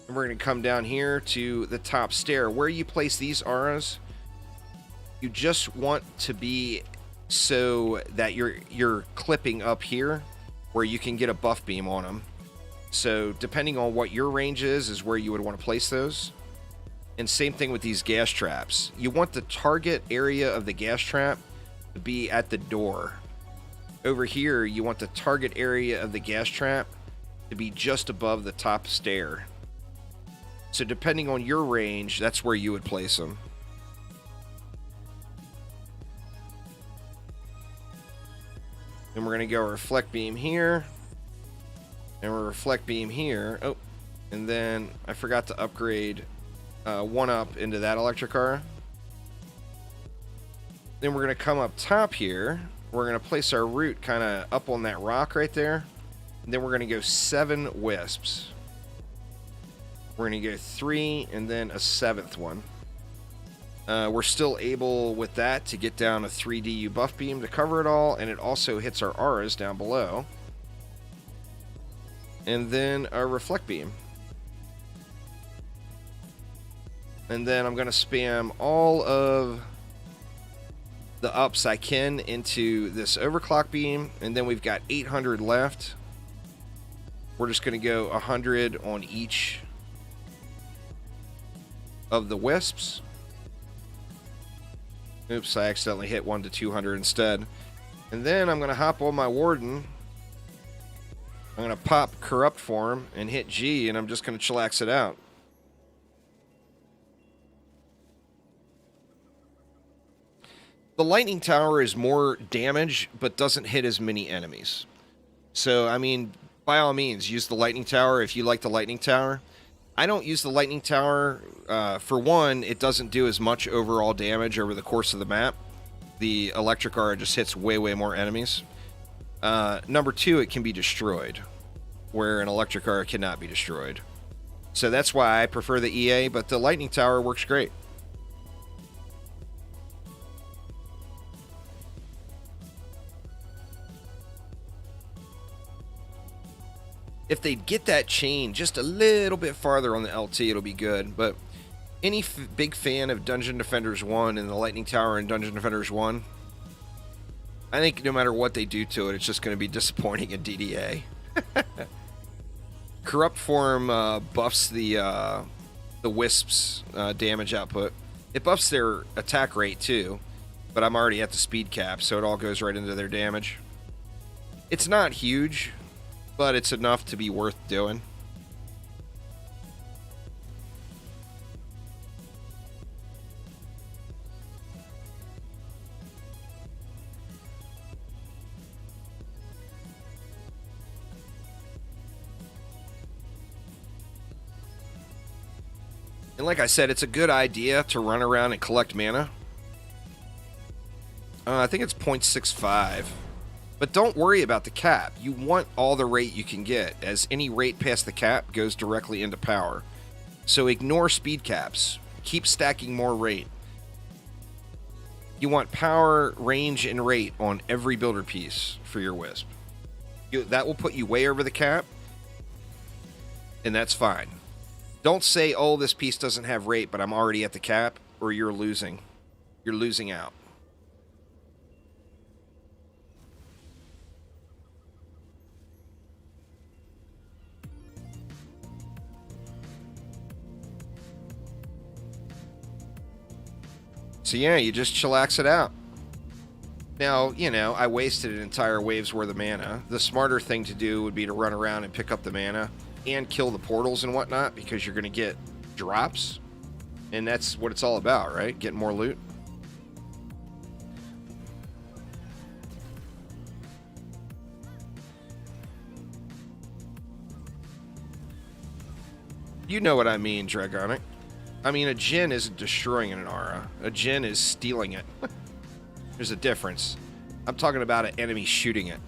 And we're going to come down here to the top stair. Where you place these auras, you just want to be so that you're clipping up here where you can get a buff beam on them. So depending on what your range is where you would want to place those. And same thing with these gas traps. You want the target area of the gas trap to be at the door. Over here, you want the target area of the gas trap to be just above the top stair. So depending on your range, that's where you would place them. Then we're going to go reflect beam here. And we're reflect beam here. Oh, and then I forgot to upgrade one up into that electric aura. Then we're going to come up top here. We're going to place our root kind of up on that rock right there. And then we're going to go 7 wisps. We're going to go 3 and then a 7th one. We're still able with that to get down a 3DU buff beam to cover it all. And it also hits our auras down below. And then a reflect beam. And then I'm going to spam all of the ups I can into this overclock beam. And then we've got 800 left. We're just going to go 100 on each of the wisps. Oops, I accidentally hit 1 to 200 instead. And then I'm going to hop on my Warden. I'm going to pop Corrupt Form and hit G, and I'm just going to chillax it out. The Lightning Tower is more damage, but doesn't hit as many enemies. So, I mean, by all means, use the Lightning Tower if you like the Lightning Tower. I don't use the Lightning Tower. For one, it doesn't do as much overall damage over the course of the map. The Electric Aura just hits way, way more enemies. Number 2, it can be destroyed, where an Electric Aura cannot be destroyed. So that's why I prefer the EA, but the Lightning Tower works great. If they get that chain just a little bit farther on the LT, it'll be good. But any big fan of Dungeon Defenders 1 and the Lightning Tower in Dungeon Defenders 1, I think no matter what they do to it, it's just going to be disappointing in DDA. Corrupt Form buffs the Wisps' damage output. It buffs their attack rate too, but I'm already at the speed cap, so it all goes right into their damage. It's not huge, but it's enough to be worth doing. And like I said, it's a good idea to run around and collect mana. I think it's 0.65. But don't worry about the cap. You want all the rate you can get, as any rate past the cap goes directly into power. So ignore speed caps. Keep stacking more rate. You want power, range, and rate on every builder piece for your Wisp. That will put you way over the cap, and that's fine. Don't say, oh, this piece doesn't have rate, but I'm already at the cap, or you're losing. You're losing out. So yeah, you just chillax it out. Now, you know, I wasted an entire wave's worth of mana. The smarter thing to do would be to run around and pick up the mana and kill the portals and whatnot, because you're going to get drops. And that's what it's all about, right? Getting more loot. You know what I mean, Dragonic. I mean, a Djinn isn't destroying an aura. A Djinn is stealing it. There's a difference. I'm talking about an enemy shooting it.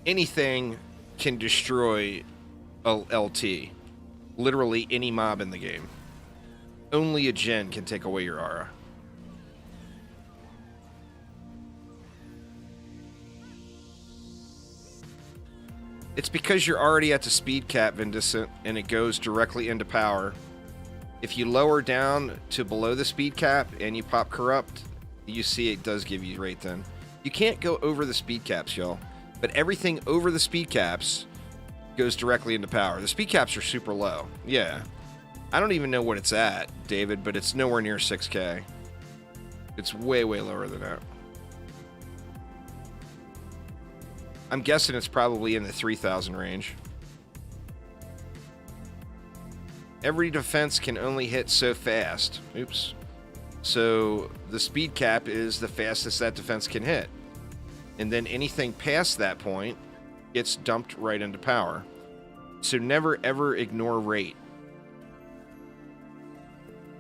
Anything can destroy a LT. Literally any mob in the game. Only a Djinn can take away your aura. It's because you're already at the speed cap, Vindicent, and it goes directly into power. If you lower down to below the speed cap and you pop Corrupt, You see it does give you rate then. You can't go over the speed caps, y'all. But everything over the speed caps goes directly into power. The speed caps are super low. Yeah. I don't even know what it's at, David, but it's nowhere near 6K. It's way, way lower than that. I'm guessing it's probably in the 3,000 range. Every defense can only hit so fast. Oops. So the speed cap is the fastest that defense can hit. And then anything past that point gets dumped right into power. So never ever ignore rate.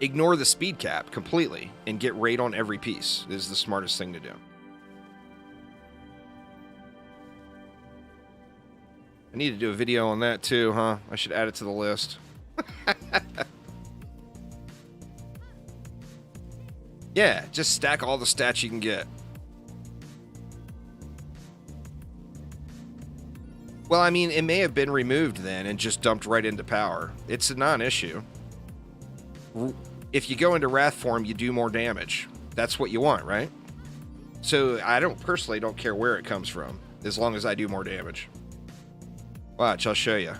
Ignore the speed cap completely and get rate on every piece is the smartest thing to do. I need to do a video on that too, huh? I should add it to the list. Yeah, just stack all the stats you can get. Well, I mean, it may have been removed then and just dumped right into power. It's a non-issue. If you go into Wrath form, you do more damage. That's what you want, right? So I personally don't care where it comes from, as long as I do more damage. Watch, I'll show you.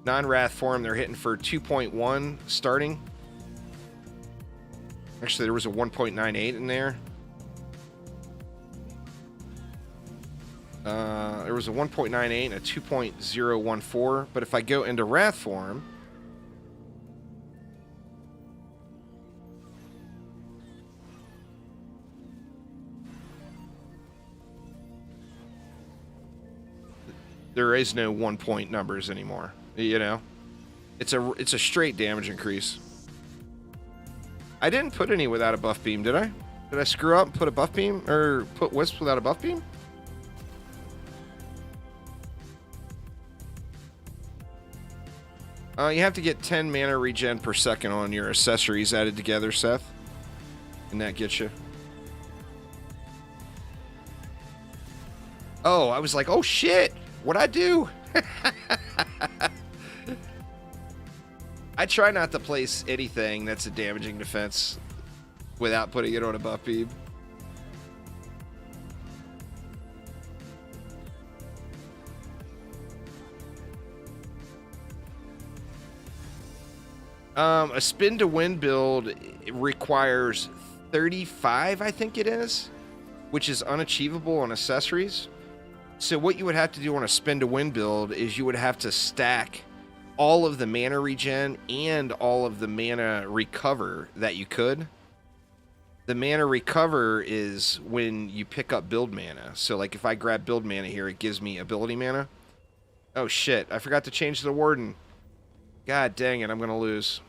Non-Wrath form, they're hitting for 2.1 starting. Actually, there was a 1.98 in there. There was a 1.98 and a 2.014. But if I go into Wrath form, there is no 1-point numbers anymore. You know, it's a straight damage increase. I didn't put any without a buff beam, did I? Did I screw up and put a buff beam or put wisps without a buff beam? You have to get 10 mana regen per second on your accessories added together, Seth. And that gets you. Oh, I was like, oh shit, what'd I do? I try not to place anything that's a damaging defense without putting it on a buff beam. A spin to win build requires 35, I think it is, which is unachievable on accessories. So what you would have to do on a spin to win build is you would have to stack all of the mana regen and all of the mana recover that you could. The mana recover is when you pick up build mana. So like if I grab build mana here, it gives me ability mana. Oh shit, I forgot to change the Warden. God dang it, I'm gonna lose.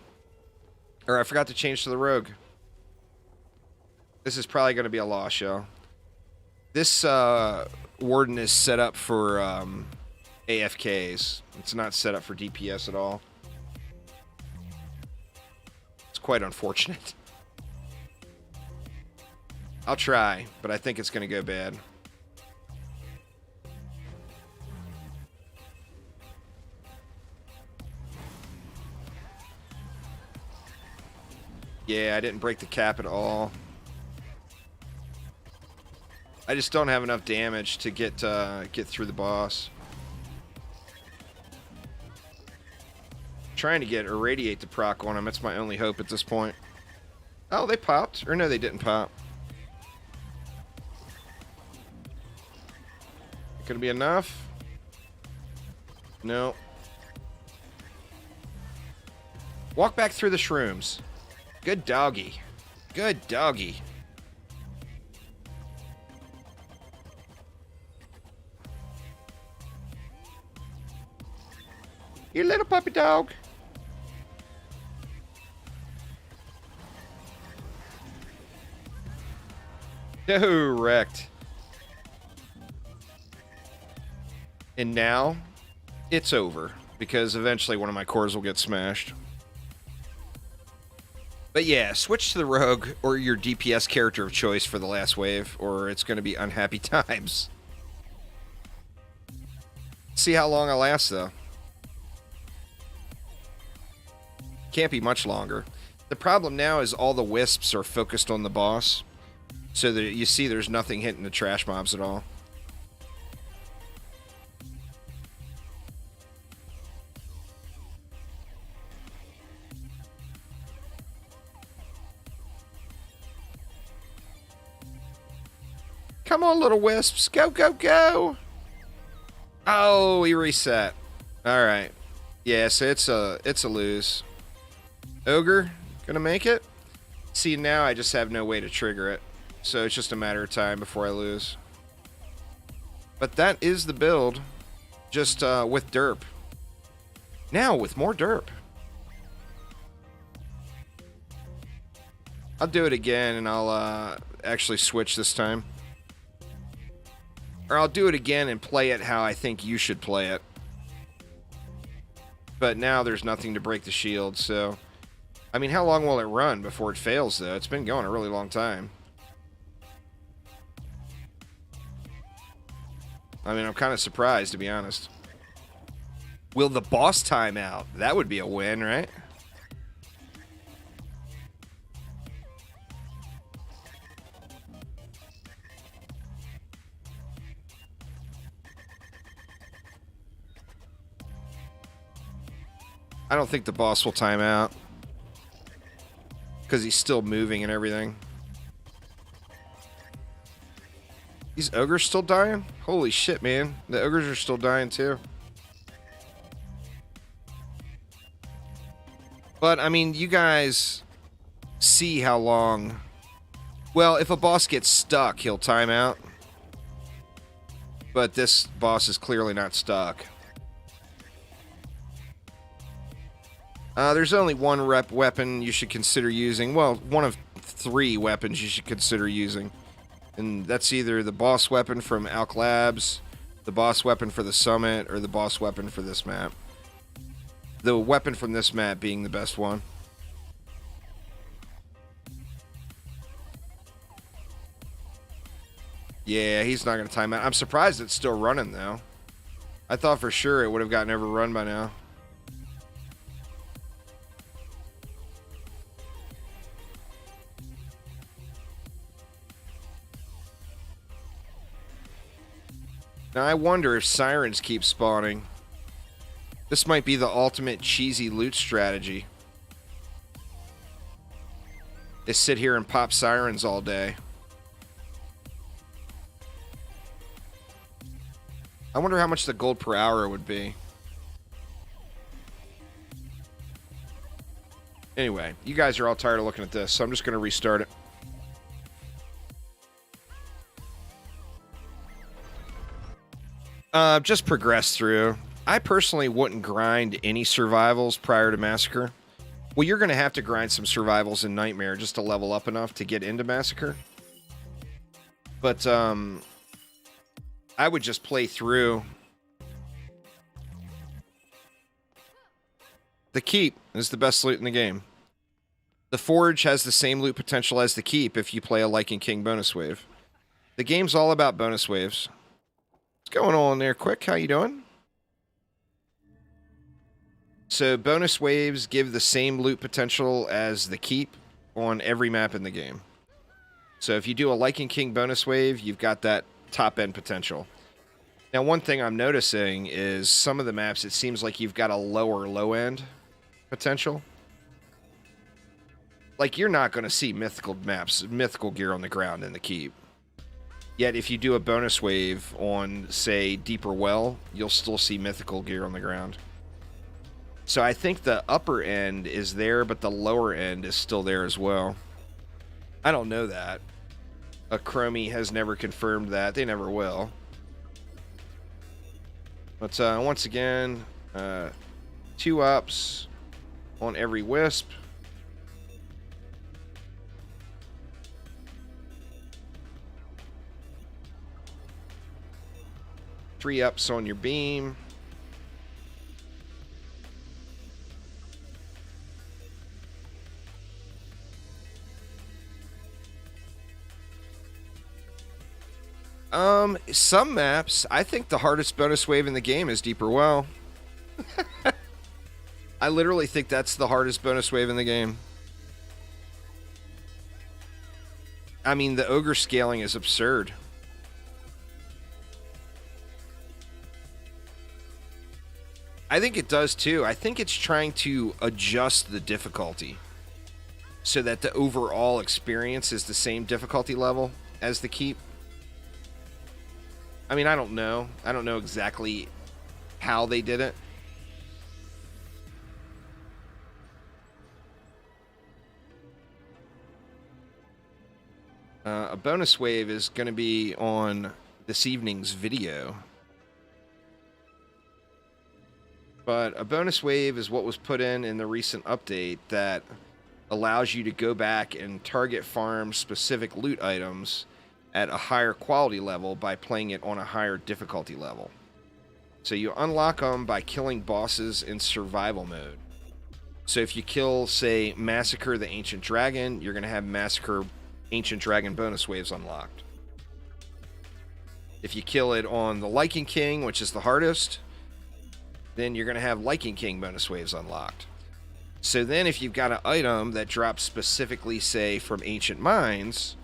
Or I forgot to change to the Rogue. This is probably gonna be a loss, yo. This Warden is set up for AFKs. It's not set up for DPS at all. It's quite unfortunate. I'll try, but I think it's gonna go bad. Yeah, I didn't break the cap at all. I just don't have enough damage to get through the boss. Trying to get Irradiate to proc on him. That's my only hope at this point. Oh, they popped. Or no, they didn't pop. Gonna be enough? No. Walk back through the shrooms. Good doggy. Good doggy. You little puppy dog. Correct. And now, it's over. Because eventually one of my cores will get smashed. But yeah, switch to the Rogue or your DPS character of choice for the last wave, or it's going to be unhappy times. See how long I last, though. Can't be much longer. The problem now is all the wisps are focused on the boss. So that you see there's nothing hitting the trash mobs at all. Come on, little wisps. Go, go, go. Oh, he reset. All right. Yeah, so it's a lose. Ogre, gonna make it? See, now I just have no way to trigger it. So it's just a matter of time before I lose. But that is the build. Just with derp. Now with more derp. I'll do it again and I'll actually switch this time. Or I'll do it again and play it how I think you should play it. But now there's nothing to break the shield, so... I mean, how long will it run before it fails, though? It's been going a really long time. I mean, I'm kind of surprised, to be honest. Will the boss time out? That would be a win, right? I don't think the boss will time out. Because he's still moving and everything. These ogres still dying? Holy shit, man. The ogres are still dying too. But, I mean, you guys see how long... Well, if a boss gets stuck, he'll time out. But this boss is clearly not stuck. There's only one weapon you should consider using. Well, one of 3 weapons you should consider using. And that's either the boss weapon from Alk Labs, the boss weapon for the summit, or the boss weapon for this map. The weapon from this map being the best one. Yeah, he's not going to time out. I'm surprised it's still running, though. I thought for sure it would have gotten overrun by now. Now, I wonder if sirens keep spawning. This might be the ultimate cheesy loot strategy. They sit here and pop sirens all day. I wonder how much the gold per hour would be. Anyway, you guys are all tired of looking at this, so I'm just going to restart it. Just progress through. I personally wouldn't grind any survivals prior to Massacre. Well, you're going to have to grind some survivals in Nightmare just to level up enough to get into Massacre. But, I would just play through. The Keep is the best loot in the game. The Forge has the same loot potential as the Keep if you play a Lycan King bonus wave. The game's all about bonus waves. What's going on there, Quick? How you doing? So bonus waves give the same loot potential as the Keep on every map in the game. So if you do a Lycan King bonus wave, you've got that top end potential. Now, one thing I'm noticing is some of the maps, it seems like you've got a lower low end potential. Like, you're not going to see mythical maps, mythical gear on the ground in the Keep. Yet, if you do a bonus wave on, say, Deeper Well, you'll still see mythical gear on the ground. So I think the upper end is there, but the lower end is still there as well. I don't know that. A Chromie has never confirmed that. They never will. But once again, 2 ups on every wisp. Three ups on your beam. Some maps, I think the hardest bonus wave in the game is Deeper Well. I literally think that's the hardest bonus wave in the game. I mean, the ogre scaling is absurd. I think it does too. I think it's trying to adjust the difficulty so that the overall experience is the same difficulty level as the keep. I mean, I don't know. I don't know exactly how they did it. A bonus wave is going to be on this evening's video. But a bonus wave is what was put in the recent update that allows you to go back and target farm specific loot items at a higher quality level by playing it on a higher difficulty level. So you unlock them by killing bosses in survival mode. So if you kill, say, Massacre the Ancient Dragon, you're going to have Massacre Ancient Dragon bonus waves unlocked. If you kill it on the Lichen King, which is the hardest, then you're going to have Lichen King bonus waves unlocked. So then if you've got an item that drops specifically, say, from Ancient Mines,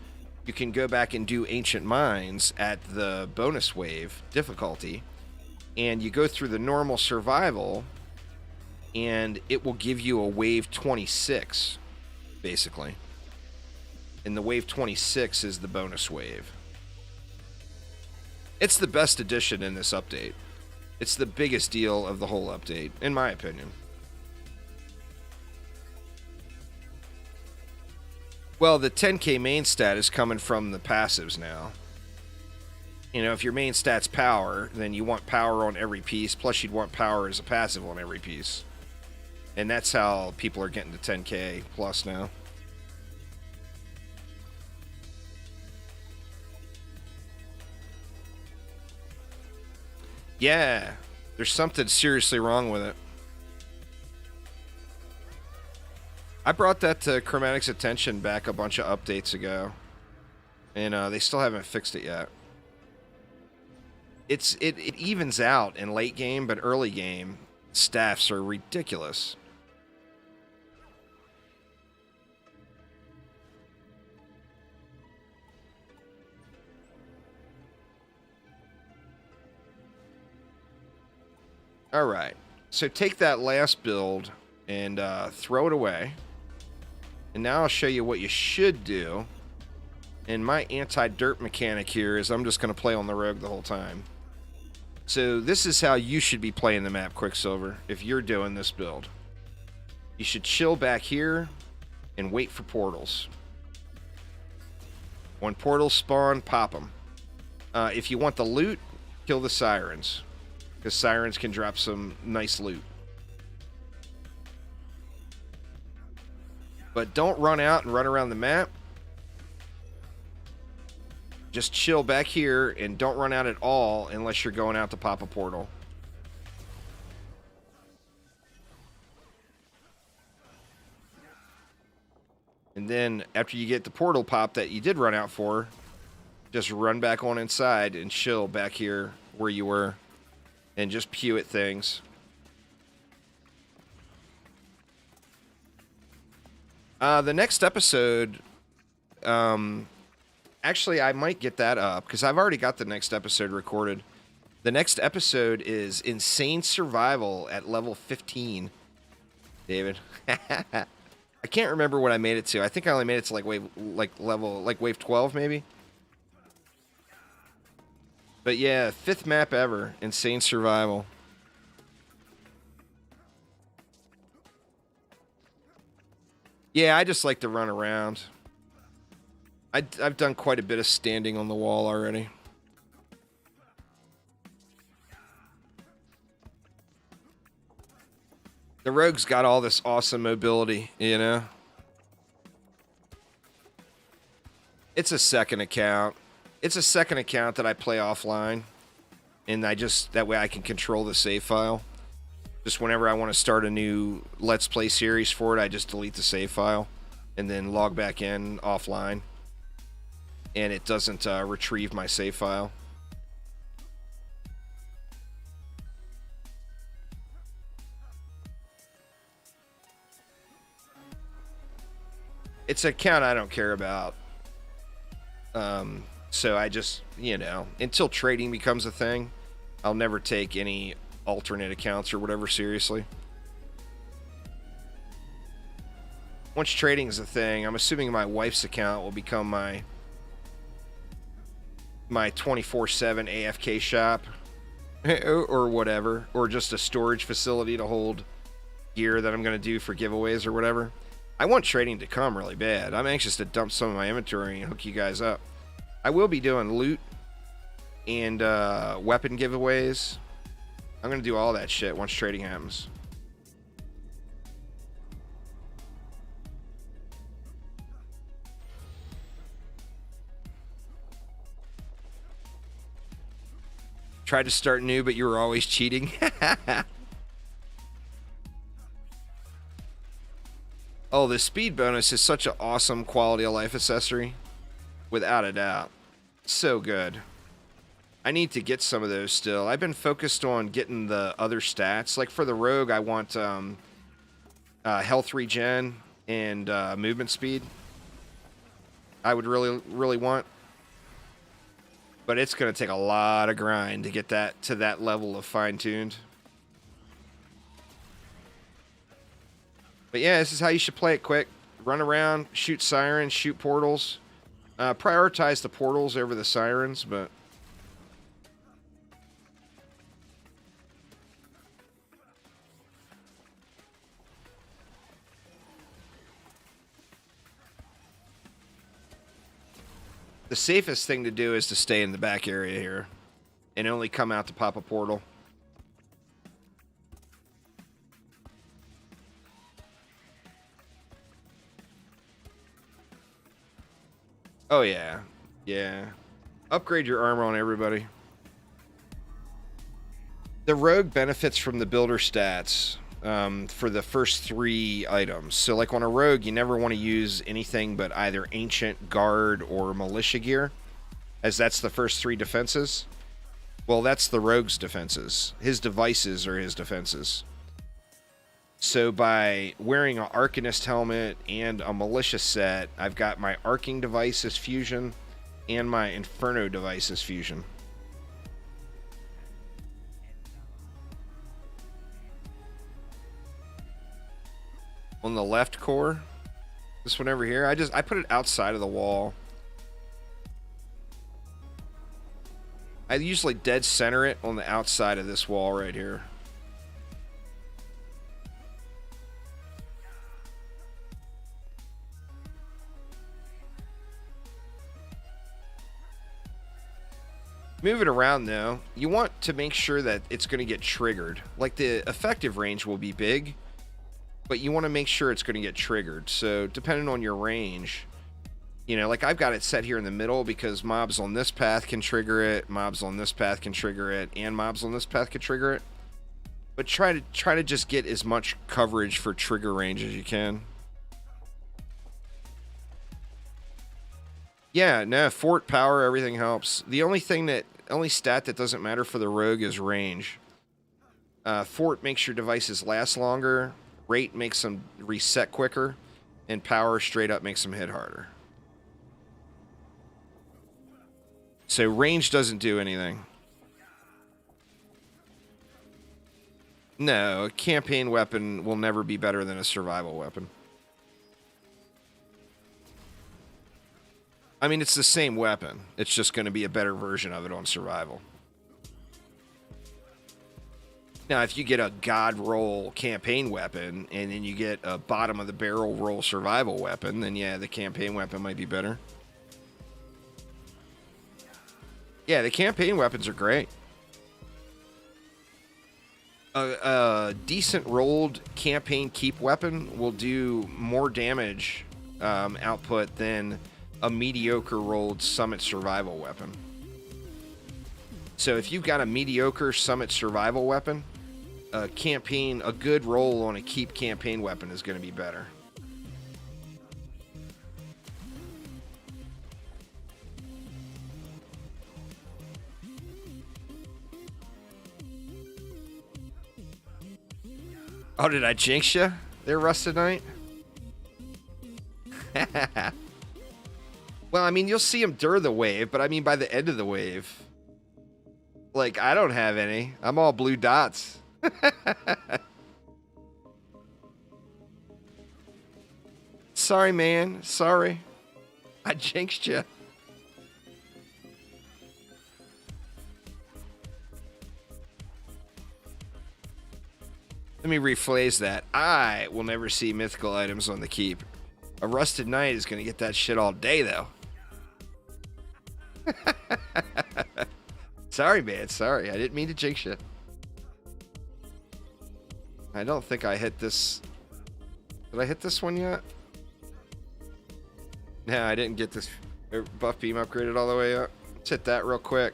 you can go back and do Ancient Mines at the bonus wave difficulty, and you go through the normal survival, and it will give you a wave 26, basically. And the wave 26 is the bonus wave. It's the best addition in this update. It's the biggest deal of the whole update, in my opinion. Well, the 10k main stat is coming from the passives now. You know, if your main stat's power, then you want power on every piece, plus you'd want power as a passive on every piece. And that's how people are getting to 10k plus now. Yeah, there's something seriously wrong with it. I brought that to Chromatic's attention back a bunch of updates ago, and they still haven't fixed it yet. It evens out in late game, but early game staffs are ridiculous. All right, so take that last build and throw it away. And now I'll show you what you should do. And my anti-dirt mechanic here is I'm just going to play on the rogue the whole time. So this is how you should be playing the map, Quicksilver, if you're doing this build. You should chill back here and wait for portals. When portals spawn, pop them. If you want the loot, kill the sirens, because sirens can drop some nice loot. But don't run out and run around the map. Just chill back here and don't run out at all unless you're going out to pop a portal. And then after you get the portal pop that you did run out for, just run back on inside and chill back here where you were and just pew at things. The next episode, actually, I might get that up because I've already got the next episode recorded. The next episode is Insane Survival at level 15. David, I can't remember what I made it to. I think I only made it to wave 12 maybe. But yeah, 5th map ever, Insane Survival. Yeah, I just like to run around. I've done quite a bit of standing on the wall already. The rogue's got all this awesome mobility, you know? It's a second account. It's a second account that I play offline. And that way I can control the save file. Just whenever I want to start a new Let's Play series for it, I just delete the save file and then log back in offline. And it doesn't retrieve my save file. It's an account I don't care about. So I just, you know, until trading becomes a thing, I'll never take any alternate accounts or whatever seriously. Once trading is a thing, I'm assuming my wife's account will become my 24/7 AFK shop or whatever, or just a storage facility to hold gear that I'm going to do for giveaways or whatever. I want trading to come really bad. I'm anxious to dump some of my inventory and hook you guys up. I will be doing loot and weapon giveaways. I'm going to do all that shit once trading happens. Tried to start new, but you were always cheating. Oh, the speed bonus is such an awesome quality of life accessory. Without a doubt. So good. I need to get some of those still. I've been focused on getting the other stats. Like for the rogue, I want health regen and movement speed. I would really want. But it's going to take a lot of grind to get that to that level of fine-tuned. But yeah, this is how you should play it quick. Run around, shoot sirens, shoot portals. Prioritize the portals over the sirens, but... the safest thing to do is to stay in the back area here and only come out to pop a portal. Oh, yeah. Yeah. Upgrade your armor on everybody. The rogue benefits from the builder stats for the first 3 items. So, like on a rogue, you never want to use anything but either ancient, guard, or militia gear, as that's the first 3 defenses. Well, that's the rogue's defenses. His devices are his defenses. So by wearing an Arcanist helmet and a militia set, I've got my arcing device as fusion and my inferno device as fusion. On the left core, this one over here, I put it outside of the wall. I usually dead center it on the outside of this wall right here. Move it around though. You want to make sure that it's going to get triggered. Like the effective range will be big, but you want to make sure it's going to get triggered. So depending on your range, you know, like I've got it set here in the middle because mobs on this path can trigger it, mobs on this path can trigger it, and mobs on this path can trigger it. But try to just get as much coverage for trigger range as you can. Yeah, no, fort power, everything helps. The only stat that doesn't matter for the rogue is range. Fort makes your devices last longer, rate makes them reset quicker, and power straight up makes them hit harder. So range doesn't do anything. No, a campaign weapon will never be better than a survival weapon. I mean, it's the same weapon. It's just going to be a better version of it on survival. Now, if you get a god roll campaign weapon, and then you get a bottom of the barrel roll survival weapon, then yeah, the campaign weapon might be better. Yeah, the campaign weapons are great. A decent rolled campaign keep weapon will do more damage output than a mediocre rolled summit survival weapon. So if you've got a mediocre summit survival weapon, a good roll on a keep campaign weapon is going to be better. Oh, did I jinx you there, Rusted Knight? Well, Well, I mean, you'll see them during the wave, but I mean by the end of the wave. Like, I don't have any. I'm all blue dots. Sorry, man. Sorry. I jinxed you. Let me rephrase that. I will never see mythical items on the keep. A Rusted Knight is going to get that shit all day, though. Sorry, man. Sorry. I didn't mean to jinx you. I don't think I hit this. Did I hit this one yet? No, I didn't get this buff beam upgraded all the way up. Let's hit that real quick.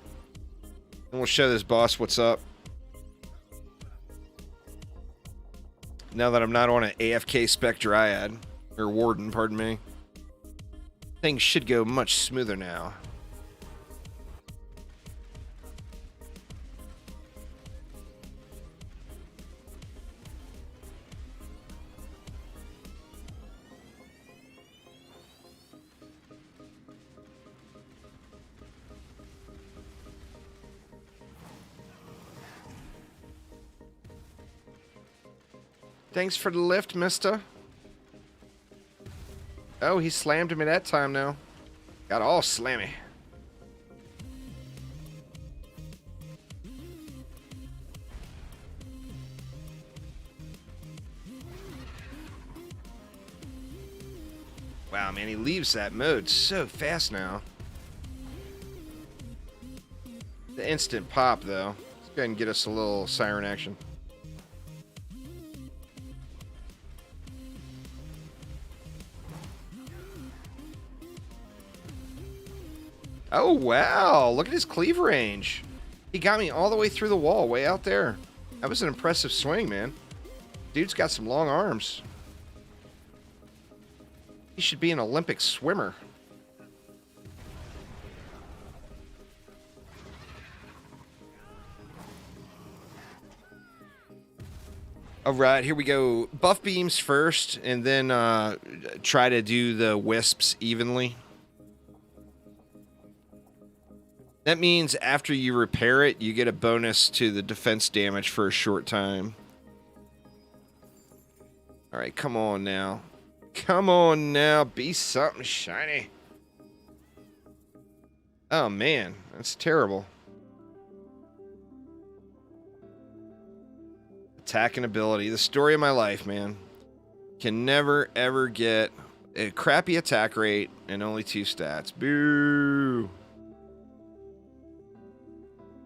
And we'll show this boss what's up. Now that I'm not on an AFK spec Dryad. Or Warden, pardon me. Things should go much smoother now. Thanks for the lift, mister. Oh, he slammed him at that time now. Got all slammy. Wow, man, he leaves that mode so fast now. The instant pop, though. Let's go ahead and get us a little siren action. Oh, wow. Look at his cleave range. He got me all the way through the wall, way out there. That was an impressive swing, man. Dude's got some long arms. He should be an Olympic swimmer. All right, here we go. Buff beams first, and then try to do the wisps evenly. That means after you repair it, you get a bonus to the defense damage for a short time. All right, come on now. Come on now, be something shiny. Oh, man, that's terrible. Attacking ability, the story of my life, man. Can never, ever get a crappy attack rate and only 2 stats. Boo.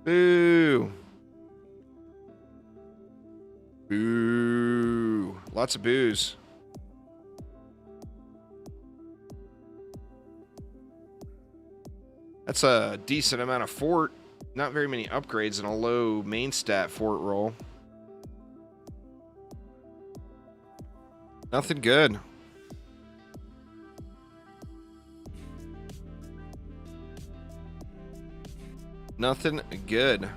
Boo. Boo. Lots of boos. That's a decent amount of fort. Not very many upgrades and a low main stat fort roll. Nothing good. Nothing good.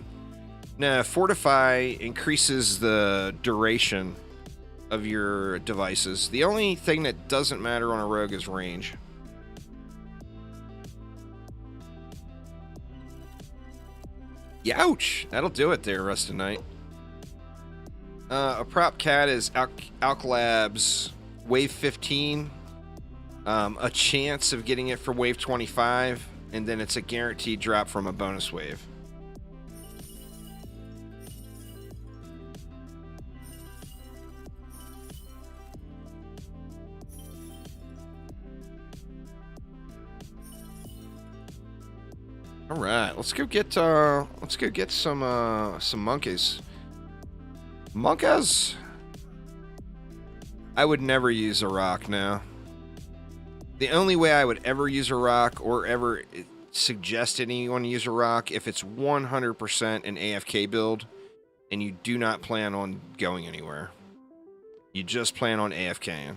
Now, Fortify increases the duration of your devices. The only thing that doesn't matter on a rogue is range. Youch! That'll do it there, Rusted Knight. A prop cat is Alk Labs Wave 15. A chance of getting it for Wave 25. And then it's a guaranteed drop from a bonus wave. All right, let's go get some monkeys. Monkeys. I would never use a rock now. The only way I would ever use a rock or ever suggest anyone use a rock if it's 100% an AFK build and you do not plan on going anywhere. You just plan on AFKing.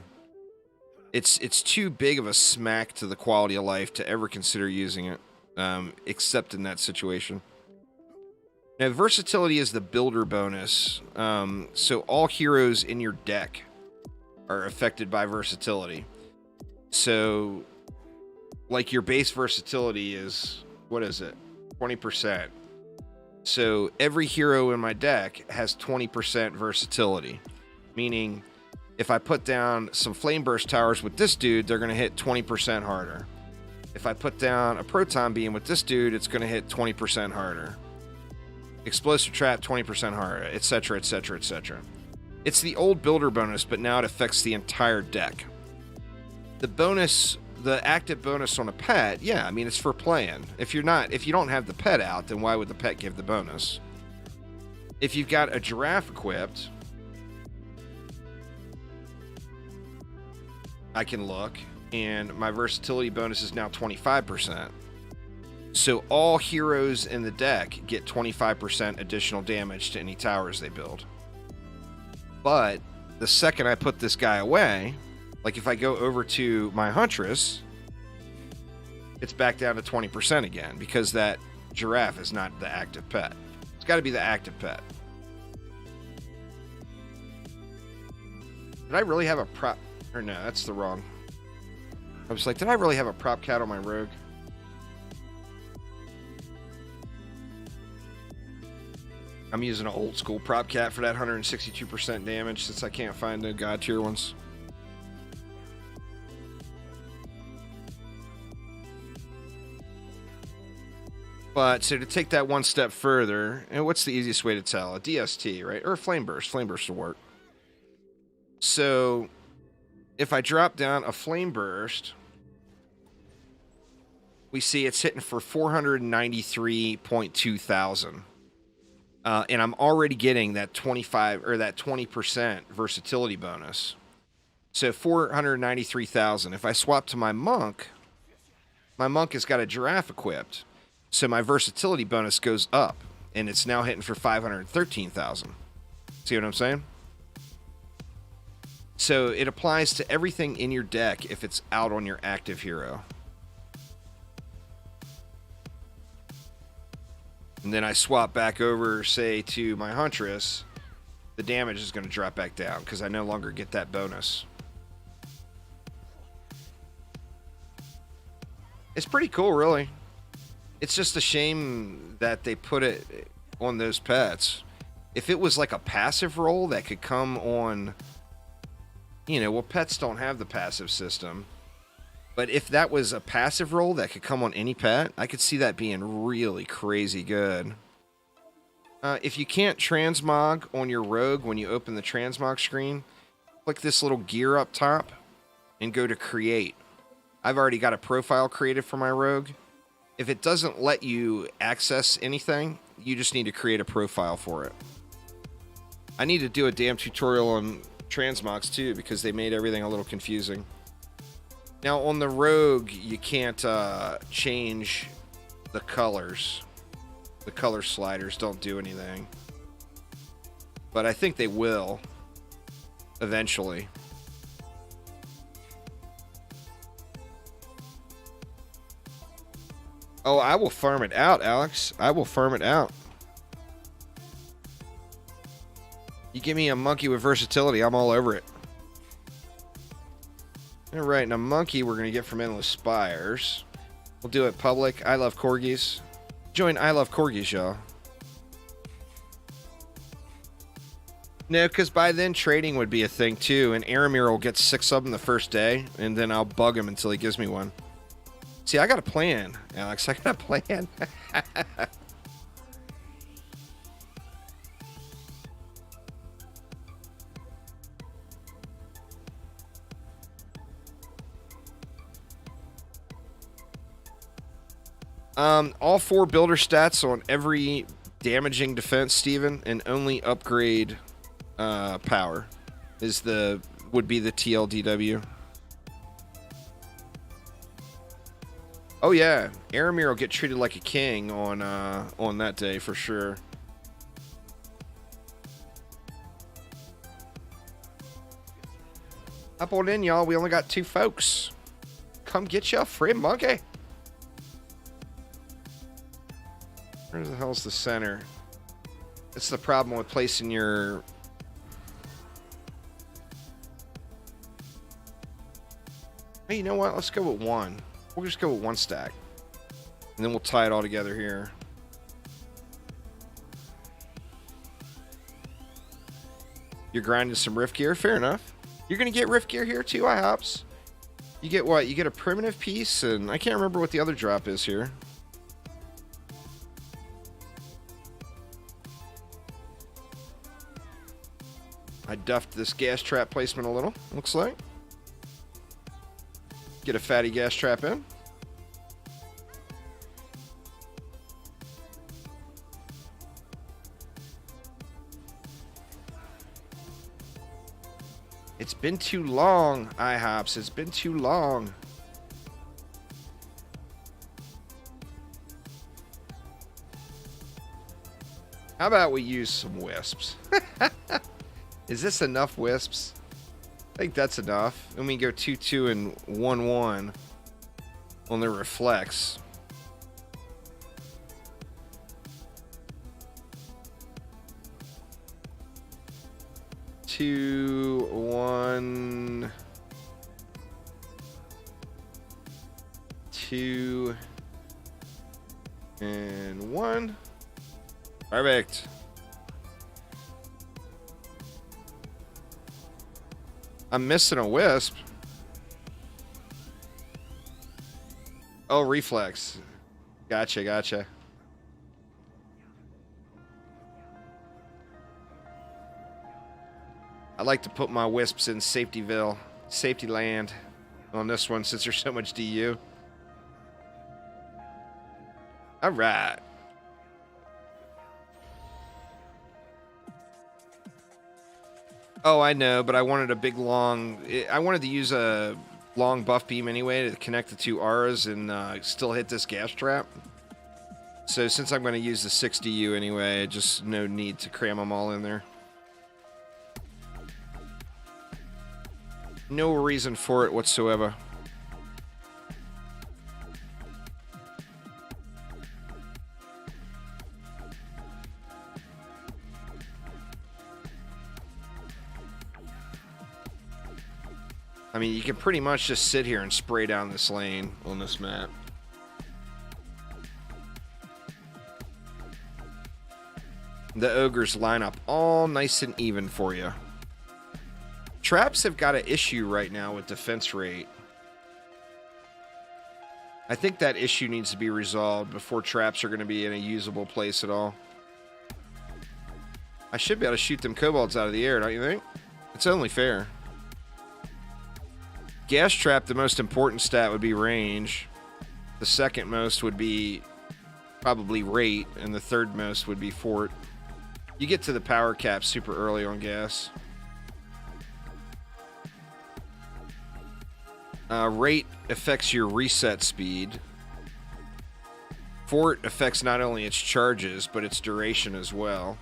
It's too big of a smack to the quality of life to ever consider using it, except in that situation. Now, versatility is the builder bonus, so all heroes in your deck are affected by versatility. So like your base versatility is, what is it? 20%. So every hero in my deck has 20% versatility, meaning if I put down some Flame Burst towers with this dude, they're going to hit 20% harder. If I put down a Proton Beam with this dude, it's going to hit 20% harder. Explosive Trap, 20% harder, etc., etc., etc. It's the old builder bonus, but now it affects the entire deck. The bonus, the active bonus on a pet, yeah, I mean, it's for playing. If you don't have the pet out, then why would the pet give the bonus? If you've got a Giraffe equipped, I can look, and my versatility bonus is now 25%. So all heroes in the deck get 25% additional damage to any towers they build. But the second I put this guy away, like if I go over to my Huntress, it's back down to 20% again, because that Giraffe is not the active pet. It's got to be the active pet. Did I really have a prop? Or no, that's the wrong. I was like, did I really have a prop cat on my rogue? I'm using an old school prop cat for that 162% damage since I can't find the god tier ones. But so to take that one step further, and what's the easiest way to tell? A DST, right? Or a Flame Burst. Flame Burst will work. So if I drop down a Flame Burst, we see it's hitting for 493.2 thousand. And I'm already getting that 25 or that 20% versatility bonus. So 493,000. If I swap to my monk has got a Giraffe equipped. So my versatility bonus goes up, and it's now hitting for 513,000. See what I'm saying? So it applies to everything in your deck if it's out on your active hero. And then I swap back over, say, to my Huntress, the damage is going to drop back down because I no longer get that bonus. It's pretty cool, really. It's just a shame that they put it on those pets. If it was like a passive role that could come on, you know, well, pets don't have the passive system. But if that was a passive role that could come on any pet, I could see that being really crazy good. If you can't transmog on your rogue when you open the transmog screen, click this little gear up top and go to create. I've already got a profile created for my rogue. If it doesn't let you access anything, you just need to create a profile for it. I need to do a damn tutorial on transmogs too, because they made everything a little confusing. Now, on the rogue, you can't change the colors. The color sliders don't do anything. But I think they will eventually. Oh, I will farm it out, Alex. I will farm it out. You give me a monkey with versatility, I'm all over it. Alright, and a monkey we're going to get from Endless Spires. We'll do it public. I love corgis. Join I love corgis, y'all. No, because by then trading would be a thing too, and Aramir will get 6 of them the first day, and then I'll bug him until he gives me one. See, I got a plan, Alex. I got a plan. All 4 builder stats on every damaging defense, Steven, and only upgrade power would be the TLDW. Oh yeah, Aramir will get treated like a king on that day for sure. Hop on in, y'all. We only got 2 folks. Come get your friend monkey. Where the hell's the center? That's the problem with placing your... Hey, you know what? Let's go with 1. We'll just go with 1 stack. And then we'll tie it all together here. You're grinding some rift gear. Fair enough. You're going to get rift gear here too, IHOPS. You get what? You get a primitive piece, and I can't remember what the other drop is here. I duffed this gas trap placement a little, looks like. Get a fatty gas trap in. It's been too long, IHOPS. It's been too long. How about we use some wisps? Is this enough wisps? I think that's enough. And we go 2-2 and 1-1 on the reflex. Two, 1, 2, and 1. Perfect. I'm missing a wisp. Oh, reflex. Gotcha, gotcha. I like to put my wisps in Safetyville, safety land on this one since there's so much DU. All right. Oh, I know, but I wanted a big long... I wanted to use a long buff beam anyway to connect the 2 auras and still hit this gas trap. So since I'm going to use the 60U anyway, just no need to cram them all in there. No reason for it whatsoever. I mean, you can pretty much just sit here and spray down this lane on this map. The ogres line up all nice and even for you. Traps have got an issue right now with defense rate. I think that issue needs to be resolved before traps are going to be in a usable place at all. I should be able to shoot them kobolds out of the air, don't you think? It's only fair. Gas trap, the most important stat would be range. The second most would be probably rate, and the third most would be fort. You get to the power cap super early on gas. Rate affects your reset speed. Fort affects not only its charges, but its duration as well.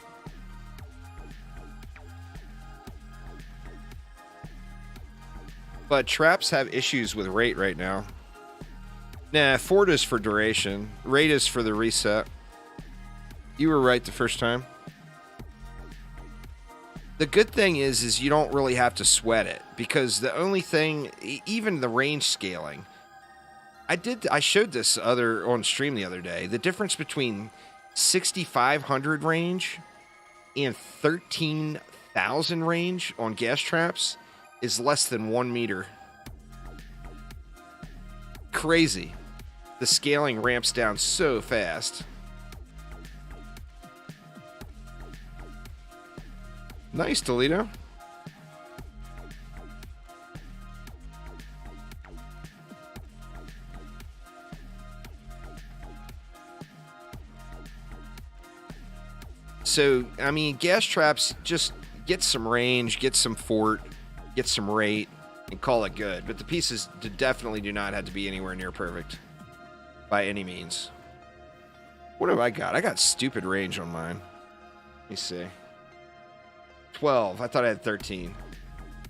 But traps have issues with rate right now. Nah, fort is for duration. Rate is for the reset. You were right the first time. The good thing is you don't really have to sweat it, because the only thing, even the range scaling, I showed this on stream the other day. The difference between 6,500 range and 13,000 range on gas traps is less than 1 meter. Crazy. The scaling ramps down so fast. Nice, Toledo. So, I mean, gas traps, just get some range, get some fort, get some rate, and call it good. But the pieces definitely do not have to be anywhere near perfect by any means. What have I got? I got stupid range on mine. Let me see. 12. I thought I had 13.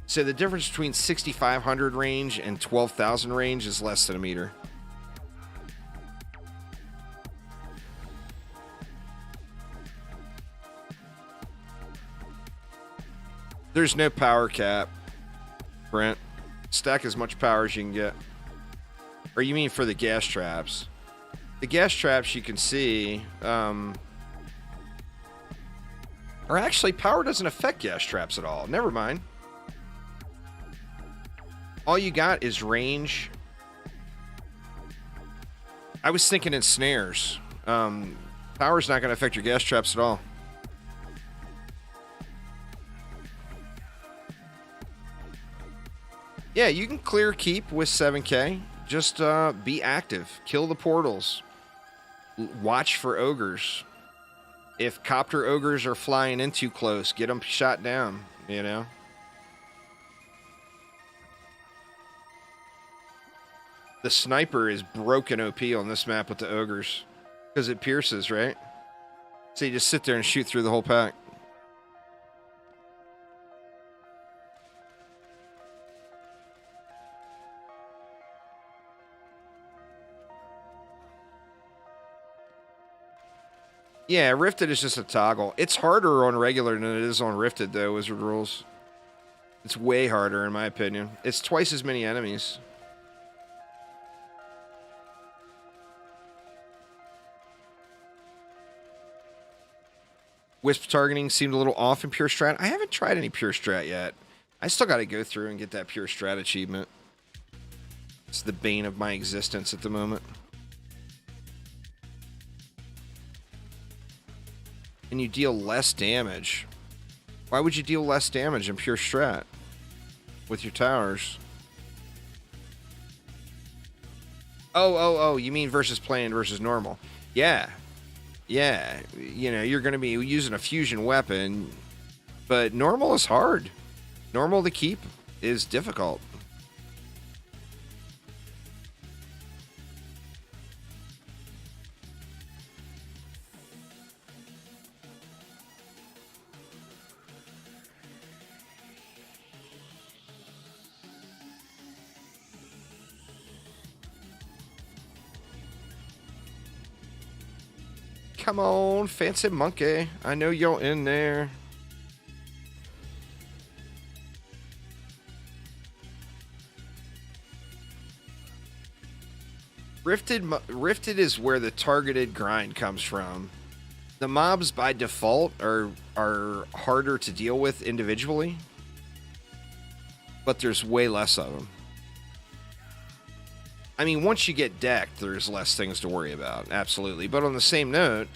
So the difference between 6,500 range and 12,000 range is less than a meter. There's no power cap, Brent. Stack as much power as you can get. Or you mean for the gas traps? The gas traps you can see, or actually power doesn't affect gas traps at all. Never mind. All you got is range. I was thinking in snares. Power's not going to affect your gas traps at all. Yeah, you can clear keep with 7K. Just be active. Kill the portals. Watch for ogres. If copter ogres are flying in too close, get them shot down, you know? The sniper is broken OP on this map with the ogres. Because it pierces, right? So you just sit there and shoot through the whole pack. Yeah, Rifted is just a toggle. It's harder on regular than it is on Rifted, though, Wizard Rules. It's way harder, in my opinion. It's twice as many enemies. Wisp targeting seemed a little off in Pure Strat. I haven't tried any Pure Strat yet. I still got to go through and get that Pure Strat achievement. It's the bane of my existence at the moment. And you deal less damage. Why would you deal less damage in Pure Strat with your towers? Oh, you mean versus planned versus normal. Yeah. Yeah, you know, you're going to be using a fusion weapon, but normal is hard. Normal to keep is difficult. Come on, fancy monkey. I know you're in there. Rifted is where the targeted grind comes from. The mobs by default are harder to deal with individually, but there's way less of them. I mean, once you get decked, there's less things to worry about, absolutely. But on the same note,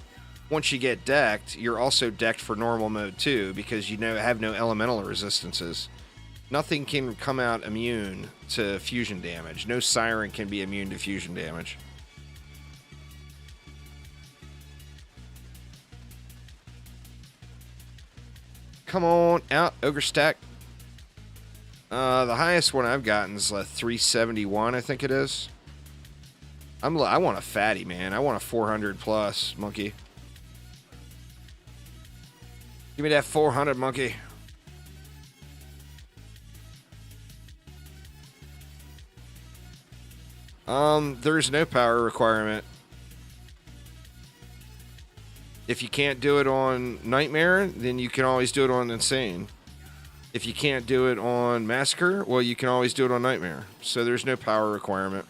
once you get decked, you're also decked for normal mode too, because you have no elemental resistances. Nothing can come out immune to fusion damage. No siren can be immune to fusion damage. Come on, out, ogre stack. The highest one I've gotten is 371, I think it is. I want a fatty, man. I want a 400 plus, monkey. Give me that 400, monkey. There's no power requirement. If you can't do it on Nightmare, then you can always do it on Insane. If you can't do it on Massacre, well, you can always do it on Nightmare. So there's no power requirement.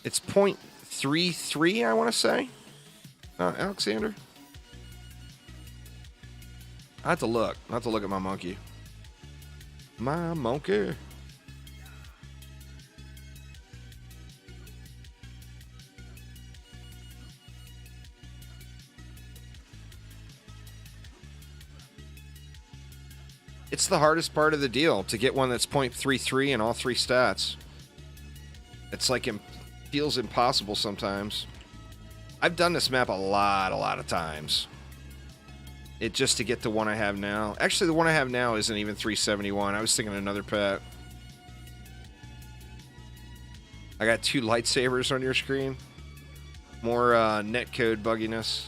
It's 0.33, I want to say. Alexander? I have to look. I have to look at my monkey. My monkey. It's the hardest part of the deal, to get one that's 0.33 in all three stats. It's like it feels impossible sometimes. I've done this map a lot of times. It just to get the one I have now. Actually, the one I have now isn't even 371. I was thinking another pet. I got 2 lightsabers on your screen. More netcode bugginess.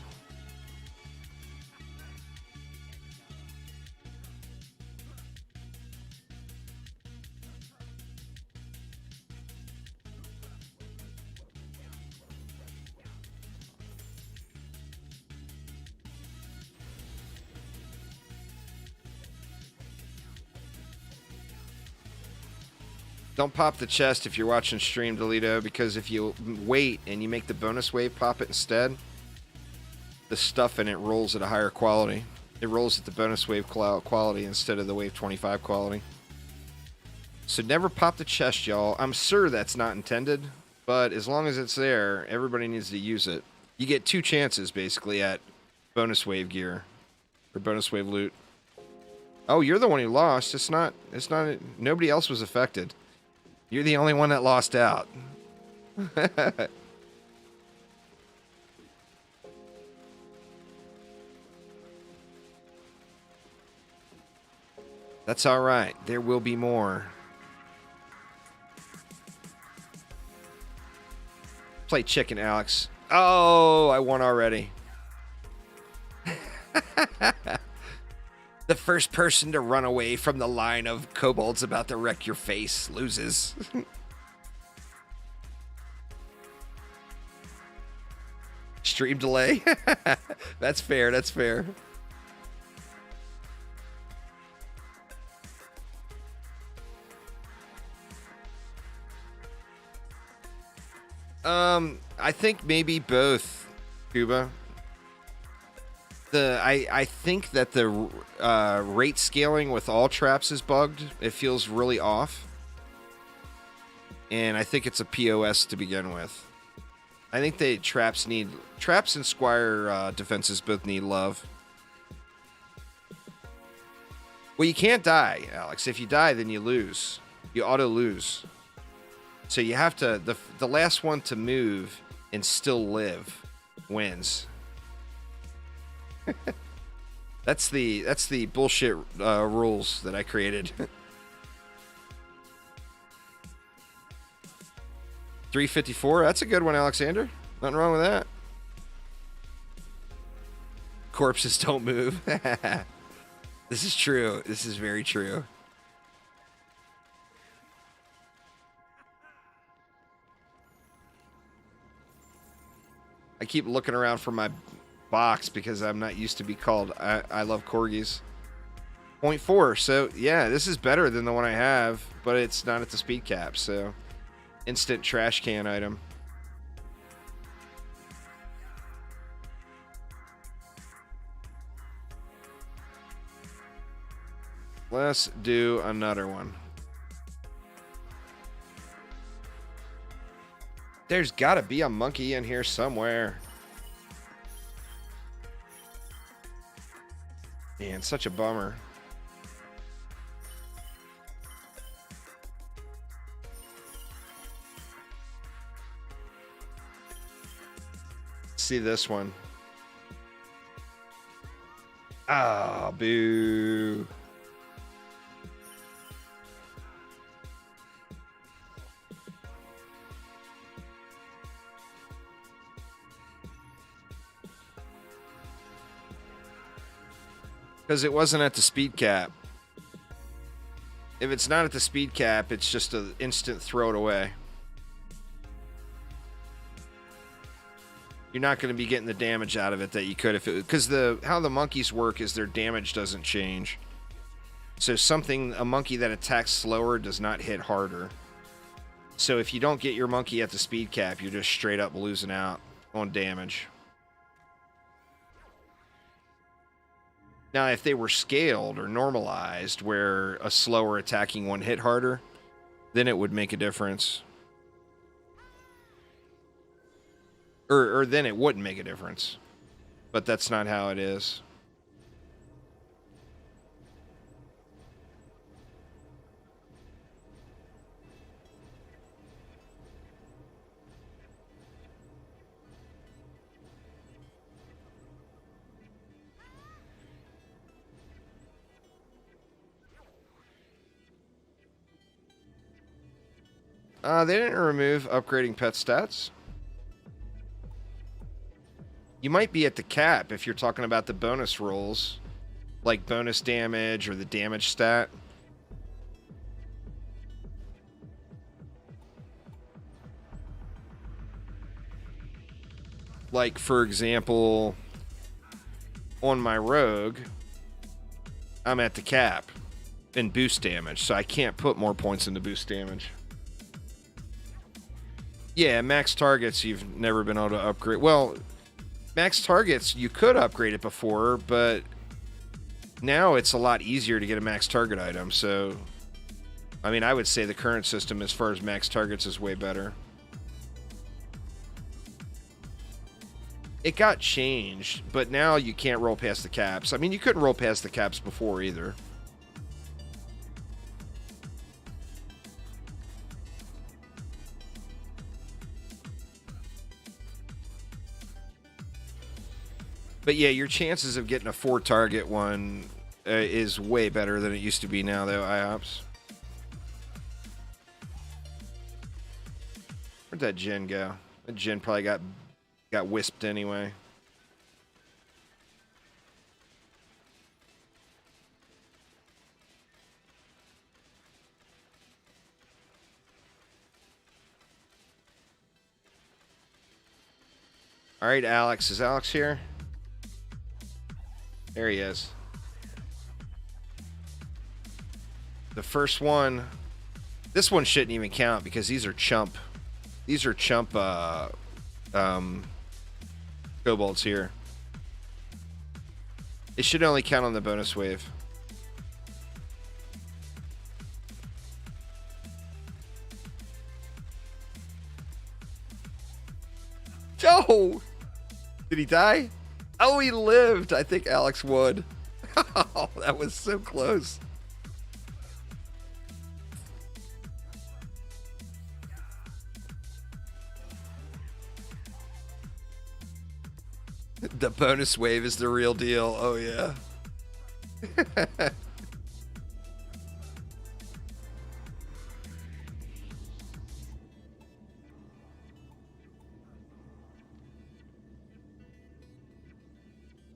Don't pop the chest if you're watching stream, Delito, because if you wait and you make the bonus wave pop it instead, the stuff in it rolls at a higher quality. It rolls at the bonus wave quality instead of the wave 25 quality. So never pop the chest, y'all. I'm sure that's not intended, but as long as it's there, everybody needs to use it. You get 2 chances, basically, at bonus wave gear. Or bonus wave loot. Oh, you're the one who lost. It's not, nobody else was affected. You're the only one that lost out. That's all right. There will be more. Play chicken, Alex. Oh, I won already. The first person to run away from the line of kobolds about to wreck your face loses. Stream delay? That's fair, that's fair. I think maybe both, Cuba. I think that the rate scaling with all traps is bugged. It feels really off. And I think it's a POS to begin with. I think traps and Squire defenses both need love. Well, you can't die, Alex. If you die, then you lose. You auto lose. So you have to, the last one to move and still live wins. That's the bullshit rules that I created. 354. That's a good one, Alexander. Nothing wrong with that. Corpses don't move. This is true. This is very true. I keep looking around for my box because I'm not used to be called I love corgis. 0.4. So yeah, this is better than the one I have, but it's not at the speed cap. So instant trash can item. Let's do another one. There's gotta be a monkey in here somewhere. Man, such a bummer. See this one. Ah, boo. Because it wasn't at the speed cap. If it's not at the speed cap, it's just an instant throw it away. You're not going to be getting the damage out of it that you could if it, because how the monkeys work is their damage doesn't change. So a monkey that attacks slower does not hit harder. So if you don't get your monkey at the speed cap, you're just straight up losing out on damage. Now, if they were scaled or normalized, where a slower attacking one hit harder, then it would make a difference. Or then it wouldn't make a difference. But that's not how it is. They didn't remove upgrading pet stats. You might be at the cap if you're talking about the bonus rolls, like bonus damage or the damage stat. Like, for example, on my rogue, I'm at the cap in boost damage, so I can't put more points into boost damage. Yeah, max targets you've never been able to upgrade. Well, max targets, you could upgrade it before, but now it's a lot easier to get a max target item. So, I mean, I would say the current system as far as max targets is way better. It got changed, but now you can't roll past the caps. I mean, you couldn't roll past the caps before either. But yeah, your chances of getting a 4-target one is way better than it used to be now, though, IOPS. Where'd that Jin go? That Jin probably got wisped anyway. All right, Alex. Is Alex here? There he is. The first one. This one shouldn't even count because these are chump. These are chump kobolds here. It should only count on the bonus wave. Oh! Did he die? Oh, he lived. I think Alex would. Oh, that was so close. The bonus wave is the real deal. Oh, yeah.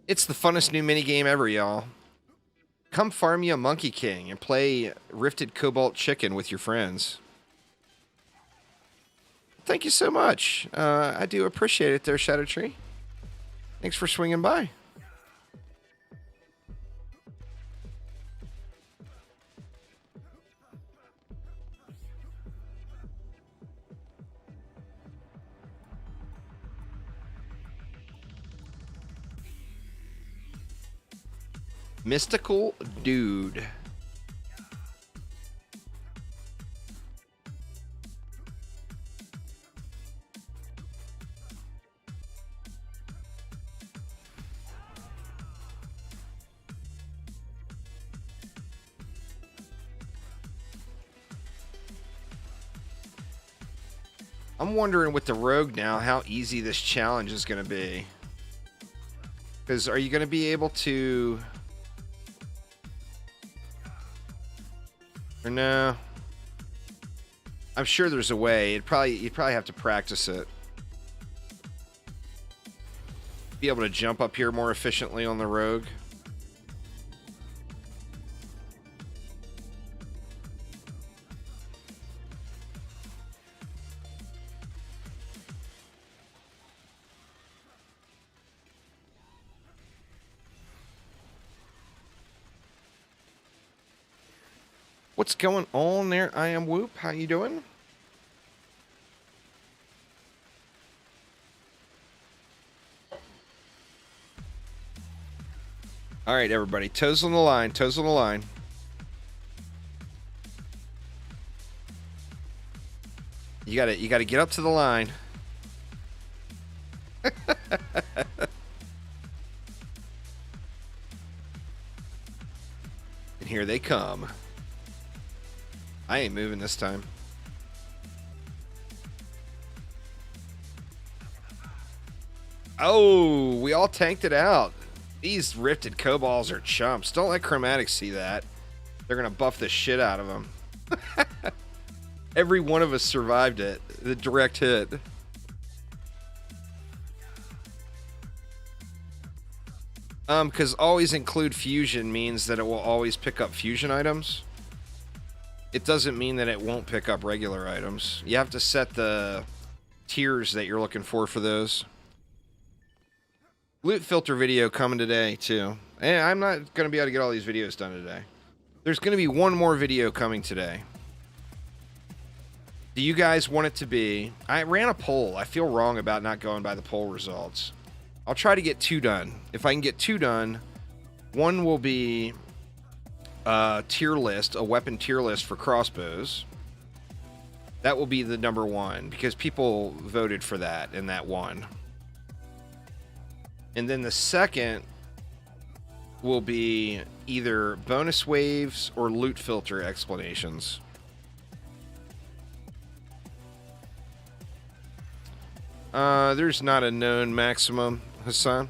It's the funnest new minigame ever, y'all. Come farm you a Monkey King and play Rifted Cobalt Chicken with your friends. Thank you so much. I do appreciate it there, Shadow Tree. Thanks for swinging by. Mystical Dude. I'm wondering with the rogue now how easy this challenge is going to be. Because are you going to be able to... Or no? I'm sure there's a way. You'd probably have to practice it. Be able to jump up here more efficiently on the rogue. What's going on there? I am Whoop. How you doing? All right, everybody. Toes on the line. Toes on the line. You gotta get up to the line. And here they come. I ain't moving this time. Oh, we all tanked it out. These Rifted Kobolds are chumps. Don't let Chromatics see that. They're going to buff the shit out of them. Every one of us survived it. The direct hit. Because always include fusion means that it will always pick up fusion items. It doesn't mean that it won't pick up regular items. You have to set the tiers that you're looking for those. Loot filter video coming today, too. And I'm not going to be able to get all these videos done today. There's going to be one more video coming today. Do you guys want it to be... I ran a poll. I feel wrong about not going by the poll results. I'll try to get 2 done. If I can get 2 done, one will be a tier list, a weapon tier list for crossbows. That will be the number 1 because people voted for that in that one. And then the second will be either bonus waves or loot filter explanations. There's not a known maximum, Hassan.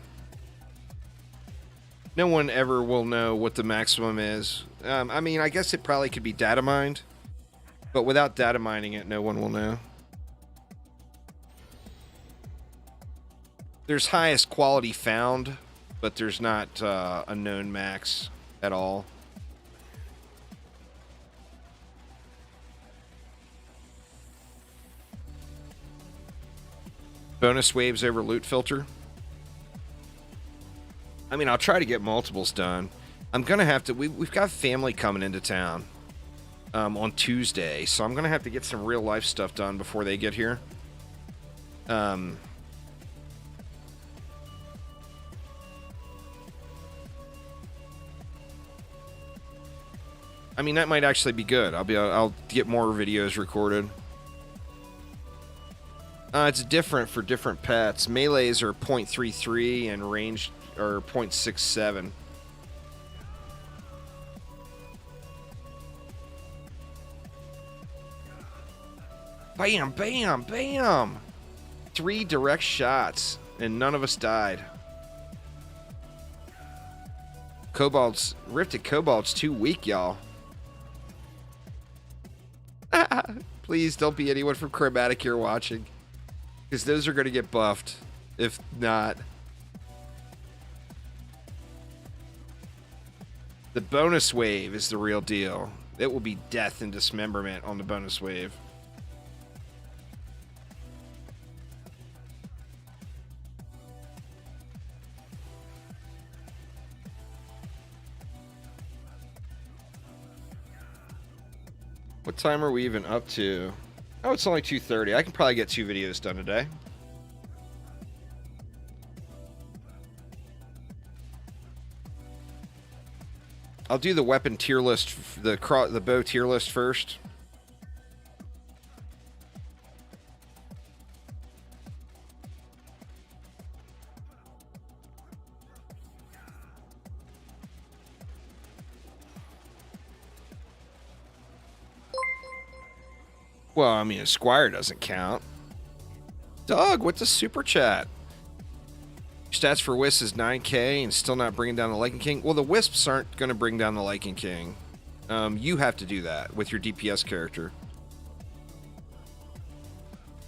No one ever will know what the maximum is. I mean, I guess it probably could be data mined, but without data mining it, no one will know. There's highest quality found, but there's not a known max at all. Bonus waves over loot filter. I mean, I'll try to get multiples done. I'm gonna have to. We've got family coming into town on Tuesday, so I'm gonna have to get some real life stuff done before they get here. I mean, that might actually be good. I'll get more videos recorded. It's different for different pets. Melees are 0.33 and ranged are 0.67. Bam, bam, bam! 3 direct shots, and none of us died. Rifted Cobalt's too weak, y'all. Please don't be anyone from Chromatic here watching, because those are going to get buffed. If not, the bonus wave is the real deal. It will be death and dismemberment on the bonus wave. What time are we even up to? Oh, it's only 2:30. I can probably get 2 videos done today. I'll do the weapon tier list, the bow tier list first. Well, I mean, a Squire doesn't count. Doug, what's a super chat? Stats for Wisps is 9k and still not bringing down the Lycan King. Well, the Wisps aren't going to bring down the Lycan King. You have to do that with your DPS character.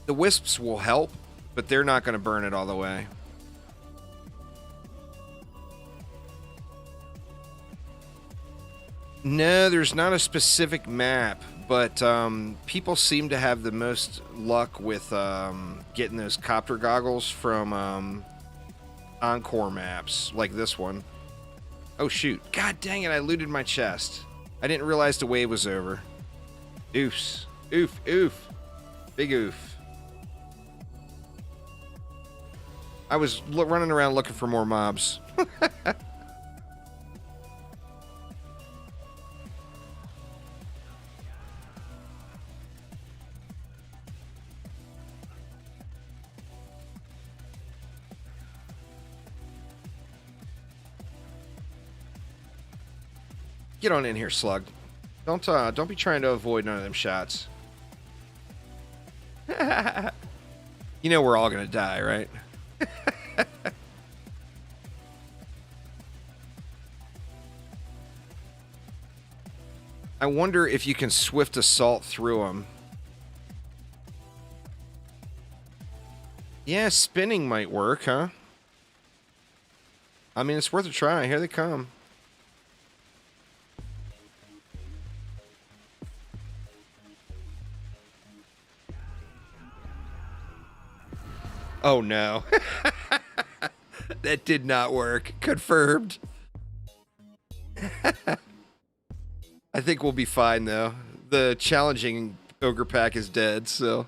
The Wisps will help, but they're not going to burn it all the way. No, there's not a specific map, but people seem to have the most luck with getting those copter goggles from Encore maps, like this one. Oh, shoot. God dang it, I looted my chest. I didn't realize the wave was over. Oofs. Oof, oof. Big oof. I was running around looking for more mobs. Get on in here, Slug. Don't be trying to avoid none of them shots. You know we're all gonna die, right? I wonder if you can swift assault through them. Yeah, spinning might work, huh? I mean, it's worth a try. Here they come. Oh no. That did not work. Confirmed. I think we'll be fine though. The challenging Ogre pack is dead, so.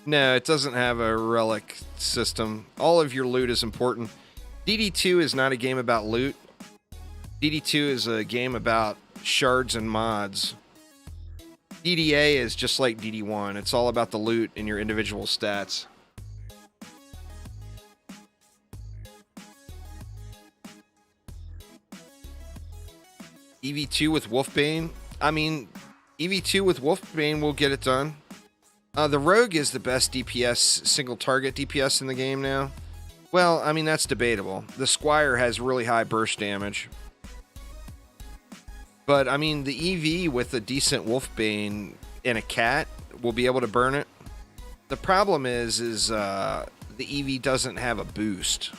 No, it doesn't have a relic system. All of your loot is important. DD2 is not a game about loot. DD2 is a game about shards and mods. DDA is just like DD1. It's all about the loot and your individual stats. EV2 with Wolfbane. I mean, EV2 with Wolfbane will get it done. The Rogue is the best DPS, single target DPS in the game now. Well, I mean, that's debatable. The Squire has really high burst damage. But, I mean, the EV with a decent Wolfbane and a cat will be able to burn it. The problem is the EV doesn't have a boost.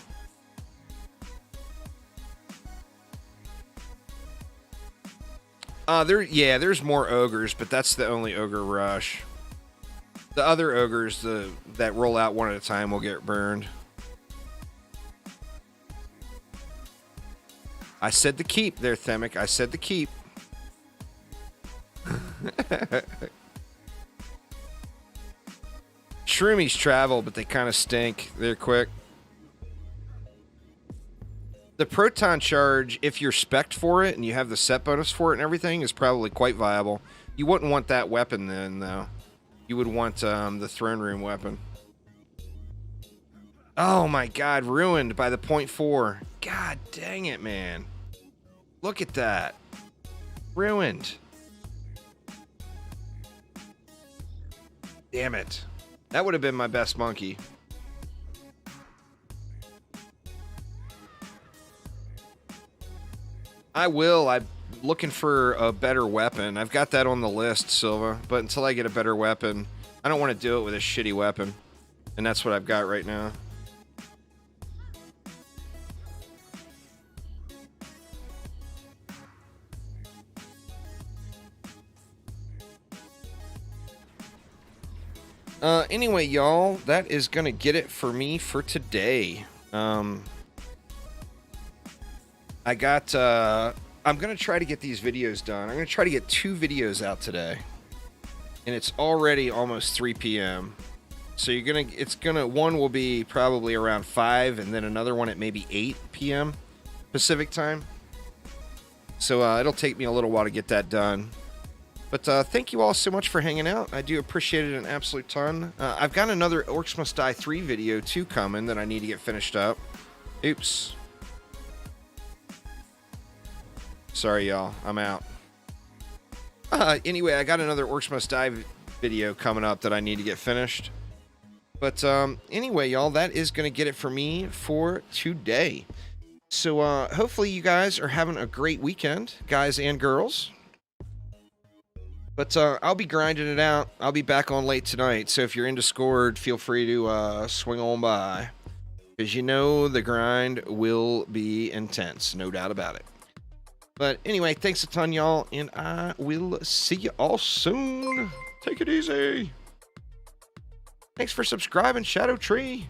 There's more ogres, but that's the only ogre rush. The other ogres that roll out one at a time will get burned. I said to keep there, Themic. I said to keep. Shroomies travel, but they kind of stink. They're quick. The proton charge, if you're spec'd for it and you have the set bonus for it and everything, is probably quite viable. You wouldn't want that weapon then, though. You would want the throne room weapon. Oh my god, ruined by the .4. God dang it, man. Look at that. Ruined. Damn it. That would have been my best monkey. I'm looking for a better weapon. I've got that on the list, Silva. But until I get a better weapon, I don't want to do it with a shitty weapon. And that's what I've got right now. Anyway, y'all, that is gonna get it for me for today. I'm gonna try to get these videos done. I'm gonna try to get 2 videos out today. And it's already almost 3 p.m. So one will be probably around 5, and then another one at maybe 8 p.m. Pacific time. So it'll take me a little while to get that done. But thank you all so much for hanging out. I do appreciate it an absolute ton. I've got another Orcs Must Die 3 video too coming that I need to get finished up. Oops. Sorry, y'all. I'm out. Anyway, I got another Orcs Must Die video coming up that I need to get finished. But anyway, y'all, that is going to get it for me for today. So hopefully you guys are having a great weekend, guys and girls. But I'll be grinding it out. I'll be back on late tonight. So if you're in Discord, feel free to swing on by. Because you know the grind will be intense. No doubt about it. But anyway, thanks a ton, y'all. And I will see you all soon. Take it easy. Thanks for subscribing, Shadow Tree.